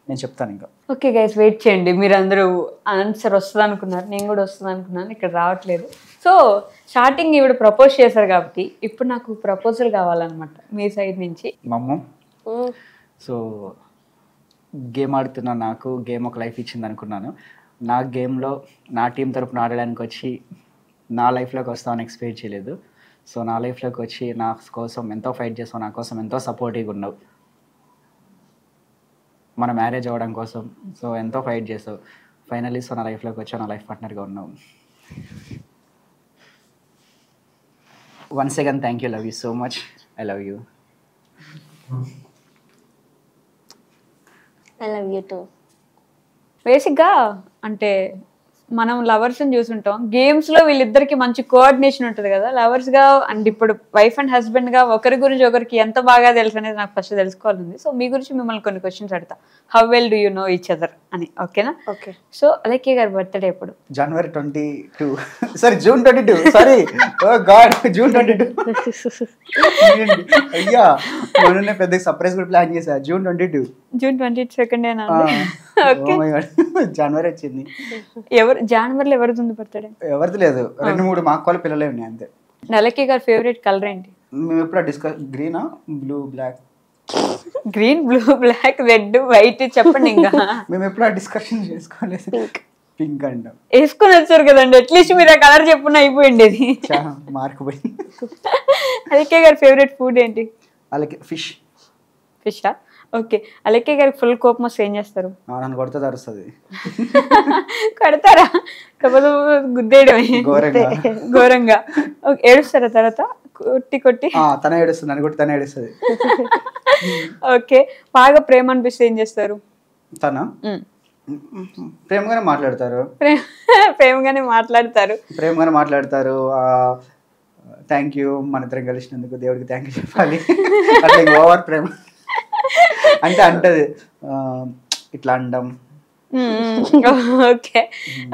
నేను చెప్తాను. ఇంకా ఓకే గైస్, వెయిట్ చేయండి. మీరు అందరూ ఆన్సర్ వస్తుంది అనుకున్నారు, నేను కూడా వస్తుంది అనుకున్నాను, ఇక్కడ రావట్లేదు. సో స్టార్టింగ్ ఈవిడ ప్రపోజ్ చేశారు కాబట్టి ఇప్పుడు నాకు ప్రపోజల్ కావాలన్నమాట మీ సైడ్ నుంచి. మమ్మ సో గేమ్ ఆడుతున్నా, నాకు గేమ్ ఒక లైఫ్ ఇచ్చింది అనుకున్నాను. నా గేమ్లో నా టీం తరపున ఆడడానికి వచ్చి నా లైఫ్లోకి వస్తామని ఎక్స్పెక్ట్ చేయలేదు. సో నా లైఫ్లోకి వచ్చి నా కోసం ఎంతో ఫైట్ చేసావు, నా కోసం ఎంతో సపోర్టివ్గా ఉన్నావు, మన మ్యారేజ్ అవ్వడం కోసం సో ఎంతో ఫైట్ చేసావు. ఫైనల్లీ సో నా లైఫ్లోకి వచ్చావు, నా లైఫ్ పార్ట్నర్గా ఉన్నావు. Once again thank you, love you so much, I love you. I love you two. బేసిక్గా అంటే మనం లవర్స్ని చూసుంటాం, గేమ్స్లో వీళ్ళిద్దరికి మంచి కోఆర్డినేషన్ ఉంటుంది కదా లవర్స్గా. అండ్ ఇప్పుడు వైఫ్ అండ్ హస్బెండ్గా ఒకరి గురించి ఒకరికి ఎంత బాగా తెలుసు అనేది నాకు ఫస్ట్ తెలుసుకోవాలండి. సో మీ గురించి మిమ్మల్ని కొన్ని క్వశ్చన్స్ అడుగుతా. How well do you know each other అని, ఓకేనా? ఓకే. సో అలెక్కే గారి బర్త్డే ఎప్పుడు? January 22, సారీ June 22, సారీ ఓ గాడ్ June 22. అయ్యా మొన్న పెద్ద సర్ప్రైజ్ కూడా ప్లాన్ చేశా. June 22. June 22 okay. జనవరి వచ్చింది. జనవరిలో ఎవరిది ఉంది బర్త్డే? ఎవరిది లేదు, 2-3 మా అక్క వాళ్ళ పిల్లలే ఉన్నాయి అంతే. అలెక్కే గారి ఫేవరెట్ కలర్ ఏంటి? మేము ఎప్పుడు డిస్కస్ గ్రీనా blue black? Green, blue, black, red, white చెప్పండి. ఇంకా మేము ఎప్పుడు డిస్కషన్ చేసుకోలేదు. పింక్ అంటాం. వేసుకుని వచ్చారు కదండి, అట్లీస్ట్ మీరు ఆ కలర్ చెప్పున అయిపోయిండేది. మార్క్ పోయింది. అలెక్కే గారి ఫేవరెట్ ఫుడ్ ఏంటి? అలాగే ఫిష్. ఫిషా? ఓకే. అలెక్కే గారికి ఫుల్ కోపం వస్తే ఏం చేస్తారు? నన్ను కొడితే తరుస్తుంది. కడతారా? కాకపోతే గుద్దేయడమే ఘోరంగా. ఏడుస్తారా తర్వాత కొట్టి కొట్టి? తన ఏడుస్తుంది, నన్ను కొట్టి తన ఏడుస్తుంది. ఓకే. బాగా ప్రేమ అనిపిస్తే ఏం చేస్తారు? తన ప్రేమగానే మాట్లాడతారు. ప్రేమగానే మాట్లాడతారు. థ్యాంక్ యూ, మన ఇద్దరం కలిసినందుకు దేవుడికి థ్యాంక్ యూ చెప్పాలి. అట్లా ఓవర్ ప్రేమ అంటే అంటది ఇట్లా అండం. Okay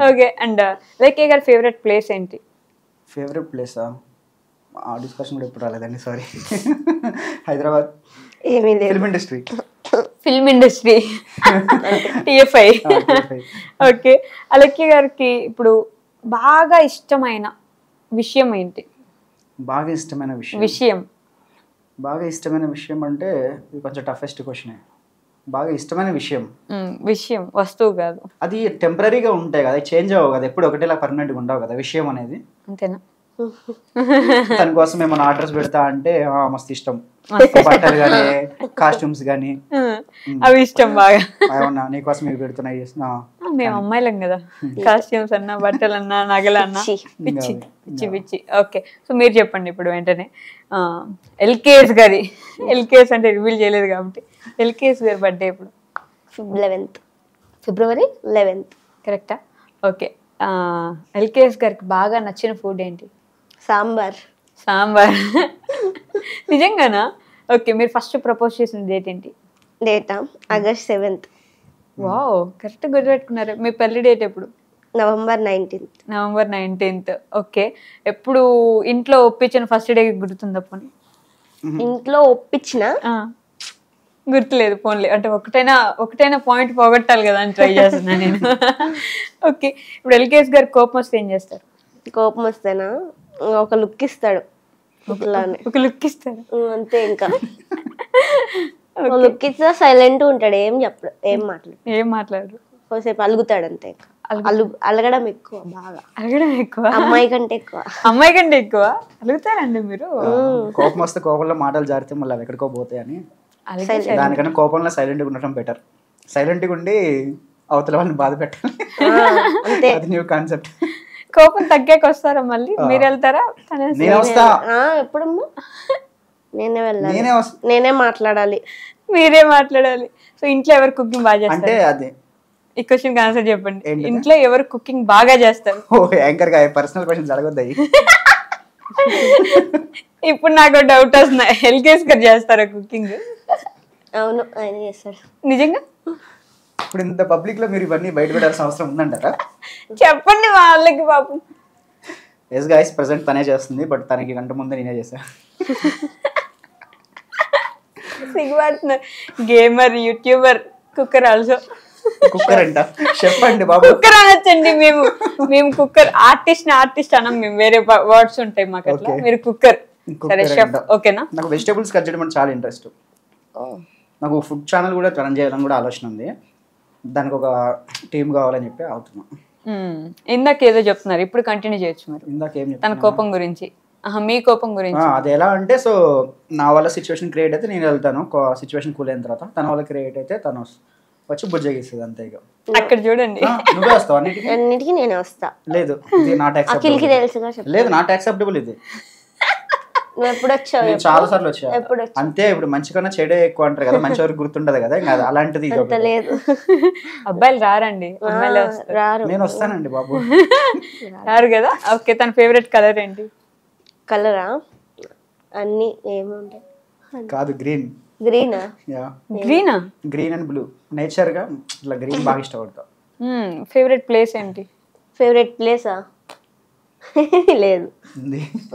okay. అండ్ అలెక్కే గారి ఫేవరెట్ ప్లేస్ ఏంటి? ఫేవరెట్ ప్లేసా? ఆ డిస్కషన్ కూడా ఎప్పుడు రాలేదండి, సారీ. హైదరాబాద్. ఏమీ లేదు. Film industry TFI. ఓకే. అలెక్కే గారికి ఇప్పుడు బాగా ఇష్టమైన విషయం ఏంటి? బాగా ఇష్టమైన విషయం అంటే ఇది కొంచెం టఫెస్ట్ క్వశ్చన్. బాగా ఇష్టమైన విషయం వస్తువు కాదు, అది టెంపరీగా ఉంటాయి కదా, చేంజ్ అవ్వవు కదా, ఎప్పుడు ఒకటేలా పర్మనెంట్గా ఉండవు కదా విషయం అనేది. అంతేనా? తన కోసం ఏమైనా ఆర్డర్స్ పెడతా అంటే మస్తు ఇష్టం. బట్టలు కానీ కాస్ట్యూమ్స్ కానీ అవి ఇష్టం బాగా. అవునా, నీకోసం ఇవి పెడుతున్నాయి. మేము అమ్మాయిలం కదా, కాస్ట్యూమ్స్ అన్నా బట్టలన్నా నగలన్నా పిచ్చి పిచ్చి పిచ్చి. ఓకే. సో మీరు చెప్పండి ఇప్పుడు వెంటనే. ఎల్కేఎస్ అంటే రివీల్ చేయలేదు కాబట్టి ఎల్కేఎస్ గారి బర్త్డే ఎప్పుడు? 11th ఫిబ్రవరి 11th. కరెక్టా? ఓకే. ఎల్కేఎస్ గారికి బాగా నచ్చిన ఫుడ్ ఏంటి? సాంబార్. నిజంగానా? ఓకే. మీరు ఫస్ట్ ప్రపోజ్ చేసిన డేట్ ఏంటి? డేటా August 7th. వావ్, కరెక్ట్ గుర్తుపెట్టుకున్నారు. మీ పెళ్లి డేట్ ఎప్పుడు? November 19th. ఓకే. ఎప్పుడు ఇంట్లో ఒప్పించిన ఫస్ట్ డే గుర్తుందా పోనీ? ఇంట్లో ఒప్పించిన గుర్తులేదు ఫోన్లే, అంటే ఒకటైనా పాయింట్ పోగొట్టాలి కదా అని ట్రై చేస్తున్నా నేను. ఓకే, ఇప్పుడు ఎల్కేఎస్ గారు కోపం వస్తే ఏం చేస్తారు? కోపం వస్తేనా ఒక లుక్ ఇస్తాడు, ఒక లుక్ ఇస్తారు అంతే. ఇంకా లుక్ ఇస్తా సైలెంట్ ఉంటాడు, ఏం చెప్పడు, ఏం మాట్లాడు, కొద్దిసేపు అలుగుతాడు అంతే. అలగడం ఎక్కువ, బాగా అలగడం ఎక్కువ, అమ్మాయి కంటే ఎక్కువ అలుగుతారండి మీరు. కోపం వస్తే కోపంలో మాటలు జారితే మళ్ళీ అవి ఎక్కడికో పోతాయని దానికన్నా కోపంలో సైలెంట్గా ఉండటం బెటర్. సైలెంట్గా ఉండి అవతల వాళ్ళని బాధ పెట్టాలి, అది న్యూ కాన్సెప్ట్. కోపం తగ్గాక వస్తారా మళ్ళీ? మీరు వెళ్తారా? నేను వస్తా. ఎప్పుడమ్మా? నేనే వెళ్ళాలి, నేనే మాట్లాడాలి. మీరే మాట్లాడాలి. సో ఇంట్లో ఎవరు కుకింగ్ బాగా చేస్తారు? అంటే అది ఈ క్వశ్చన్ ఆన్సర్ చెప్పండి. ఇంట్లో ఎవరు కుకింగ్ బాగా చేస్తారు? యాంకర్ గా పర్సనల్ క్వశ్చన్స్ అడగొద్దాయి. ఇప్పుడు నాకు డౌట్ వస్తున్నాయి, ఎల్కేఎస్ గారు చేస్తారా కుకింగ్? అవును, ఆయన చేస్తాడు. నిజంగా? ఇప్పుడు ఇంత పబ్లిక్ లో మీరు ఇవన్నీ బయట పెట్టాల్సిన అవసరం ఉందంటారా? చెప్పండి వాళ్ళకి పాపం. ఎస్ గైస్, ప్రెసెంట్ తనే చేస్తుంది, బట్ తనకి గంట ముందే నేనే చేశా. సిగ్గుపడుతున్నారు. Gamer, YouTuber, cooker also. Cooker అంట, షెఫ్ అండి బాబు. కుక్కర్ అనొచ్చండి. మేము కుక్కర్, ఆర్టిస్ట్ అనం, మేము వేరే వర్డ్స్ ఉంటాయి మాకు అట్లా. మీరు కుక్కర్, సరే షెఫ్, ఓకేనా? నాకు వెజిటేబుల్స్ కట్ చేయడం చాలా ఇంట్రెస్ట్. నాకు ఫుడ్ ఛానల్ కూడా రన్ చేయాలని కూడా ఆలోచన ఉంది. దానికి ఒక టీం కావాలని చెప్పి అవుతున్నా. ఇందాక ఏదో చెప్తున్నారు, ఇప్పుడు కంటిన్యూ చేయొచ్చు మీరు. ఇందాక ఏం తన కోపం గురించి, మీ కోపం గురించి. అది ఎలా అంటే, సో నా వల్ల సిచ్యువేషన్ క్రియేట్ అయితే నేను వెళ్తాను, సిచ్యువేషన్ కూల్ అయిన తర్వాత. తన వల్ల క్రియేట్ అయితే తను వచ్చి బుజ్జగిస్తుంది అంతే. ఇక అక్కడ చూడండి, నువ్వే వస్తావు అన్నిటికీ నేనే వస్తా. లేదు, ఇది నాట్ యాక్సెప్టబుల్. లేదు, నాట్ యాక్సెప్టబుల్ ఇది. నువ్వు ఎప్పుడు వచ్చావు? నేను చాలా సార్లు వచ్చా అంతే. ఇప్పుడు మంచి కన్నా చెడే ఎక్కువ అంటారు కదా, మంచి వరకు గుర్తుంటది కదా, ఇంకా అలాంటిది లేదు. అబ్బాయిలు రారండి, అమ్మాయిలు రారు. నేను వస్తానండి బాబు. రారు కదా. ఓకే, తన ఫేవరెట్ కలర్ ఏంటి? కలరా? అన్ని ఏముంటాయి కాదు, గ్రీన్. గ్రీనా? గ్రీనా? Green and blue. నేచర్ గా ఇట్లా గ్రీన్ బాగా ఇష్టపడతా. ఫేవరెట్ ప్లేస్ ఏంటి? ఫేవరెట్ ప్లేసా? లేదు.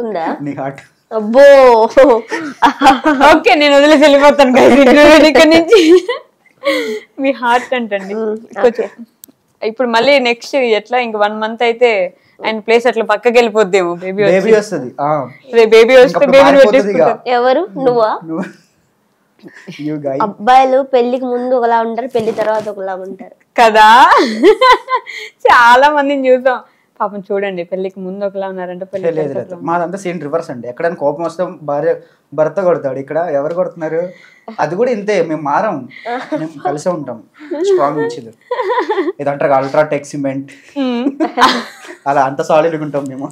ఉందా? నీ హార్ట్. అబ్బో, ఓకే, నేను వదిలేసి వెళ్ళిపోతాను ఇక్కడ నుంచి. మీ హార్ట్ అంటండి. ఇప్పుడు మళ్ళీ నెక్స్ట్ ఎట్లా, ఇంక 1 month అయితే ఆయన ప్లేస్ అట్లా పక్కకి వెళ్ళిపోద్దేమో. బేబీ వస్తుంది. బేబీ వస్తే బేబీని పెట్టేసుకుంటారు. ఎవరు? నువ్వా? అబ్బాయిలు పెళ్లికి ముందు ఒకలా ఉంటారు, పెళ్లి తర్వాత ఒకలా ఉంటారు కదా. చాలా మందిని చూసాం పాపం. చూడండి, పెళ్లికి ముందు ఒకలా ఉన్నారంటే పెళ్లి. మాదంతా సీన్ రివర్స్ అండి. ఎక్కడైనా కోపం వస్తే భర్త కొడతాడు, ఇక్కడ ఎవరు కొడుతున్నారు? అది కూడా ఇంతే, మేము మారం, మేము కలిసే ఉంటాం. స్ట్రాంగ్ ఇచ్చేది ఇదంటారు అల్ట్రా టెక్ సిమెంట్, అలా అంత సాలిడ్గా ఉంటాం మేము.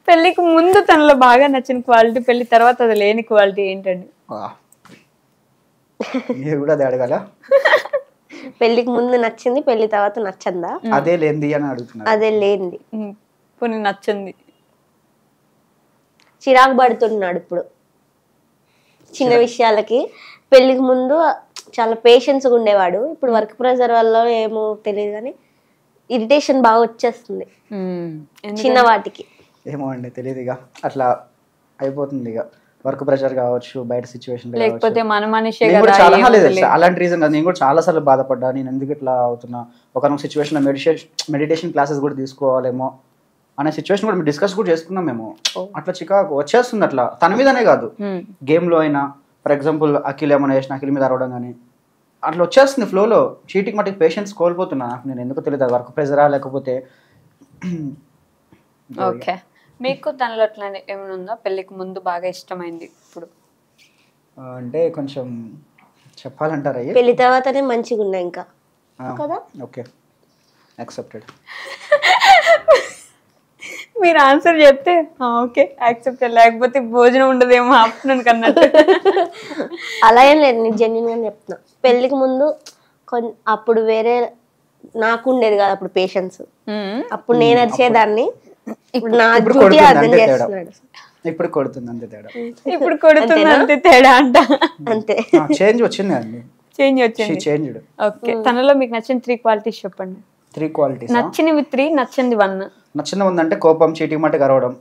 పెళ్లికి ముందు తనలో బాగా నచ్చిన క్వాలిటీ, పెళ్లి తర్వాత అది లేని క్వాలిటీ ఏంటండి? మీరు కూడా అది అడగాల. పెళ్లికి ముందు నచ్చింది, పెళ్లి తర్వాత నచ్చందా? అదే లేనిది అని అడుగుతున్నా. అదే లేనిది. కొన్ని నచ్చింది. చిరాకు పడుతున్నాడు ఇప్పుడు చిన్న విషయాలకి. పెళ్లికి ముందు చాలా పేషెన్స్గా ఉండేవాడు, ఇప్పుడు వర్క్ ప్రెషర్ వల్ల ఏమో తెలియదు కానీ ఇరిటేషన్ బాగా వచ్చేస్తుంది చిన్న వాటికి. ఏమో అండి, తెలియదు, ఇక అట్లా అయిపోతుంది. ఇక వర్క్ ప్రెషర్ కావచ్చు, బయట సిచ్యువేషన్, లేకపోతే మన మనిషి అలాంటి రీజన్ కాదు. నేను కూడా చాలా సార్లు బాధపడ్డా, నేను ఎందుకు ఇట్లా అవుతున్నా. ఒకనొక సిచ్యువేషన్ లో మెడిటేషన్ క్లాసెస్ కూడా తీసుకోవాలేమో అనే సిచ్యువేషన్ కూడా డిస్కస్ కూడా చేసుకున్నాం మేము. అట్లా చికాకు వచ్చేస్తుంది అట్లా, తన మీదనే కాదు, గేమ్ లో అయినా. ఫర్ ఎగ్జాంపుల్ అఖిల్ ఏమైనా చేసిన అఖిల్ మీద అరవడం కానీ అట్లా వచ్చేస్తుంది ఫ్లోలో. చీటికి మటుకు పేషెన్స్ కోల్పోతున్నా, నేను ఎందుకు తెలియదు, వర్క్ ప్రెషరా లేకపోతే. ఓకే, మీకు తనలో అట్లా ఏమైనా ఉందా పెళ్ళికి ముందు బాగా ఇష్టమైంది ఇప్పుడు? అంటే కొంచెం చెప్పాలంటారా? పెళ్లి తర్వాతనే మంచిగా ఉన్నాయి ఇంకా కదా. Okay, accepted. మీరు ఆన్సర్ చెప్తే ఓకే యాక్సెప్టెడ్, లేకపోతే భోజనం ఉండదేమో ఆఫ్టర్నూన్ కన్నట్టు. అలా ఏం లేదు, నేను జెన్యున్ గా చెప్తున్నా. పెళ్లికి ముందు అప్పుడు వేరే నాకు ఉండేది కాదు, అప్పుడు పేషెన్స్. అప్పుడు నేను అరిచేదాన్ని, ఇప్పుడు నా డ్యూటీ అర్థం చేస్తున్నాడు. ఇప్పుడు కొడుతుంది అంతే తేడా. ఇప్పుడు కొడుతుంది అంతే తేడా అంట. అంతే, చేంజ్ వచ్చింది అండి. చేంజ్ వచ్చింది. ఓకే, తనలో మీకు నచ్చిన 3 క్వాలిటీస్ చెప్పండి. 3 క్వాలిటీస్. నచ్చినవి 3, నచ్చింది 1. నచ్చింది ఉందంటే కోపం, చీటికి మాటికి అరవడం.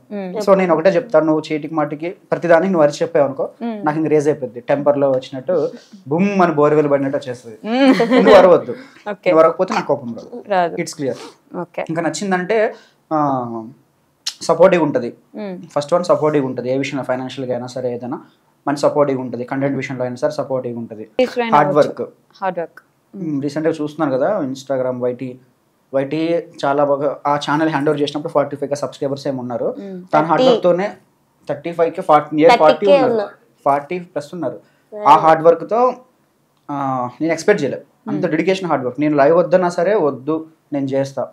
సో నేను ఒకటే చెప్తాను, నువ్వు చీటికి మాటికి ప్రతిదానికి నువ్వు అరిచి చెప్పావు అనుకో, నాకు ఇంక రేజ్ అయిపోద్ది. టెంపర్ లో వచ్చినట్టు బుమ్ అని బోర్వెల్ పడినట్టు వచ్చేస్తుంది. నువ్వు అరవద్దు, నువ్వు అరవకపోతే నాకు కోపం రాదు. It's clear. ఇంకా నచ్చిందంటే సపోర్టివ్ ఉంటుంది. ఫస్ట్ వన్ సపోర్టివ్ ఉంటుంది. ఏ విషయంలో ఫైనాన్షియల్గా అయినా సరే, ఏదైనా మంచి సపోర్టివ్ ఉంటుంది. కంటెంట్ విషయంలో అయినా సరే సపోర్టివ్ ఉంటుంది. Hard work. రీసెంట్గా చూస్తున్నాను కదా ఇన్స్టాగ్రామ్ వైటీ చాలా బాగా ఆ ఛానల్ హ్యాండ్ ఓవర్ చేసినప్పుడు 45K సబ్స్క్రైబర్స్ ఏమి ఉన్నారు. తన హార్డ్ వర్క్ తోనే 35K 40+ ఉన్నారు. ఆ హార్డ్ వర్క్ తో నేను ఎక్స్పెక్ట్ చేయలేదు అంత డెడికేషన్, హార్డ్ వర్క్. నేను లైవ్ వద్దన్నా సరే వద్దు నేను చేస్తా.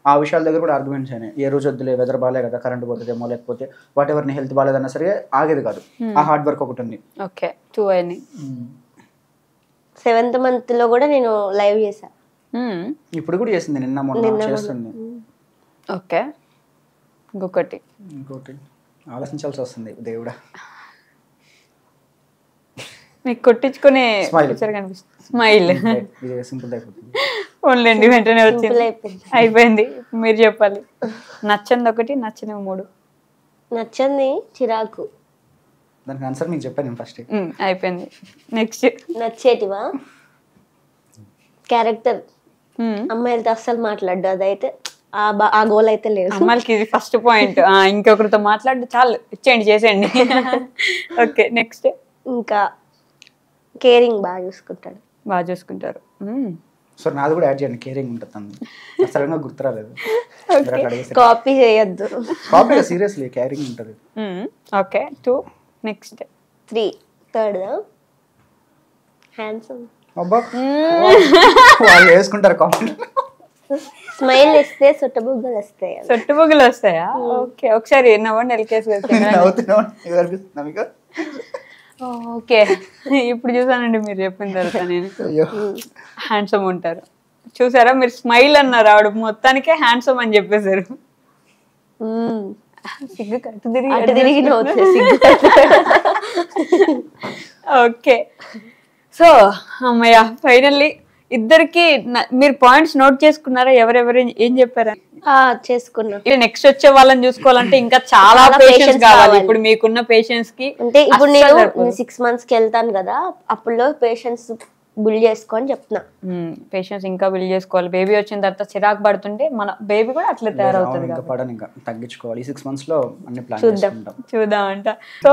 ఆ విషయాల దగ్గర కూడా ఆర్గ్యుమెంట్స్ అయినాయి. ఏ రోజు వద్దులే, వెదర్ బాగాలే కదా, కరెంట్ పోతుందేమో, లేకపోతే వాట్ ఎవర్ నీ హెల్త్ బాగాలేదన్నా సరే ఆగేది కాదు. ఆ హార్డ్ వర్క్ ఒకటి ఉంది. 7th month లో కూడా నేను లైవ్ చేశా. ఇప్పుడు కూడా చేసింది, నిన్న మొన్న చేస్తుంది. ఓకే, ఇంకొకటి ఆలోచించాల్సి వస్తుంది. దేవుడా, మీకు కొట్టించుకునే స్మైల్ సింపుల్ అయిపోతుంది. ఓన్లేండి, వెంటనే వచ్చింది, అయిపోయింది. మీరు చెప్పాలి. నచ్చింది 1, నచ్చినవి 3. నచ్చింది చిరాకు. దానికి ఆన్సర్ మీకు చెప్పాను నేను ఫస్ట్. అయిపోయింది. నెక్స్ట్ నచ్చేటివా క్యారెక్టర్. అమ్మాయిలతో అస్సలు మాట్లాడ్డు, అదైతే ఆ గోల్ అయితే లేదు. అమ్మాయిలకి ఇది ఫస్ట్ పాయింట్. ఇంకొకరితో మాట్లాడు చాలు, ఇచ్చేయండి, చేసేయండి. Okay, next. ఇంకా కేరింగ్ బాగా చూసుకుంటారు. సో నాది కూడా యాడ్ చేయండి, కేరింగ్ ఉంటుంది. సడన్ గా గుర్తురాలేదు. కాపీ చేయొద్దు. కాపీ సీరియస్లీ కేరింగ్ ఉంటుంది. ఓకే, 2. నెక్స్ట్ 3. Third handsome. అబ్బా, వాళ్ళు వేసుకుంటారు కామెంట్. స్మైల్ ఇస్తే సొట్టబుగ్గలు వస్తాయా? ఓకే, ఒకసారి నవ్వండి. ఓకే, ఇప్పుడు చూసానండి మీరు చెప్పిన తర్వాత. నేను హ్యాండ్సమ్ ఉంటారు చూసారా, మీరు స్మైల్ అన్నారు, ఆవిడ మొత్తానికే హ్యాండ్సమ్ అని చెప్పేశారు. సిగ్గు కట్టు తిరిగి ఓకే. సో అమ్మయ్య, ఫైనల్లీ ఇద్దరికి మీరు పాయింట్స్ నోట్ చేసుకున్నారా? ఎవరెవరు ఏం చెప్పారా? చేసుకున్నా. నెక్స్ట్ వచ్చే వాళ్ళని చూసుకోవాలంటే ఇంకా చాలా పేషెన్స్ కావాలి. ఇప్పుడు మీకున్న పేషెన్స్ కి అంటే ఇప్పుడు నేను 6 months కి వెళ్తాను కదా, అప్పుడు పేషెన్స్ బిల్డ్ చేసుకోని చెప్తున్నా. పేషెన్స్ ఇంకా బిల్డ్ చేసుకోవాలి. బేబీ వచ్చిన తర్వాత చిరాకు పడుతుంటే మన బేబీ కూడా అట్లా తయారవుతుంది. తగ్గించుకోవాలి. 6 months లో అన్ని ప్లాన్ చూద్దాం అంట. సో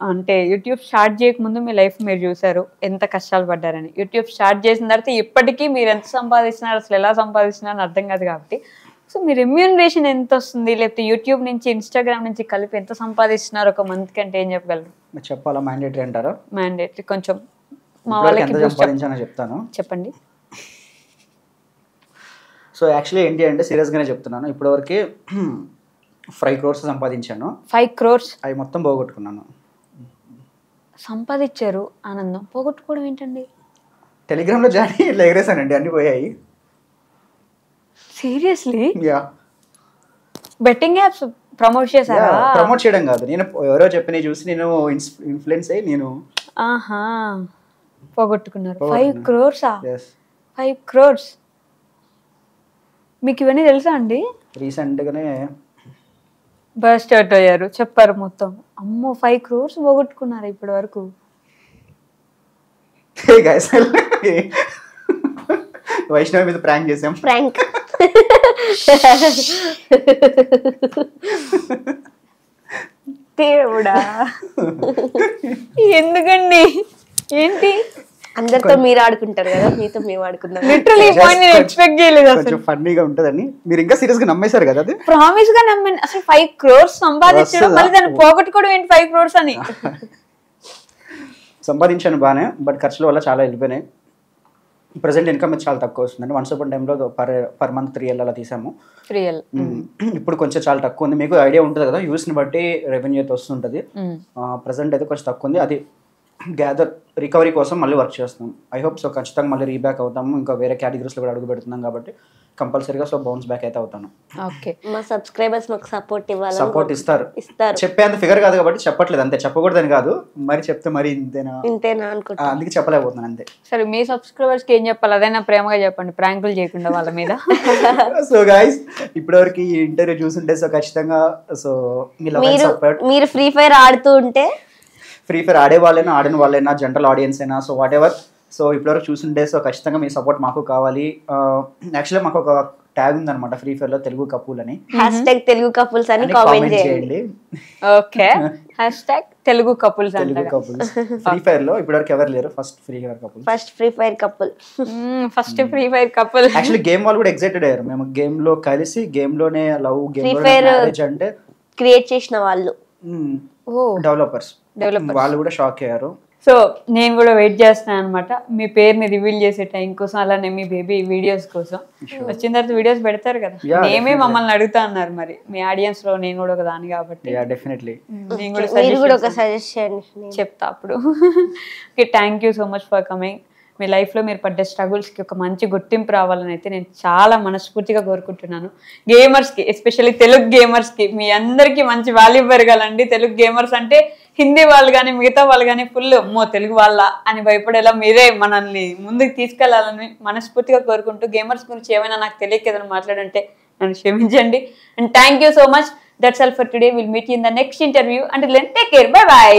అంటే యూట్యూబ్ స్టార్ట్ చేయకముందు మీ లైఫ్ మీరు చూసారు, ఎంత కష్టాలు పడ్డారని. యూట్యూబ్ స్టార్ట్ చేసిన తర్వాత ఇప్పటికీ మీరు ఎంత సంపాదిస్తున్నారు, అసలు ఎలా సంపాదిస్తున్నారు అని అర్థం కాదు కాబట్టి, సో మీ రెమ్యూనరేషన్ ఎంత వస్తుంది, లేకపోతే యూట్యూబ్ నుంచి ఇన్స్టాగ్రామ్ నుంచి కలిపి ఎంత సంపాదిస్తున్నారు ఒక మంత్ కంటే ఏం చెప్పగలరు? చెప్పాలా? మ్యాండేటరీ అంటారా? మ్యాండేటరీ. కొంచెం మా వాళ్ళకి చెప్తాను, చెప్పండి. సో యాక్చువల్లీ ఏంటి అంటే సీరియస్గానే చెప్తున్నాను, ఇప్పటివరకు 5 crores సంపాదించాను. 5 crores అవి మొత్తం పోగొట్టుకున్నాను. సంపాదించారు, ఆనందం పోగొట్టుకోవడం ఏంటండి? టెలిగ్రామ్లో జాయిన్ ఇట్లా ఎగరేసానండి, అన్ని పోయాయి. సీరియస్లీ? బెట్టింగ్ యాప్స్ ప్రమోట్ చేశారా? ప్రమోట్ చేయడం కాదు, నేను ఎవరో చెప్పిన చూసి నేను ఇన్ఫ్లుయెన్స్ అయ్యి నేను పోగొట్టుకున్నారు. 5 crores? 5 crores మీకు ఇవన్నీ తెలుసా అండి? రీసెంట్గానే బస్ట్ అవుట్ అయ్యారు, చెప్పారు మొత్తం. అమ్మో, 5 crores పోగొట్టుకున్నారు ఇప్పటి వరకు. వైష్ణవి మీద ప్రాంక్ చేసాం. ప్రాంక్ దేవుడా, ఎందుకండి? ఏంటి అందరితో మీరు ఆడుకుంటారు కదా, మీతో మేము ఆడుకుందాం. లిటరల్లీ పాయింట్ నేను ఎక్స్పెక్ట్ చేయలేదు. అసలు ఫన్నీగా ఉంటదని మీరు ఇంకా సీరియస్ గా నమ్మేశారు కదా. అది ప్రామిస్ గా నమ్మాను. అసలు 5 crores సంపాదించడం, మళ్ళీ దాన్ని పోగొట్టుకోవడం ఏంటి 5 crores అని? సంపాదించాను బాగానే, బట్ ఖర్చుల వల్ల చాలా వెళ్ళిపోయినాయి. ప్రెసెంట్ ఇన్కమ్ చాలా తక్కువ వస్తుందండి. వన్స్ అపాన్ టైంలో పర్ మంత్ 3L అలా తీసాము. 3L ఇప్పుడు కొంచెం చాలా తక్కువ ఉంది. మీకు ఐడియా ఉంటుంది కదా, యూస్ని బట్టి రెవెన్యూ అయితే వస్తుంటుంది. ప్రెసెంట్ అయితే కొంచెం తక్కువ ఉంది. అది గ్యాదర్ రికవరీ కోసం మళ్ళీ వర్క్ చేస్తాం. ఐ హోప్ సో ఖచ్చితంగా మళ్ళీ రీబ్యాక్ అవుతాము. ఇంకా వేరే కేటగిరీస్లో కూడా అడుగు పెడుతున్నాం కాబట్టి కంపల్సరీగా సో బౌన్స్ బ్యాక్ అయితే అవుతాను. ఓకే, మా సబ్స్క్రైబర్స్ మాకు సపోర్ట్ ఇవ్వాలి. సపోర్ట్ ఇస్తారు. చెప్పేంత ఫిగర్ కాదు కాబట్టి చెప్పట్లేదు అంతే. చెప్పకూడదని కాదు, మరి చెప్తే మరి ఇంతేనా అనుకుంటా, అందుకే చెప్పలేకపోతున్నాను అంతే. సరే, మీ సబ్స్క్రైబర్స్ కి ఏం చెప్పాలి అదైనా ప్రేమగా చెప్పండి, ప్రాంకులు చేయకుండా వాళ్ళ మీద. సో గైస్, ఇప్పటివరకు ఈ ఇంటర్వ్యూ చూసుంటే సో ఖచ్చితంగా సో మీరు ఫ్రీ ఫైర్ ఆడుతూ ఉంటే, ఫ్రీ ఫైర్ ఆడే వాళ్ళైనా ఆడిన వాళ్ళైనా జనరల్ ఆడియన్స్ అయినా సో వాట్ ఎవర్, సో ఇప్పటివరకు చూసుంటే సో ఖచ్చితంగా మీ సపోర్ట్ మాకు కావాలి. యాక్చువల్లీ మాకు ఒక ట్యాగ్ ఉందన్నమాట ఫ్రీ ఫైర్ లో, తెలుగు కపుల్ అని, #తెలుగు కపుల్స్ అని కామెంట్ చేయండి. Okay, #Telugu couples. Telugu couples free fire లో ఇప్పటివరకు ఎవరు లేరు, first free fire couple. First free fire couple. Actually game వాళ్ళు కూడా ఎక్సైటెడ్ అయ్యారు. మేము గేమ్ లో కలిసి గేమ్ లోనే లవ్, గేమ్ లో మ్యారేజ్ అంటే క్రియేట్ చేసిన వాళ్ళు, డెవలపర్స్ వాళ్ళు కూడా షాక్ అయ్యారు. సో నేను కూడా వెయిట్ చేస్తున్నాను అనమాట మీ పేరుని రివీల్ చేసే టైం కోసం, అలానే మీ బేబీ వీడియోస్ కోసం. వచ్చిన తర్వాత వీడియోస్ పెడతారు కదా, నేమే మమ్మల్ని అడుగుతా అన్నారు, మరి మీ ఆడియన్స్ లో నేను కూడా ఒక దాన్ని కాబట్టి నేను కూడా ఒక సజెషన్ చెప్తా అప్పుడు. Okay, thank you so much for coming. మీ లైఫ్లో మీరు పడ్డ స్ట్రగుల్స్కి ఒక మంచి గుర్తింపు రావాలని అయితే నేను చాలా మనస్ఫూర్తిగా కోరుకుంటున్నాను. గేమర్స్కి, ఎస్పెషల్లీ తెలుగు గేమర్స్కి మీ అందరికీ మంచి వాల్యూ పెరగాలండి. తెలుగు గేమర్స్ అంటే హిందీ వాళ్ళు కానీ మిగతా వాళ్ళు కానీ ఫుల్ అమ్మో తెలుగు వాళ్ళ అని భయపడేలా మీరే మనల్ని ముందుకు తీసుకెళ్లాలని మనస్ఫూర్తిగా కోరుకుంటూ, గేమర్స్ గురించి ఏమైనా నాకు తెలియక ఏదైనా మాట్లాడంటే నన్ను క్షమించండి. And thank you so much. That's all for today. Will meet you in the next interview. Until then take care. Bye by.